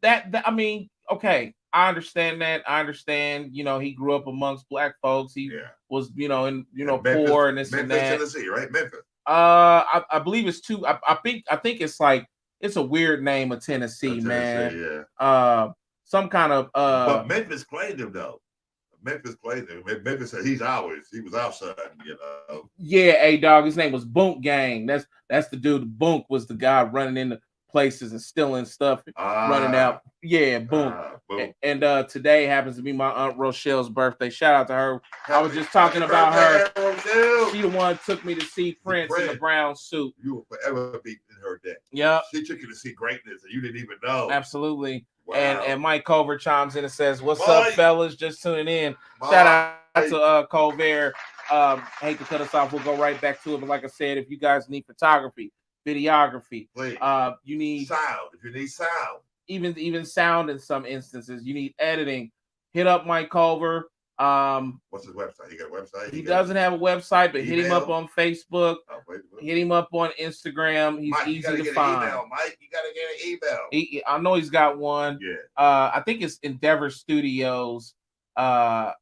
that I mean, okay, I understand that. I understand. He grew up amongst black folks. He was, in Memphis, poor and this and Memphis, that. Tennessee, right? Memphis. I believe it's two. I think it's like it's a weird name of Tennessee, man. Yeah. Some kind of But Memphis claimed him though. Memphis claimed him. Memphis said he's ours. He was our son, Yeah, hey dog, his name was Boonk Gang. That's the dude. Boonk was the guy running into places and stealing stuff, running out. Yeah, Boonk. And today happens to be my Aunt Rochelle's birthday. Shout out to her. I was just talking about her. She the one took me to see Prince in the brown suit. You will forever be in her debt. Yeah. She took you to see greatness and you didn't even know. Absolutely. Wow. And Mike Culver chimes in and says, "What's up, fellas? Just tuning in." Shout out to Colbert. Hate to cut us off. We'll go right back to it. But like I said, if you guys need photography, videography, please. You need sound. If you need sound, even sound in some instances, you need editing. Hit up Mike Culver. What's his website? He got a website? He doesn't have a website, but hit him up on Facebook. Hit him up on Instagram. He's Mike, easy to get find. An email. Mike, you gotta get an email. I know he's got one. Yeah. I think it's Endeavor Studios at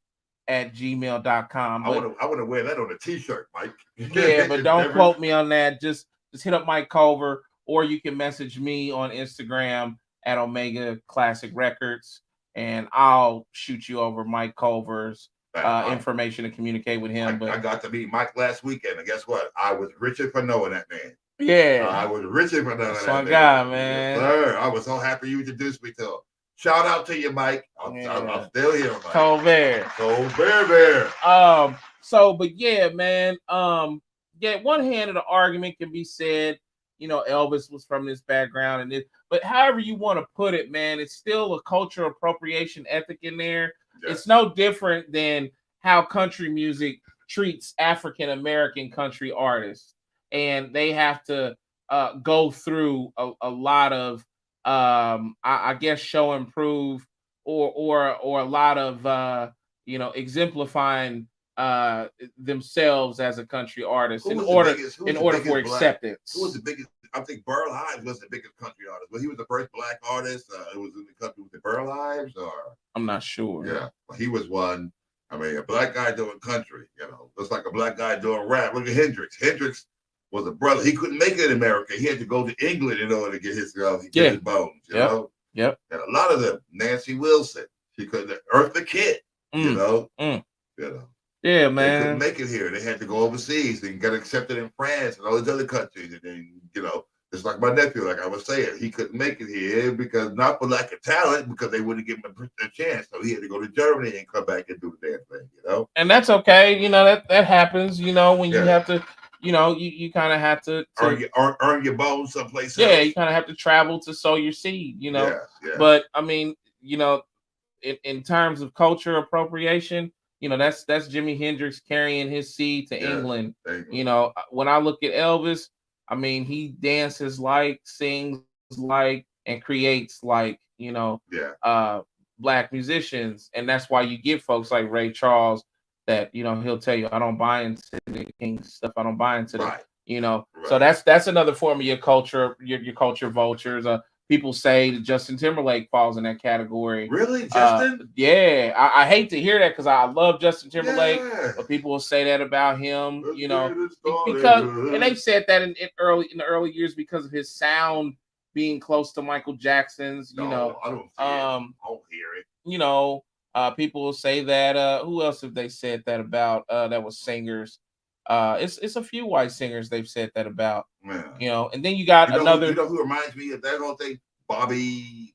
gmail.com. I want to wear that on a t-shirt, Mike. Yeah, but don't quote me on that. Just hit up Mike Culver, or you can message me on Instagram at Omega Classic Records, and I'll shoot you over Mike Culver's information to communicate with him. I got to meet Mike last weekend, and guess what? I was richer for knowing that man. Yeah, I was richer for knowing that man. Guy, man. Yes, sir. I was so happy you introduced me to him. Shout out to you, Mike. I'm still here, Mike. Colbert. But yeah, man. One hand of the argument can be said, Elvis was from this background but however you want to put it, man, it's still a cultural appropriation ethic in there. Yeah. It's no different than how country music treats African American country artists, and they have to go through a lot of I guess show and prove or a lot of exemplifying themselves as a country artist in order for acceptance. Who was the biggest? I think Burl Ives was the biggest country artist, but he was the first black artist. It was in the country with the Burl Ives, or I'm not sure. Yeah, he was one. I mean, a black guy doing country, just like a black guy doing rap. Look at Hendrix. Hendrix was a brother. He couldn't make it in America. He had to go to England in order to get his bones. You know. Yep. And a lot of them, Nancy Wilson, she couldn't. Eartha Kitt, Yeah, man. They couldn't make it here. They had to go overseas and get accepted in France and all these other countries. And then, just like my nephew, like I was saying, he couldn't make it here because not for lack of talent, because they wouldn't give him a chance. So he had to go to Germany and come back and do the damn thing, And that's okay. That happens, when you have to, you kind of have to earn your bones someplace else. Yeah, you kind of have to travel to sow your seed, Yeah. But I mean, in terms of culture appropriation, that's Jimi Hendrix carrying his seed to England. When I look at Elvis, I mean, he dances like, sings like, and creates like, black musicians. And that's why you get folks like Ray Charles that, he'll tell you, I don't buy into the King stuff. I don't buy into So that's another form of your culture, your culture vultures. People say that Justin Timberlake falls in that category. Really, Justin? Yeah, I hate to hear that because I love Justin Timberlake, but people will say that about him, because and they've said that in the early years because of his sound being close to Michael Jackson's. I don't hear it. People will say that. Who else have they said that about? That was singers. It's a few white singers they've said that about. Man. You know, and then you got another. You know who reminds me of that whole thing? Bobby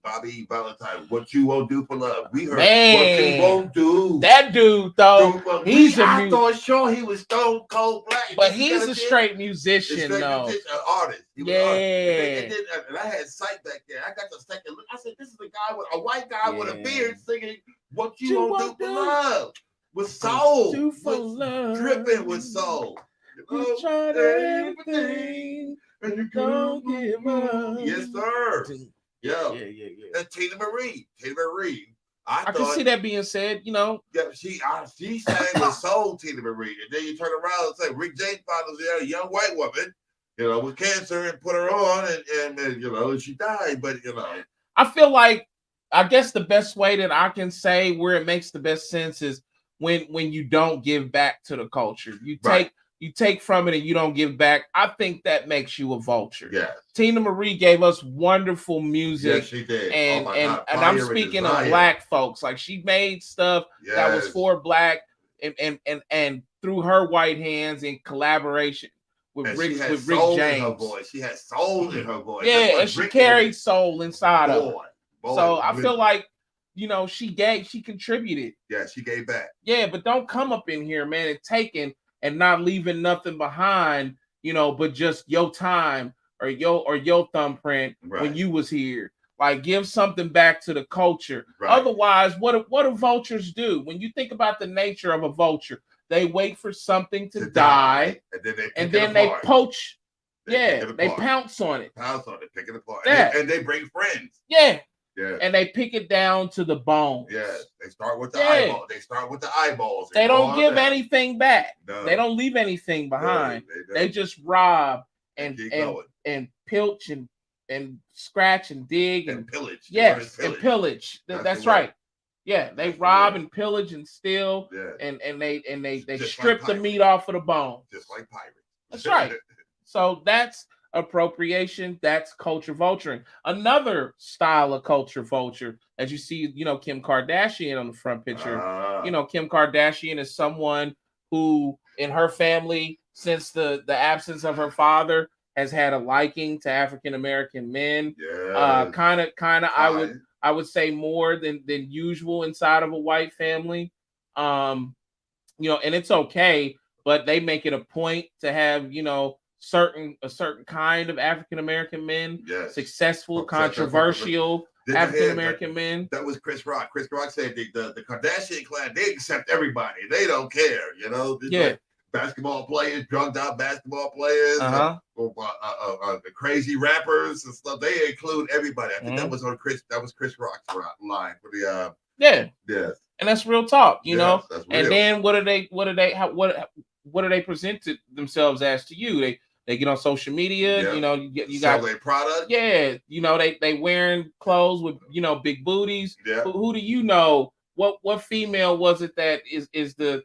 Valentine. What you won't do for love? We heard what you won't do. That dude though, I thought sure he was stone cold black, but he's a straight musician, though. An artist. He was an artist. And I had sight back there. I got the second look. I said, "This is a white guy with a beard singing what you won't do for love with soul, dripping with soul." You tried everything, and you don't give up. Yes, sir. Yeah. And Tina Marie. I can see that being said, you know. Yeah, she sang with soul, Tina Marie. And then you turn around and say, Rick James found a young white woman, you know, with cancer and put her on and you know, she died. But, you know. I feel like, I guess the best way that I can say where it makes the best sense is when you don't give back to the culture. You take from it and you don't give back. I think that makes you a vulture. Yeah. Tina Marie gave us wonderful music. Yes, she did. And I'm speaking of black folks. Like, she made stuff that was for black and through her white hands in collaboration with Rick James. In her voice. She had soul in her voice. Yeah, and she carried soul inside of her. So I feel like, you know, she contributed. Yeah, she gave back. Yeah, but don't come up in here, man, and taking and not leaving nothing behind, you know, but just your time or your thumbprint when you was here. Like, give something back to the culture. Right. Otherwise, what do vultures do? When you think about the nature of a vulture, they wait for something to die, and then they poach. They pounce on it. Pick it apart. And they bring friends. Yeah. And they pick it down to the bone. Yeah, they start with the eyeballs. They start with the eyeballs. They don't give anything back. No. They don't leave anything behind. No, they just rob and pilch and scratch and dig and pillage. Yes, and pillage. That's right. Yeah, they rob and pillage and steal. Yeah. And they strip the meat off of the bone. Just like pirates. That's right. So that's appropriation. That's culture vulturing. Another style of culture vulture, as you see, you know, Kim Kardashian on the front picture. You know, Kim Kardashian is someone who, in her family, since the absence of her father, has had a liking to African American men. Yeah. Kind of. I would say more than usual inside of a white family. You know, and it's okay, but they make it a point to have, you know, a certain kind of African American men, successful, controversial African American men. That was Chris Rock. Chris Rock said the Kardashian clan, they accept everybody. They don't care, you know. Like basketball players, drugged out basketball players, the crazy rappers and stuff. They include everybody. I think that was Chris Rock's line for the and that's real talk, you know. And then what do they present to themselves as to you? They get on social media, you know, you got their product. Yeah, you know, they wearing clothes with, you know, big booties. Yeah. Who do you know? What female was it that is the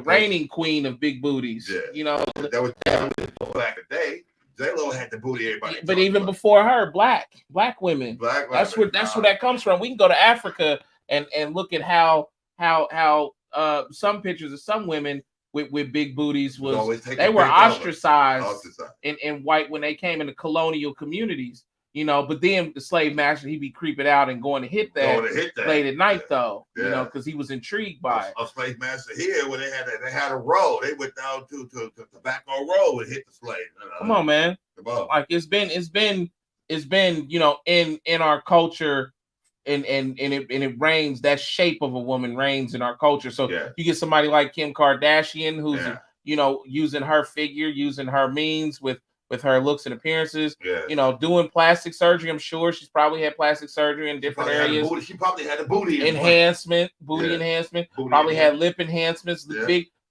reigning queen of big booties? Yeah. You know, that was back in the day. J-Lo had the booty everybody. But even before her, black women. That's where that comes from. We can go to Africa and look at how some pictures of some women with big booties they were ostracized in white when they came into colonial communities, you know. But then the slave master, he'd be creeping out and going to hit that late at night, though, you know, because he was intrigued by it. A slave master here, when they had a road, they went down to Tobacco Road and hit the slave. You know? Come on, man. Like it's been you know, in our culture. And it reigns, that shape of a woman reigns in our culture. So you get somebody like Kim Kardashian, who's you know, using her figure, using her means with her looks and appearances, you know, doing plastic surgery. I'm sure she's probably had plastic surgery in different areas. She probably had a booty enhancement, probably had lip enhancements.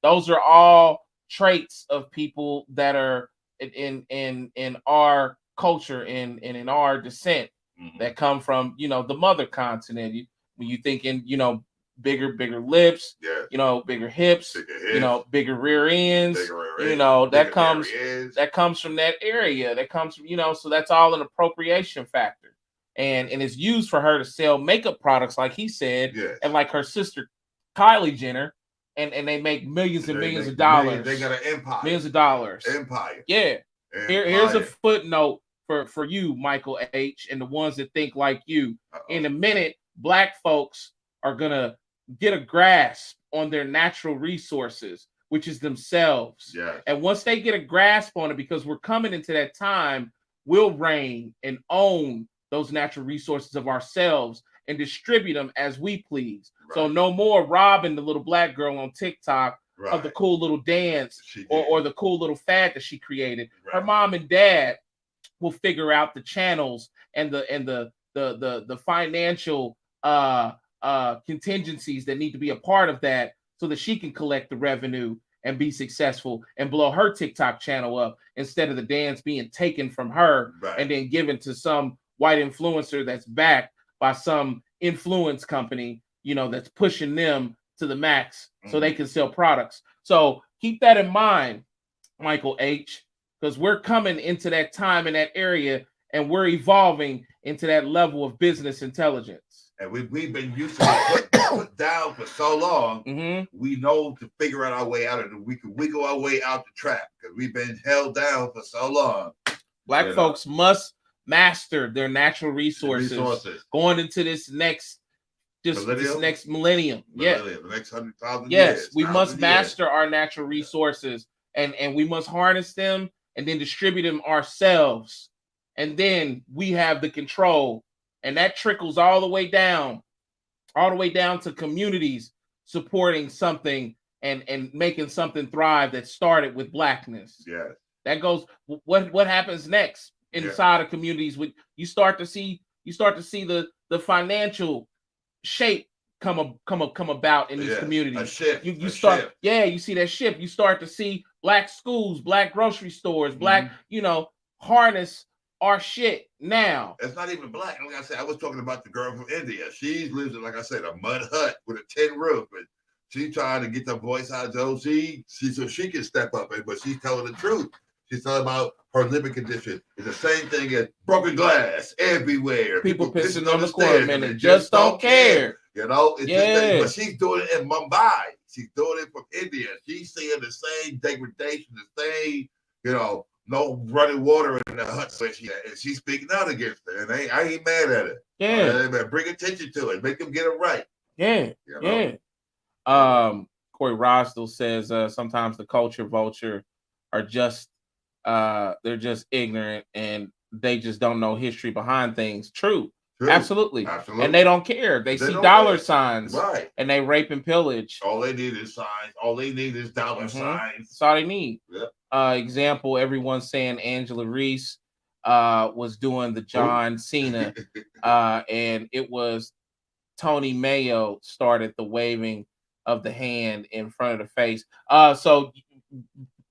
Those are all traits of people that are in our culture and in our descent. That come from, you know, the mother continent. When you thinking, you know, bigger lips, you know, bigger hips, you know, bigger rear ends, you know, that comes from that area. That comes from, you know, so that's all an appropriation factor. And it's used for her to sell makeup products, like he said, and like her sister Kylie Jenner, and they make millions and millions of Millions. dollars. They got an empire. Millions of dollars. Empire. Yeah. Empire. Here's a footnote for you, Michael H., and the ones that think like you. In a minute, Black folks are gonna get a grasp on their natural resources, which is themselves. Yes. And once they get a grasp on it, because we're coming into that time, we'll reign and own those natural resources of ourselves and distribute them as we please. Right. So no more robbing the little Black girl on TikTok of the cool little dance or the cool little fad that she created. Right. Her mom and dad will figure out the channels and the financial contingencies that need to be a part of that so that she can collect the revenue and be successful and blow her TikTok channel up instead of the dance being taken from her and then given to some white influencer that's backed by some influence company, you know, that's pushing them to the max so they can sell products. So keep that in mind, Michael H., because we're coming into that time in that area and we're evolving into that level of business intelligence. And we've been used to be put down for so long. We know to figure out our way out of it. We can wiggle our way out the trap because we've been held down for so long. Black folks must master their natural resources going into this next millennium. Yeah, the next 100,000 years. Yes, we must master our natural resources and we must harness them and then distribute them ourselves. And then we have the control. And that trickles all the way down to communities supporting something and making something thrive that started with Blackness. Yeah. That goes, what happens next inside of communities? With you start to see the financial shape come about in these communities. A shift. You start you see that shift. You start to see Black schools, Black grocery stores, Black, harness our shit now. It's not even Black. Like I said, I was talking about the girl from India. She lives in, like I said, a mud hut with a tin roof, and she's trying to get the voice out so she can step up. But she's telling the truth. She's talking about her living condition. It's the same thing as broken glass everywhere. People pissing on the corner, man. They just don't care. You know, but she's doing it in Mumbai. She's doing it from India. She's seeing the same degradation, the same, no running water in the hut, and she's speaking out against it. And I ain't mad at it. Yeah, bring attention to it, make them get it right. Yeah, Corey Rosdell says sometimes the culture vulture are just they're just ignorant and they just don't know history behind things. True. Absolutely. And they don't care. They see dollar signs, and they rape and pillage. All they need is signs. All they need is dollar signs. That's all they need. Yep. Example, everyone's saying Angela Reese was doing the John Cena, and it was Tony Mayo started the waving of the hand in front of the face. So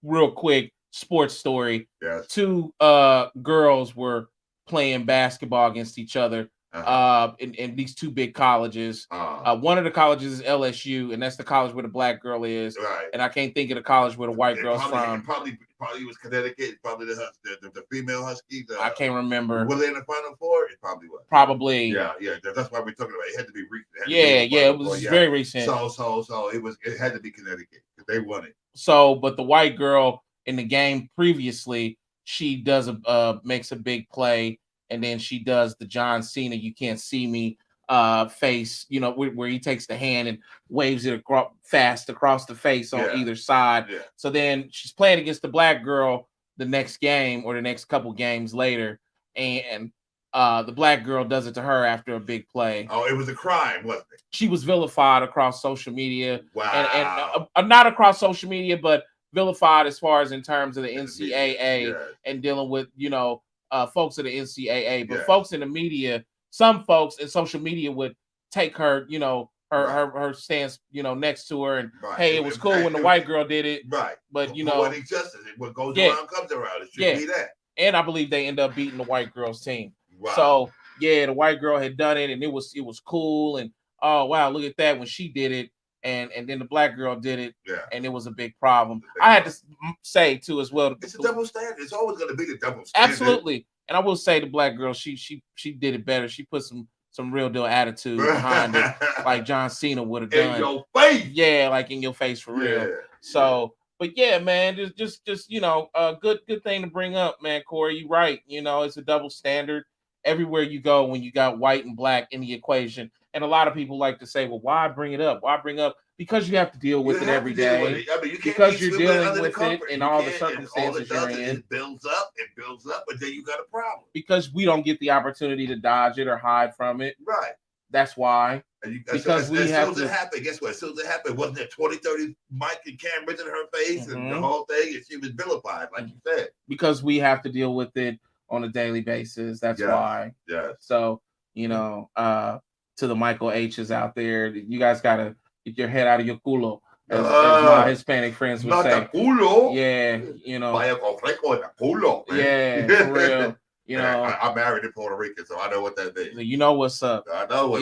real quick, sports story. Yes. Two girls were playing basketball against each other in these two big colleges. One of the colleges is LSU, and that's the college where the Black girl is. Right. And I can't think of the college where the white girl's from. Probably was Connecticut. Probably the female Huskies. I can't remember. Were they in the Final Four? It probably was. Probably. Yeah. That's why we're talking about it. It had to be recent. It was very recent. So it had to be Connecticut because they won it. So, but the white girl in the game previously, she does makes a big play, and then she does the John Cena "You Can't See Me" face, where he takes the hand and waves it fast across the face on either side. Yeah. So then she's playing against the Black girl the next game or the next couple games later, and the Black girl does it to her after a big play. Oh, it was a crime, wasn't it? She was vilified across social media. Wow. And not across social media, but vilified as far as in terms of the NCAA and dealing with, folks of the NCAA. But folks in the media, some folks in social media would take her, her stance, next to her and, hey, it was cool when the white girl did it. Right. But, poetic justice. What goes around comes around. It should be that. And I believe they end up beating the white girl's team. Wow. So, the white girl had done it and it was cool. And, oh, wow, look at that when she did it. And then the Black girl did it, and it was a big problem. I had to say too as well. It's a double standard. It's always going to be the double standard. Absolutely, and I will say the Black girl, she did it better. She put some some real deal attitude behind it, like John Cena would have done. In your face. Yeah, like in your face for real. So, but yeah, man, just good thing to bring up, man. Corey, you right. It's a double standard everywhere you go when you got white and black in the equation. And a lot of people like to say, well, why bring it up? Why bring up? Because you have to deal with it every day. I mean, you can't because you're dealing with it in all the and circumstances all you're it does is in. it builds up, but then you got a problem. Because we don't get the opportunity to dodge it or hide from it. Right. That's why. Because we have to. As soon as it happened, guess what? As soon as it happened, wasn't there 20, 30 Mike and cameras in her face and the whole thing? And she was vilified, like you said. Because we have to deal with it on a daily basis. That's why. Yeah. So, to the Michael H's out there, you guys got to get your head out of your culo, as my Hispanic friends would say. Culo. Yeah, Vaya con fleco en el culo, man. Yeah, for real. I'm married in Puerto Rican, so I know what that means. You know what's up. I know what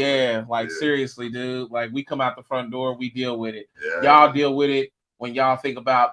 seriously, dude. Like, we come out the front door, we deal with it. Yeah. Y'all deal with it when y'all think about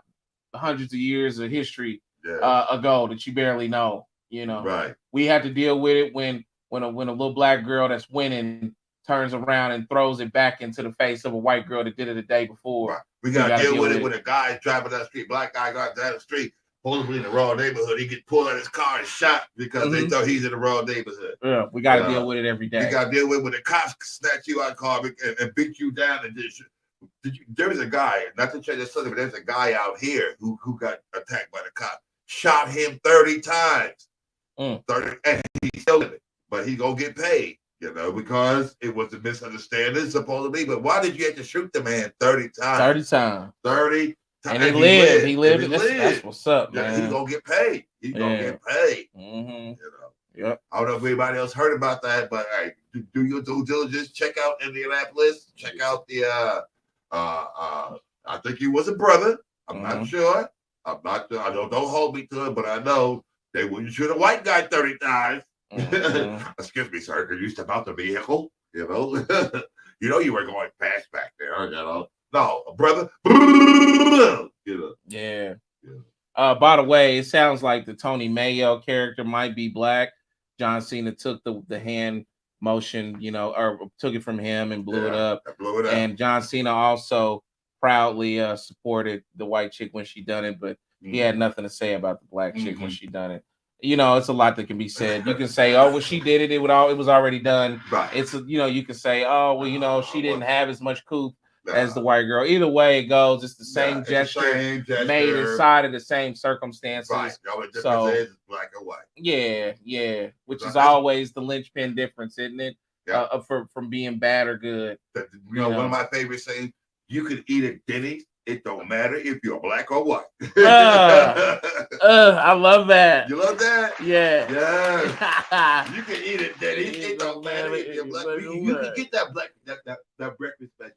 hundreds of years of history ago that you barely know. Right. We had to deal with it when a little black girl that's winning turns around and throws it back into the face of a white girl that did it the day before. Right. We got to deal with it when a guy is driving down the street, black guy goes down the street, supposedly in the wrong neighborhood. He gets pulled out of his car and shot because they thought he's in the wrong neighborhood. Yeah, we got to deal with it every day. We got to deal with it when the cops snatch you out of the car and beat you down. And there was a guy, not to change the subject, but there's a guy out here who got attacked by the cop. Shot him 30 times. 30, and he's still in it. But he's going to get paid. Because it was a misunderstanding, supposedly. But why did you have to shoot the man 30 times? 30 times. 30 times. And he lived. He lived. That's what's up, man. He's going to get paid. He's going to get paid. Yep. I don't know if anybody else heard about that, but hey, do your due diligence. Check out Indianapolis. Check out the, I think he was a brother. I'm not sure. I'm not sure. Don't hold me to it, but I know they wouldn't shoot a white guy 30 times. Excuse me, sir. Could you step out the vehicle? You were going fast back there. No, brother. Yeah. By the way, it sounds like the Tony Mayo character might be black. John Cena took the hand motion, or took it from him and blew it up. And John Cena also proudly supported the white chick when she done it, but he had nothing to say about the black chick when she done it. It's a lot that can be said. You can say, "Oh, well, she did it. It was already done." Right. It's you can say, "Oh, well, she didn't have as much couth as the white girl." Either way it goes, it's the same gesture made inside of the same circumstances. Right. The only difference is black and white. Yeah. Which is always the linchpin difference, isn't it? Yeah. From being bad or good. One of my favorite sayings: "You could eat at Denny's. It don't matter if you're black or white." I love that. You love that? Yeah. Yeah. You can eat it, Denny's. It don't matter if you're black. You can get that that breakfast special,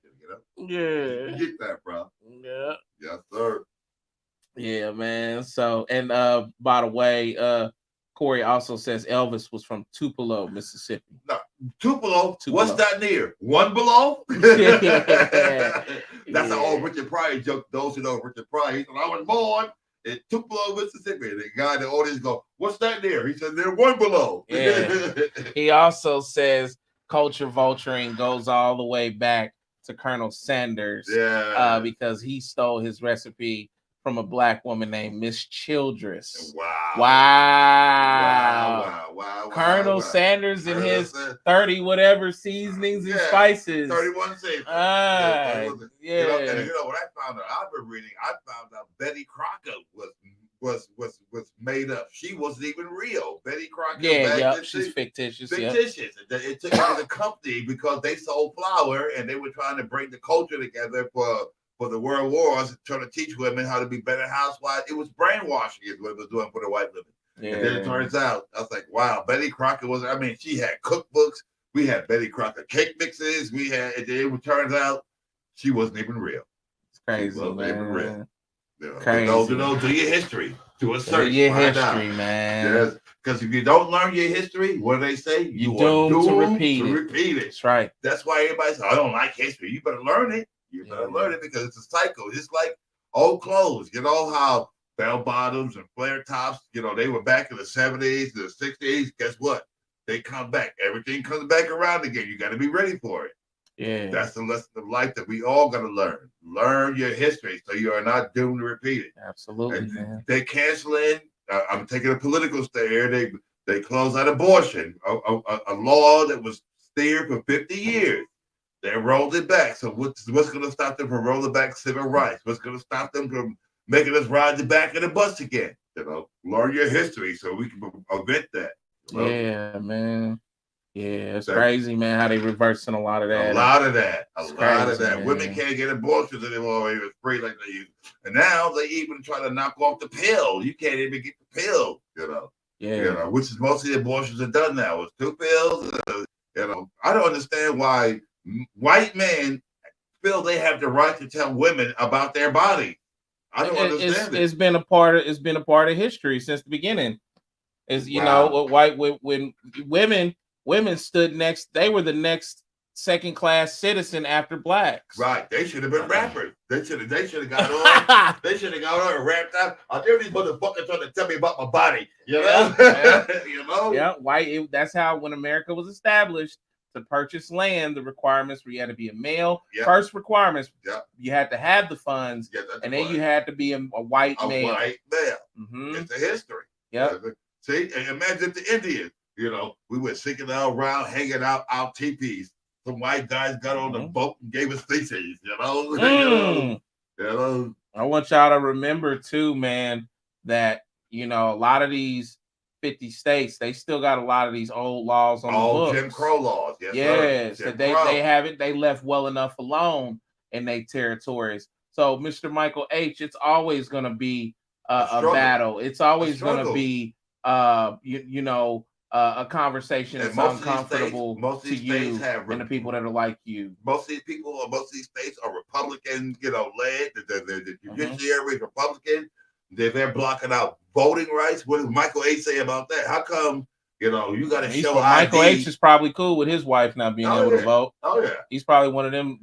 Yeah. You can get that, bro. Yeah. Yes, sir. Yeah, man. So, and by the way, Corey also says Elvis was from Tupelo, Mississippi. No, Tupelo. What's that near? One below? That's an old Richard Pryor joke. Those who know Richard Pryor, he said, "I was born in Tupelo, Mississippi." And the guy in the audience go, "What's that near?" He said, "They're one below." Yeah. He also says culture vulturing goes all the way back to Colonel Sanders. Yeah. Because he stole his recipe from a black woman named Miss Childress. Wow. Colonel Sanders and his 30 whatever seasonings and spices. 31 seasonings. Yeah. And what I found out, I've been reading, I found out Betty Crocker was made up. She wasn't even real. Betty Crocker. She's fictitious. Fictitious. It took her to the company because they sold flour and they were trying to bring the culture together for the world wars, trying to teach women how to be better housewives. It was brainwashing is what it was doing for the white women. Yeah. And then it turns out, I was like, wow, Betty Crocker she had cookbooks. We had Betty Crocker cake mixes. It turns out she wasn't even real. It's crazy, she wasn't even real. Crazy. Do your history. Do a search. Do your history, man. Yes. Because if you don't learn your history, what do they say? You are doomed to repeat it. That's right. That's why everybody says, "I don't like history." You better learn it. You better learn it because it's a cycle. It's like old clothes. You know how bell bottoms and flare tops, they were back in the 70s, the 60s. Guess what? they come back. Everything comes back around again. You got to be ready for it. Yeah. That's the lesson of life that we all got to learn. Learn your history so you are not doomed to repeat it. Absolutely, And man. they canceling. I'm taking a political stare here. They closed out abortion, a law that was steered for 50 years. They rolled it back. So what's going to stop them from rolling back civil rights? What's going to stop them from making us ride the back of the bus again? Learn your history so we can prevent that. Yeah, man. Yeah, it's crazy, man, how they reversing a lot of that. A lot of that. Man. Women can't get abortions anymore. It was free like they used. And now they even try to knock off the pill. You can't even get the pill, Yeah. Which is mostly abortions are done now. It's 2 pills. I don't understand why white men feel they have the right to tell women about their body. I don't understand it. It's been a part of history since the beginning. When women stood next, they were the next second-class citizen after blacks. Right. They should have been rappers. They should have got on. They should have got on and rapped out. I dare these motherfuckers trying to tell me about my body. Yeah. Yeah. That's how, when America was established, to purchase land, the requirements were you had to be a male. Yep. First requirements, yep. You had to have the funds, and then you had to be a white male. A white male. Mm-hmm. It's a history. Yeah. See, and imagine the Indians. We were sinking out around, hanging out teepees. Some white guys got on the boat and gave us feces. I want y'all to remember too, man, that a lot of these 50 states, they still got a lot of these old laws on the books. Jim Crow laws. Yes, that they left well enough alone in their territories. So, Mr. Michael H., it's always going to be a battle. It's always going to be a conversation that's uncomfortable to you and the people that are like you. Most of these states are Republican, led. The judiciary is Republican. They're blocking out voting rights. What does Michael H. say about that? How come, you got to show ID? Michael H. is probably cool with his wife not being able to vote. Oh, yeah. He's probably one of them.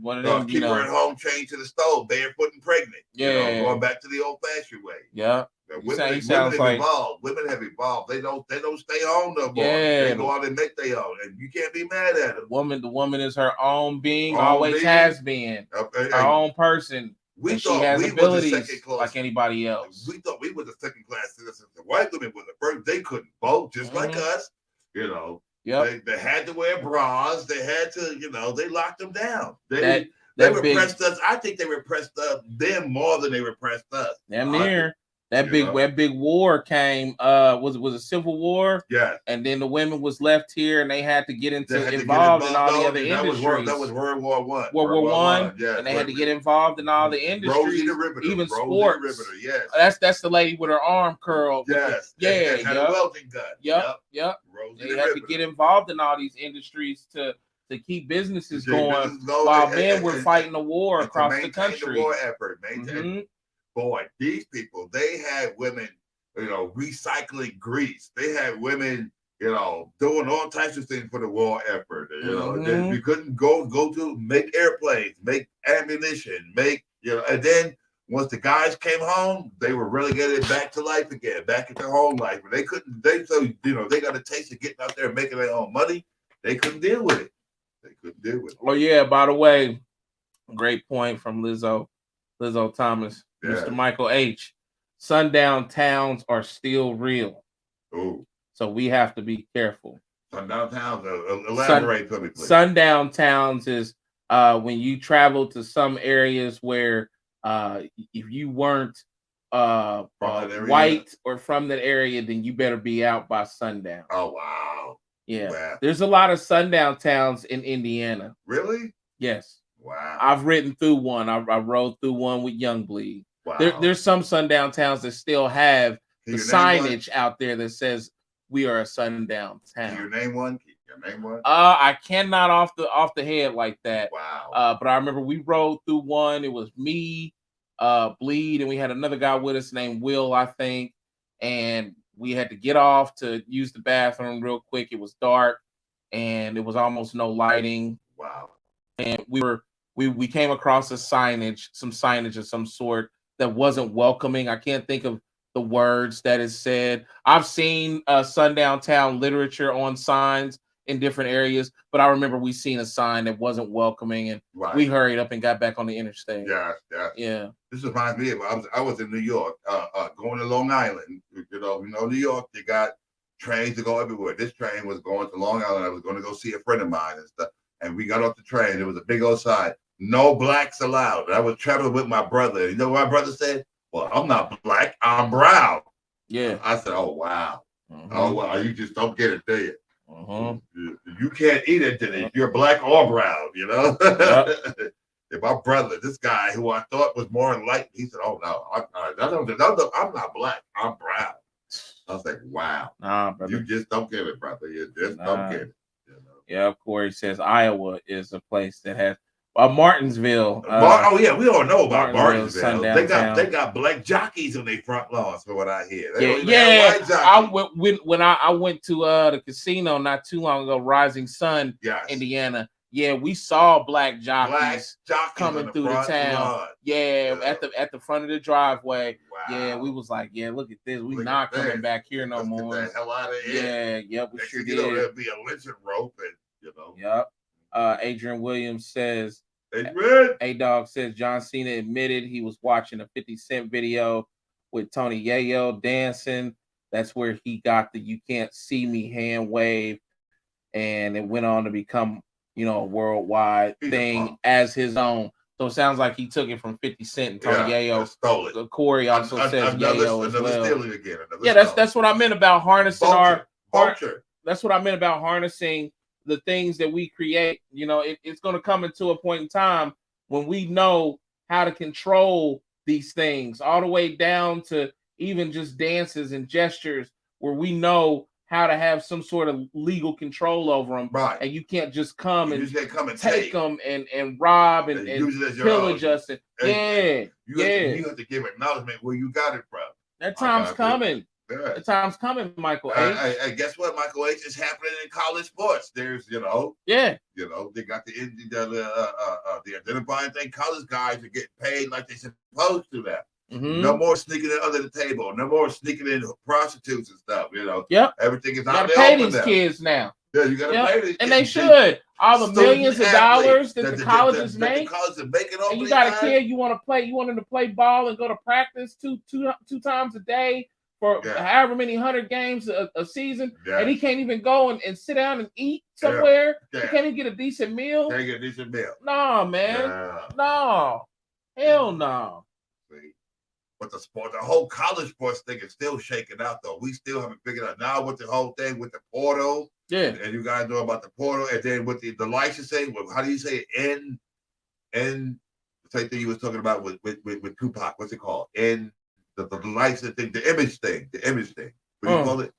Keep her at home, chained to the stove, barefoot and pregnant. Yeah. Going back to the old-fashioned way. Yeah. Women have evolved. Women have evolved. They don't stay home no more. Yeah. They go out and make their own, and you can't be mad at them. The woman is her own being, has been her own person. She has abilities like anybody else. We thought we were the second-class citizens. The white women were the first. They couldn't vote just like us. Yep. They had to wear bras. They had to, they locked them down. They repressed us. I think they repressed them more than they repressed us. Damn near. That big war came. Was a civil war. Yeah. And then the women was left here, and they had to get involved in all the other industries. That was World War I. World War I. Yeah. And they had to get involved in all the industries, Rosie the Riveter, even sports. The Riveter, yes. That's the lady with her arm curled. Yes. Had a welding gun. Yep. They had to get involved in all these industries to keep businesses going while men were fighting a war across the country. The war effort, Boy, these people, they had women, recycling grease. They had women, doing all types of things for the war effort. We couldn't go to make airplanes, make ammunition, and then once the guys came home, they were relegated back to life again, back into home life. And they got a taste of getting out there and making their own money. They couldn't deal with it. Oh yeah, by the way, great point from Lizzo Thomas. Yeah. Mr. Michael H. Sundown towns are still real. Ooh. So we have to be careful. Sundown towns, elaborate for me, please. Sundown towns is when you travel to some areas where if you weren't white or from that area, then you better be out by sundown. Oh, wow. Yeah. Wow. There's a lot of sundown towns in Indiana. Really? Yes. Wow. I've ridden through one. I rode through one with Young Bleed. Wow. There's some sundown towns that still have the signage out there that says we are a sundown town. Can you name one? I cannot off the head like that. Wow. But I remember we rode through one. It was me, Bleed, and we had another guy with us named Will, I think. And we had to get off to use the bathroom real quick. It was dark and it was almost no lighting. Wow. And we came across some signage of some sort that wasn't welcoming. I can't think of the words that is said. I've seen sundown town literature on signs in different areas, but I remember we seen a sign that wasn't welcoming, and we hurried up and got back on the interstate. Yeah. This reminds me of I was in New York, going to Long Island. New York, they got trains to go everywhere. This train was going to Long Island. I was going to go see a friend of mine and stuff. And we got off the train. There was a big old sign, no blacks allowed. And I was traveling with my brother. You know what my brother said? Well, I'm not black, I'm brown. Yeah. I said, oh, wow. Oh, wow. You just don't get it, do you? You can't eat it if you're black or brown, And my brother, this guy who I thought was more enlightened, he said, oh, no, I'm not black, I'm brown. I was like, wow. Nah, brother. You just don't get it, brother. You just don't get it. Yeah, Corey says Iowa is a place that has Martinsville. We all know about Martinsville. They got black jockeys on their front lawns, for what I hear. When I went to the casino not too long ago, Rising Sun, Indiana. Yeah, we saw black jockeys coming through the town. At the front of the driveway. Wow. Yeah, we was like, look at this. We not coming back here no more. Get the hell out of here. We sure did. There'll be a lynching rope, and Yep. Adrian Williams says. A-Dog says John Cena admitted he was watching a 50 Cent video with Tony Yayo dancing. That's where he got the "You Can't See Me" hand wave, and it went on to become a worldwide thing as his own. So it sounds like he took it from 50 Cent and Tony Yayo. Stole it. Corey also says Yayo as well. Yeah, that's what I meant about harnessing Vulture. That's what I meant about harnessing the things that we create. It's going to come into a point in time when we know how to control these things, all the way down to even just dances and gestures, where we know how to have some sort of legal control over them. Right. And you can't just come and take them and rob and pillage us. You have to give acknowledgement where you got it from. That time's coming. The time's coming, Michael H. I guess what, Michael H, is happening in college sports. There's, they got the identifying thing. College guys are getting paid like they're supposed to now. No more sneaking in under the table. No more sneaking in prostitutes and stuff. Yep. Everything is out there. You gotta pay these kids now. Yeah, you gotta pay these kids. And they should. All the millions of dollars that the colleges make. And you got a kid, you want him to play ball and go to practice two times a day for however many 100 games a season, and he can't even go and sit down and eat somewhere. He can't even get a decent meal. Can't get a decent meal. No, man. No. Hell no. See? But the whole college sports thing is still shaking out, though. We still haven't figured out now with the whole thing with the portal. Yeah. And you guys know about the portal, and then with the licensing. How do you say it? The same thing you was talking about with Tupac. What's it called? The license thing, the image thing. What do you call it?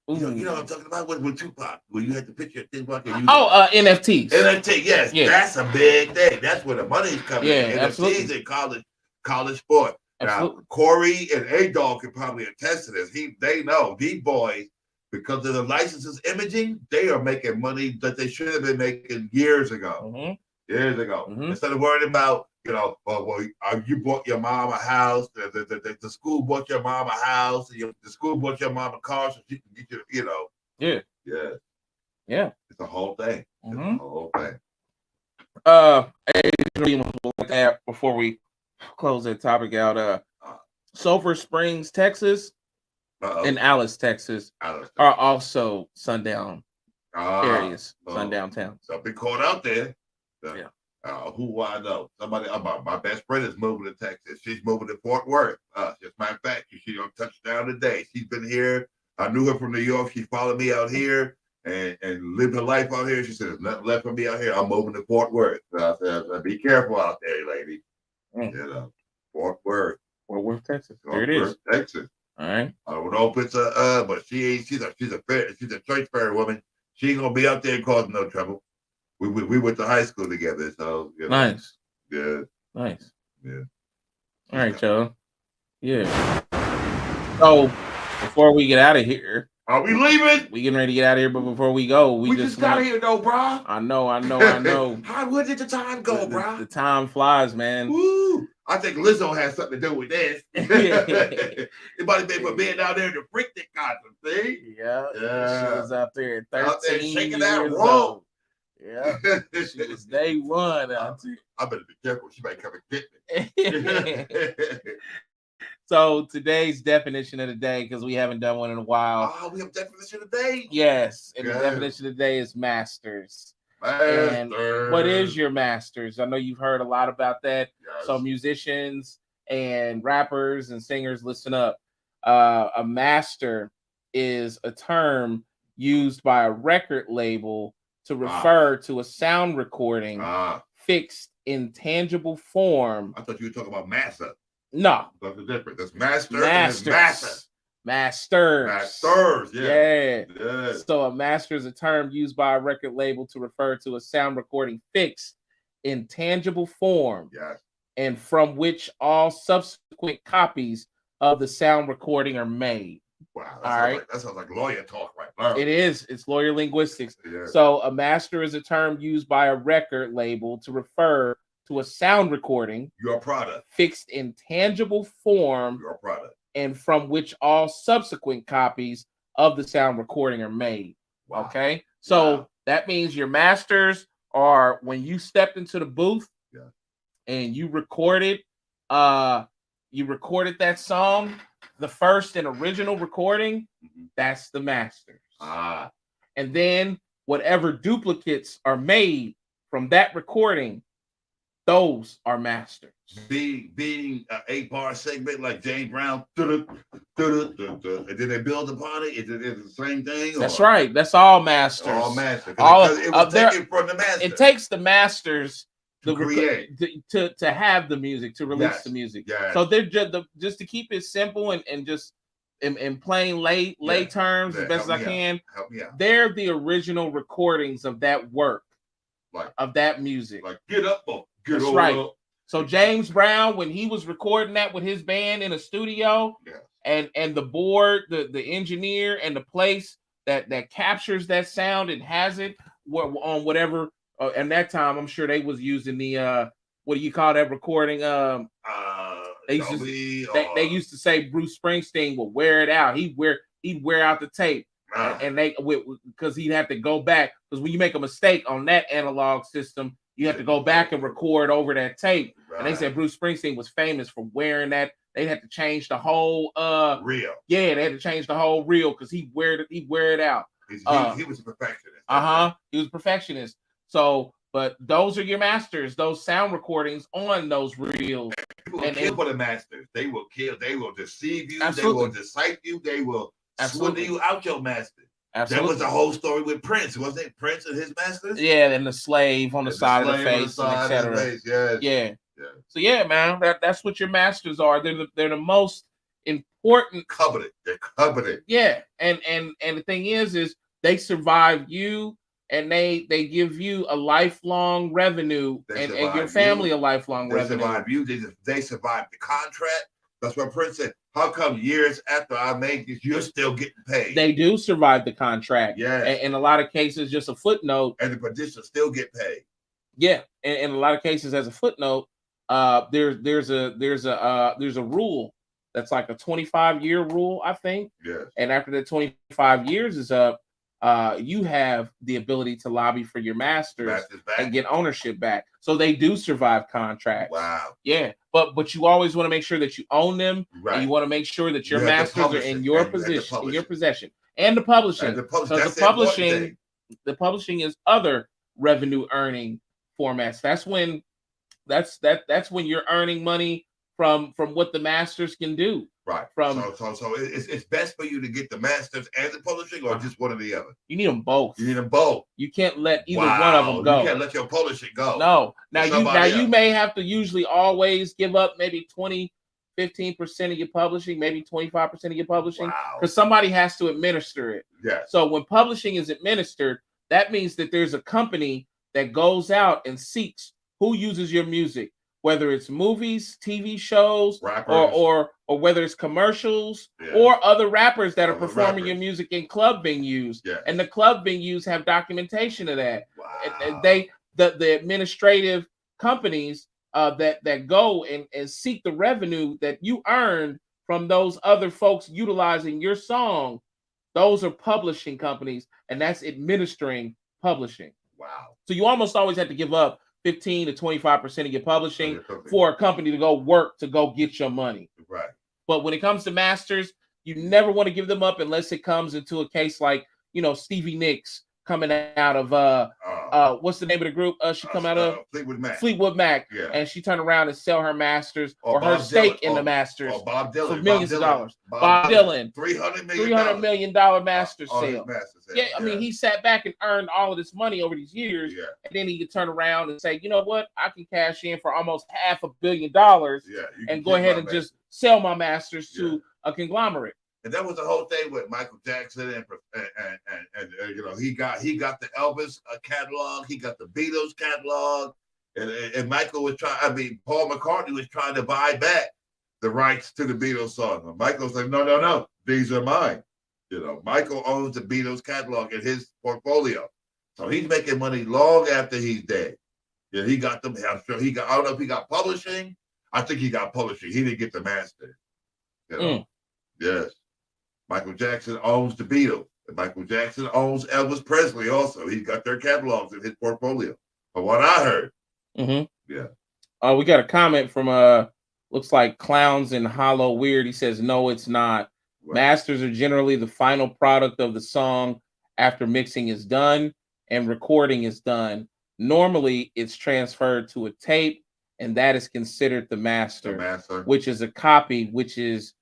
You know what I'm talking about with Tupac, where you had to picture a thing like NFTs. NFT, yes. That's a big thing. That's where the money's coming in. Absolutely. NFTs in college sport. Now, Corey and A-Dog can probably attest to this. They know these boys, because of the licenses imaging, they are making money that they should have been making years ago. Years ago. Instead of worrying about, you bought your mom a house, the school bought your mom a house, the school bought your mom a car so she can get you, Yeah. It's a whole thing. It's a whole thing. Before we close that topic out, Sulphur Springs, Texas, and Alice, Texas, are also sundown areas, sundown towns. Something caught out there. Who I know? Somebody. My best friend is moving to Texas. She's moving to Fort Worth. As a matter of fact, she's on touchdown today. She's been here. I knew her from New York. She followed me out here and lived her life out here. She said, "There's nothing left for me out here. I'm moving to Fort Worth." So I said, "Be careful out there, lady." Fort Worth. Fort Worth, Texas. There it is. Texas. All right. I don't know if it's but she's a church fair woman. She ain't gonna be out there causing no trouble. We went to high school together, so nice. Yeah. Nice. Yeah. All right, y'all. Yeah. So before we get out of here, are we leaving? We getting ready to get out of here, but before we go, we just got here though, bro. I know. Where did the time go, bro? The time flies, man. Woo. I think Lizzo has something to do with this. It might have been for being down there in the Freaknik concert, see? Yeah. She was out there at 13 Out there shaking that years rope. old. Yeah. She was day one. I better be careful. She might come and get me. So today's definition of the day, because we haven't done one in a while. Oh, we have definition of the day. Yes, and the definition of the day is masters. And what is your masters? I know you've heard a lot about that. Yes. So musicians and rappers and singers, listen up. A master is a term used by a record label to refer to a sound recording fixed in tangible form. I thought you were talking about master. No. That's the difference. That's master Masters. and master. Masters. Masters, yeah. So a master is a term used by a record label to refer to a sound recording fixed in tangible form. Yes. And from which all subsequent copies of the sound recording are made. Wow. That sounds like lawyer talk right there. It is. It's lawyer linguistics. Yeah. So a master is a term used by a record label to refer to a sound recording. Your product. Fixed in tangible form. Your product. And from which all subsequent copies of the sound recording are made. Wow. Okay. So that means your masters are when you stepped into the booth and you recorded that song, the first and original recording, that's the masters. And then whatever duplicates are made from that recording, those are masters. Being an 8-bar segment like James Brown, and then they build upon it. Is it the same thing? That's right. That's all masters. All masters. All it was taken from the masters. It takes the masters to create, to have the music, to release the music. Yes. So they're just to keep it simple and just in plain lay terms as best as I can. Help me out. They're the original recordings of that work, of that music. Like get up, get That's over. Right. So James Brown, when he was recording that with his band in a studio, and the board, the engineer, and the place that captures that sound and has it on whatever. And that time, I'm sure they was using the what do you call that recording? They used to say Bruce Springsteen would wear it out. He'd wear out the tape, and they because he'd have to go back because when you make a mistake on that analog system, you have to go back and record over that tape. Right. And they said Bruce Springsteen was famous for wearing that. They had to change the whole reel. Yeah, they had to change the whole reel because he'd wear it out. He was a perfectionist. He was a perfectionist. So, but those are your masters, those sound recordings on those reels. People will kill for the masters. They will kill. They will deceive you. Absolutely. They will deceive you. They will swindle you out your master. Absolutely. That was the whole story with Prince, wasn't it? Prince and his masters. Yeah, and the slave on the side of the face, etc. Yeah. So yeah, man, that's what your masters are. They're the most important. Coveted. They're coveted. Yeah, and the thing is they survive you. And they give you a lifelong revenue, and your family a lifelong revenue. They survive you. They survive the contract. That's what Prince said. How come years after I made this, you're still getting paid? They do survive the contract. Yeah. In a lot of cases, just a footnote. And the producers still get paid. Yeah. And in a lot of cases, as a footnote, there's a rule that's like a 25-year rule, I think. Yes. And after the 25 years is up, you have the ability to lobby for your masters and get ownership back. So they do survive contracts. Wow. Yeah. But you always want to make sure that you own them. Right. And you want to make sure that your masters are in your position, in your possession. And the publishing. Because the publishing is other revenue earning formats. That's when you're earning money from what the masters can do. Right. So it's best for you to get the masters and the publishing, or just one or the other. You need them both. You can't let either one of them go. You can't let your publishing go. No. You may have to usually always give up maybe 15% of your publishing, maybe 25% of your publishing, because somebody has to administer it. Yeah. So when publishing is administered, that means that there's a company that goes out and seeks who uses your music. Whether it's movies, TV shows, or whether it's commercials or other rappers that are performing your music in club venues. Yeah. And the club venues have documentation of that. Wow. And the administrative companies that go and seek the revenue that you earned from those other folks utilizing your song. Those are publishing companies, and that's administering publishing. Wow. So you almost always have to give up 15 to 25% of your publishing for a company to go work to go get your money. Right. But when it comes to masters, you never want to give them up unless it comes into a case like, Stevie Nicks coming out of what's the name of the group she come out of? Fleetwood Mac. Yeah. And she turned around and sell her masters or her Bob stake Dylan. in the masters Bob Dylan. for millions of dollars. Bob Dylan. $300 million master sale. Yeah, I mean, he sat back and earned all of this money over these years, and then he could turn around and say, you know what, I can cash in for almost $500 million and go ahead and just sell my masters to a conglomerate. And that was the whole thing with Michael Jackson and he got the Elvis catalog, he got the Beatles catalog, and Michael was Paul McCartney was trying to buy back the rights to the Beatles song. Michael's like, no, these are mine. Michael owns the Beatles catalog in his portfolio, so he's making money long after he's dead. Yeah, he got them. I'm sure he got. I don't know if he got publishing. I think he got publishing. He didn't get the master. Yes. Michael Jackson owns the Beatles. And Michael Jackson owns Elvis Presley also. He's got their catalogs in his portfolio. From what I heard. Yeah. We got a comment from looks like Clowns and Hollow Weird. He says, no, it's not. Right. Masters are generally the final product of the song after mixing is done and recording is done. Normally, it's transferred to a tape, and that is considered the master. Which is a copy, which is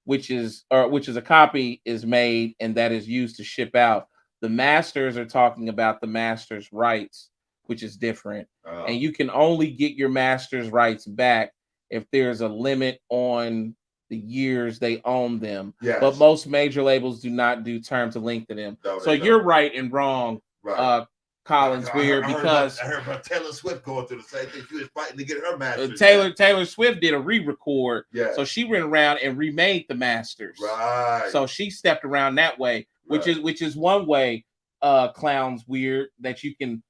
a copy is made, and that is used to ship out. The masters are talking about the master's rights, which is different. And you can only get your master's rights back if there's a limit on the years they own them. Yes. But most major labels do not do term to link to them. No, so you're right and wrong. Right. Collins weird because I heard about Taylor Swift going through the same thing. She was fighting to get her masters. Taylor Swift did a re-record. Yeah. So she went around and remade the masters. Right. So she stepped around that way, which is one way, Clowns weird, that you can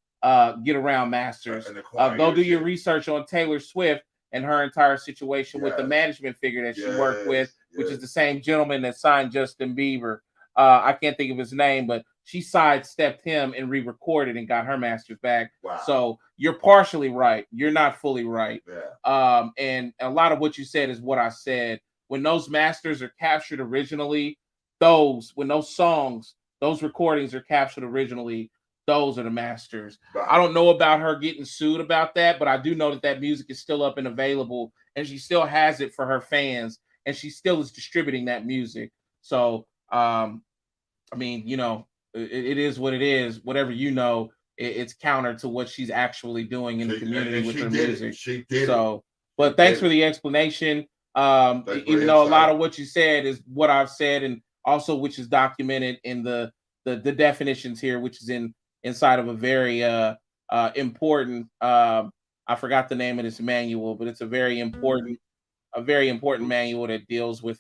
get around masters. Go do your research on Taylor Swift and her entire situation with the management figure that she worked with, which is the same gentleman that signed Justin Bieber. I can't think of his name, but she sidestepped him and re-recorded and got her masters back. Wow. So you're partially right. You're not fully right. Yeah. And a lot of what you said is what I said. When those masters are captured originally, when those songs, those recordings are captured originally, those are the masters. Right. I don't know about her getting sued about that, but I do know that music is still up and available, and she still has it for her fans, and she still is distributing that music. So, I mean, it is what it is. Whatever it's counter to what she's actually doing in the community with her music. She did. So, but thanks for the explanation. Even though a lot of what you said is what I've said, and also which is documented in the definitions here, which is inside of a very important. I forgot the name of this manual, but it's a very important manual that deals with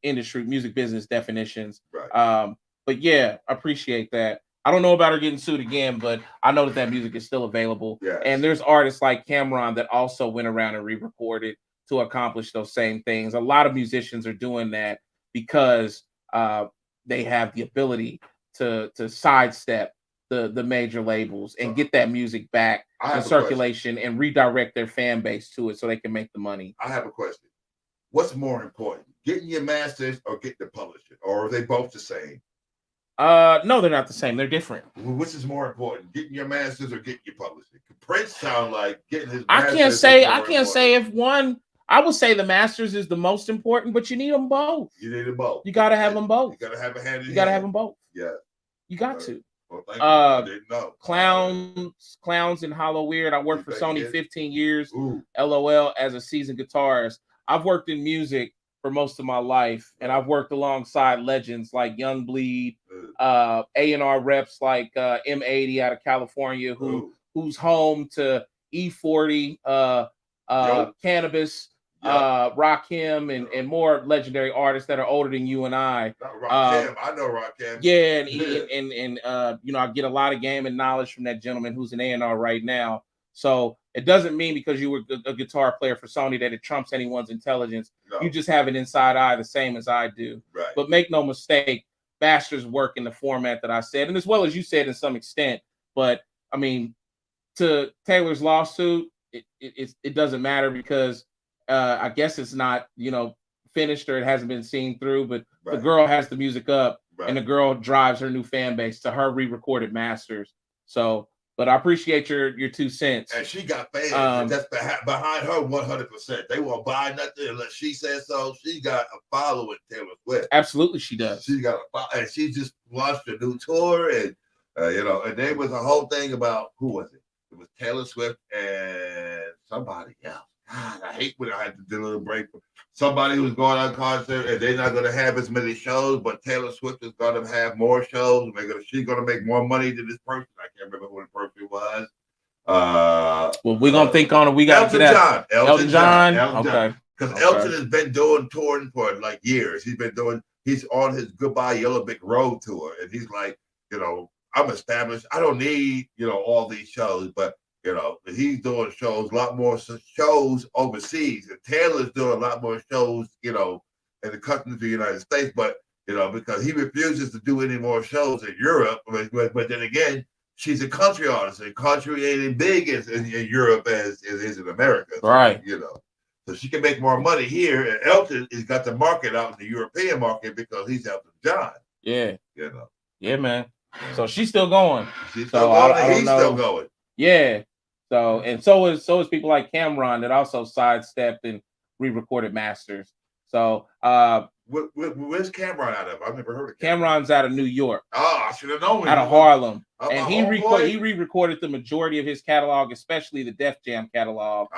industry music business definitions. Right. But yeah, I appreciate that. I don't know about her getting sued again, but I know that music is still available. Yes. And there's artists like Cameron that also went around and re-recorded to accomplish those same things. A lot of musicians are doing that because they have the ability to sidestep the major labels and get that music back in circulation and redirect their fan base to it so they can make the money. I have a question. What's more important, getting your masters or getting the publishing, or are they both the same? No, they're not the same. They're different. Which is more important, getting your masters or getting your publishing? Prince sound like getting his. I can't say if one. I would say the masters is the most important, but you need them both. You need them both. You got to have them both. You got to have a hand in. You got to have them both. Yeah. You got to. Well, thank you. I didn't know. Clowns and Hollow Weird. I worked for Sony 15 years. Ooh. LOL as a seasoned guitarist. I've worked in music for most of my life, and I've worked alongside legends like Young Bleed, A&R reps like M80 out of California, who's home to E40, Cannabis, Rakim, and more legendary artists that are older than you and I. Rakim, I know Rakim. Yeah, and I get a lot of game and knowledge from that gentleman who's an A&R right now. So it doesn't mean because you were a guitar player for Sony that it trumps anyone's intelligence. No. You just have an inside eye the same as I do. Right. But make no mistake, Basters work in the format that I said, and as well as you said in some extent. But I mean, to Taylor's lawsuit, it doesn't matter because I guess it's not, finished or it hasn't been seen through, but the girl has the music up and the girl drives her new fan base to her re-recorded masters. So, but I appreciate your 2 cents. And she got fans that's behind her 100%. They won't buy nothing unless she says so. She got a following, Taylor Swift. Absolutely, she does. She got and she just launched a new tour, and and there was a whole thing about who was it? It was Taylor Swift and somebody else. God, I hate when I had to do a little break. Somebody who's going on concert and they're not going to have as many shows, but Taylor Swift is going to have more shows. She's going to make more money than this person. I can't remember who the person was. Well, we're gonna think on it. We got Elton John. Elton John. Okay. Because Elton has been touring for like years. He's on his Goodbye Yellow Brick Road tour, and he's like, I'm established. I don't need all these shows, but he's doing shows, a lot more shows overseas. And Taylor's doing a lot more shows, in the country of the United States, but, because he refuses to do any more shows in Europe. But then again, she's a country artist, and country ain't as big in Europe as it is in America. Right. So she can make more money here. And Elton has got the market out in the European market because he's Elton John. Yeah. Yeah, man. So she's still going. She's still going. He's still going. Yeah. So is people like Cameron that also sidestepped and re-recorded masters. So where's Cameron out of? I've never heard of Cameron's out of New York. Oh, I should have known. Out of Harlem. And he re-recorded the majority of his catalog, especially the Def Jam catalog,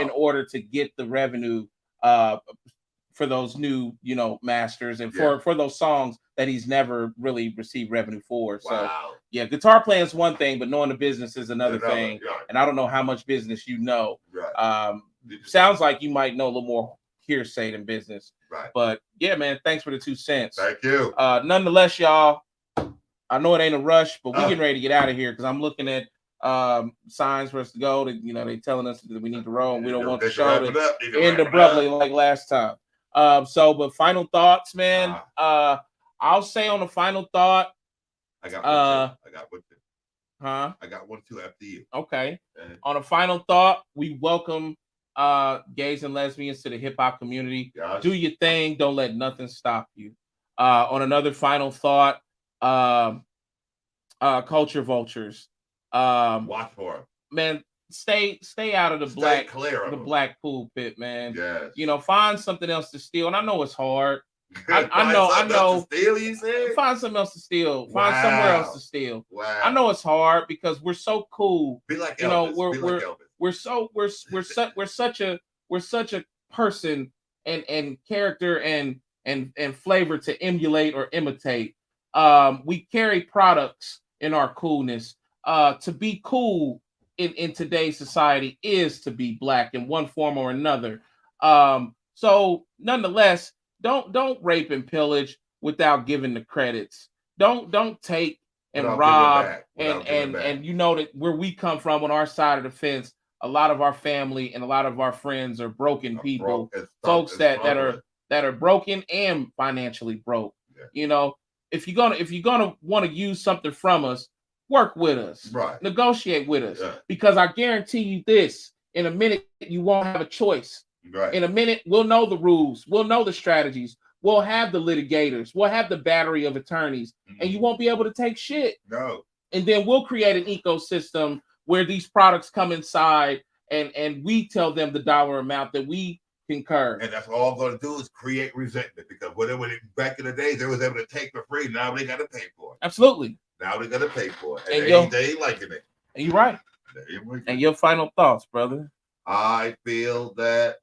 in order to get the revenue for those new, masters and for those songs that he's never really received revenue for. So yeah, guitar playing is one thing, but knowing the business is another thing. Yeah. And I don't know how much business you know. Right. Sounds like you might know a little more hearsay than business. Right. But yeah, man, thanks for the 2 cents. Thank you. Nonetheless, y'all, I know it ain't a rush, but we're getting ready to get out of here because I'm looking at signs for us to go. They telling us that we need to roll, and we don't want the show to end abruptly like last time. But final thoughts, man. I'll say on the final thought. I got one too. Huh? I got one too after you. Okay. On a final thought, we welcome gays and lesbians to the hip hop community. Yes. Do your thing. Don't let nothing stop you. On another final thought, culture vultures. Watch for them. Man, stay out of the black pool pit, man. Yes. Find something else to steal. And I know it's hard. I know. Steal, you said? Find something else to steal. Find somewhere else to steal. Wow. I know it's hard because we're so cool. Be like Elvis. We're such a person and character and flavor to emulate or imitate. We carry products in our coolness. To be cool in today's society is to be black in one form or another. So nonetheless, don't rape and pillage without giving the credits. Don't take and rob and that where we come from on our side of the fence, a lot of our family and a lot of our friends are broken people, folks that are broken and financially broke. Yeah. If you're gonna want to use something from us, work with us, negotiate with us, because I guarantee you this: in a minute you won't have a choice. Right. In a minute, we'll know the rules, we'll know the strategies, we'll have the litigators, we'll have the battery of attorneys, and you won't be able to take shit. No. And then we'll create an ecosystem where these products come inside and we tell them the dollar amount that we concur. And that's all I'm going to do is create resentment, because back in the day, they was able to take for free. Now they got to pay for it. Absolutely. Now they got to pay for it. And they ain't liking it. And you're right. And your final thoughts, brother? I feel that,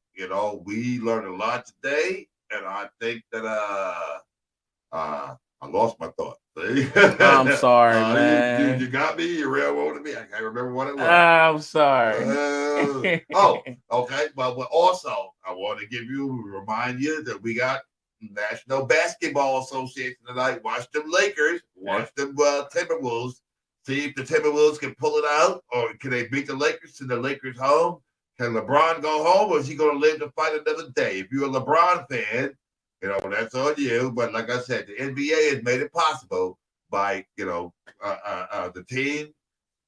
we learned a lot today. And I think that I lost my thought. I'm sorry, man. You got me. You railroaded me. I can't remember what it was. I'm sorry. Okay. But also, I want to remind you that we got National Basketball Association tonight. Watch them Lakers. Watch them Timberwolves. See if the Timberwolves can pull it out, or can they beat the Lakers, send the Lakers home? Can LeBron go home, or is he going to live to fight another day? If you're a LeBron fan, that's on you. But like I said, the NBA has made it possible by, the team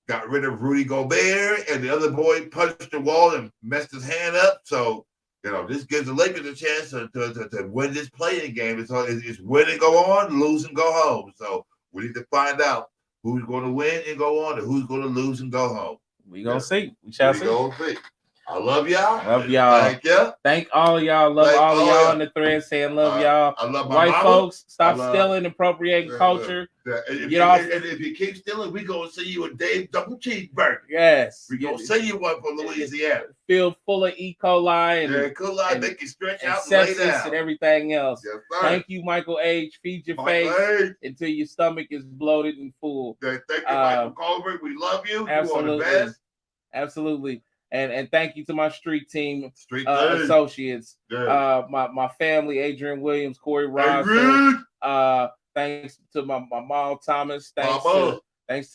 got rid of Rudy Gobert, and the other boy punched the wall and messed his hand up. So, this gives the Lakers a chance to win this playing game. It's win and go on, lose and go home. So we need to find out who's going to win and go on, and who's going to lose and go home. We gonna see. We shall see. Gonna see. I love y'all. Love y'all. Thank you. Thank all of y'all. Love all of y'all in the thread saying love y'all. I love my white mama. folks. Stop stealing, appropriating culture. Get off. And if you keep stealing, we gonna see you a Dave double cheeseburger. Yes. We gonna see you one from Louisiana. Filled full of E. coli and E. coli, make you stretch out and lay down and everything else. Yes, thank you, Michael H. Feed your face until your stomach is bloated and full. Thank you, Michael Colbert. We love you. Absolutely. You are the best. Absolutely. And thank you to my street team associates, my family, Adrian Williams, Corey Rosser. Thanks to my mom Thomas. Thanks to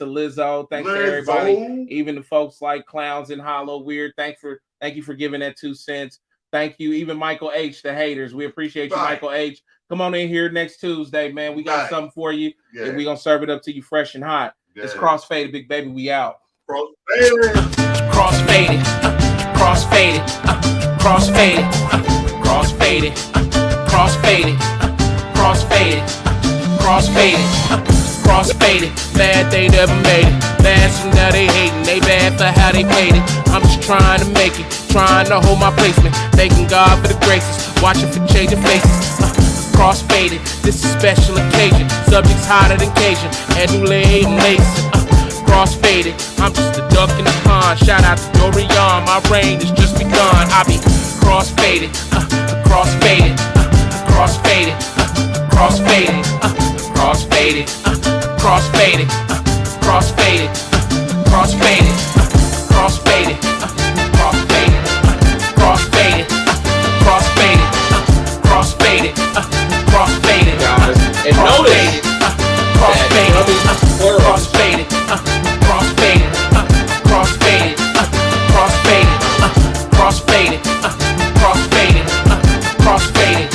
Lizzo. Thanks to everybody, even the folks like Clowns and Hollow Weird. Thank you for giving that 2 cents. Thank you, even Michael H. The haters. We appreciate you, Michael H. Come on in here next Tuesday, man. We got something for you, and we gonna serve it up to you fresh and hot. It's Crossfaded, big baby. We out. Crossfaded, crossfaded, crossfaded, crossfaded, crossfaded, crossfaded, crossfaded. Bad they never made it. Bad so now they hating. They bad for how they played it. I'm just trying to make it, trying to hold my placement. Thanking God for the graces, watching for changing faces. Crossfaded, this is special occasion. Subjects hotter than Cajun. Adulé and Mason. Crossfaded, I'm just a duck in the pond. Shout out to Dorian, my reign has just begun. I be crossfaded, crossfaded, crossfaded, crossfaded, crossfaded, crossfaded, crossfaded, crossfaded, crossfaded, crossfaded, crossfaded, crossfaded, crossfaded, crossfaded, guys. And notice crossfaded, crossfaded, crossfaded, crossfaded, crossfaded, crossfaded, crossfaded, crossfaded,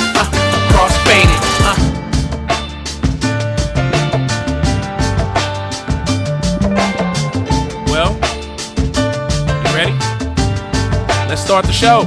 crossfaded. Well, you ready? Let's start the show.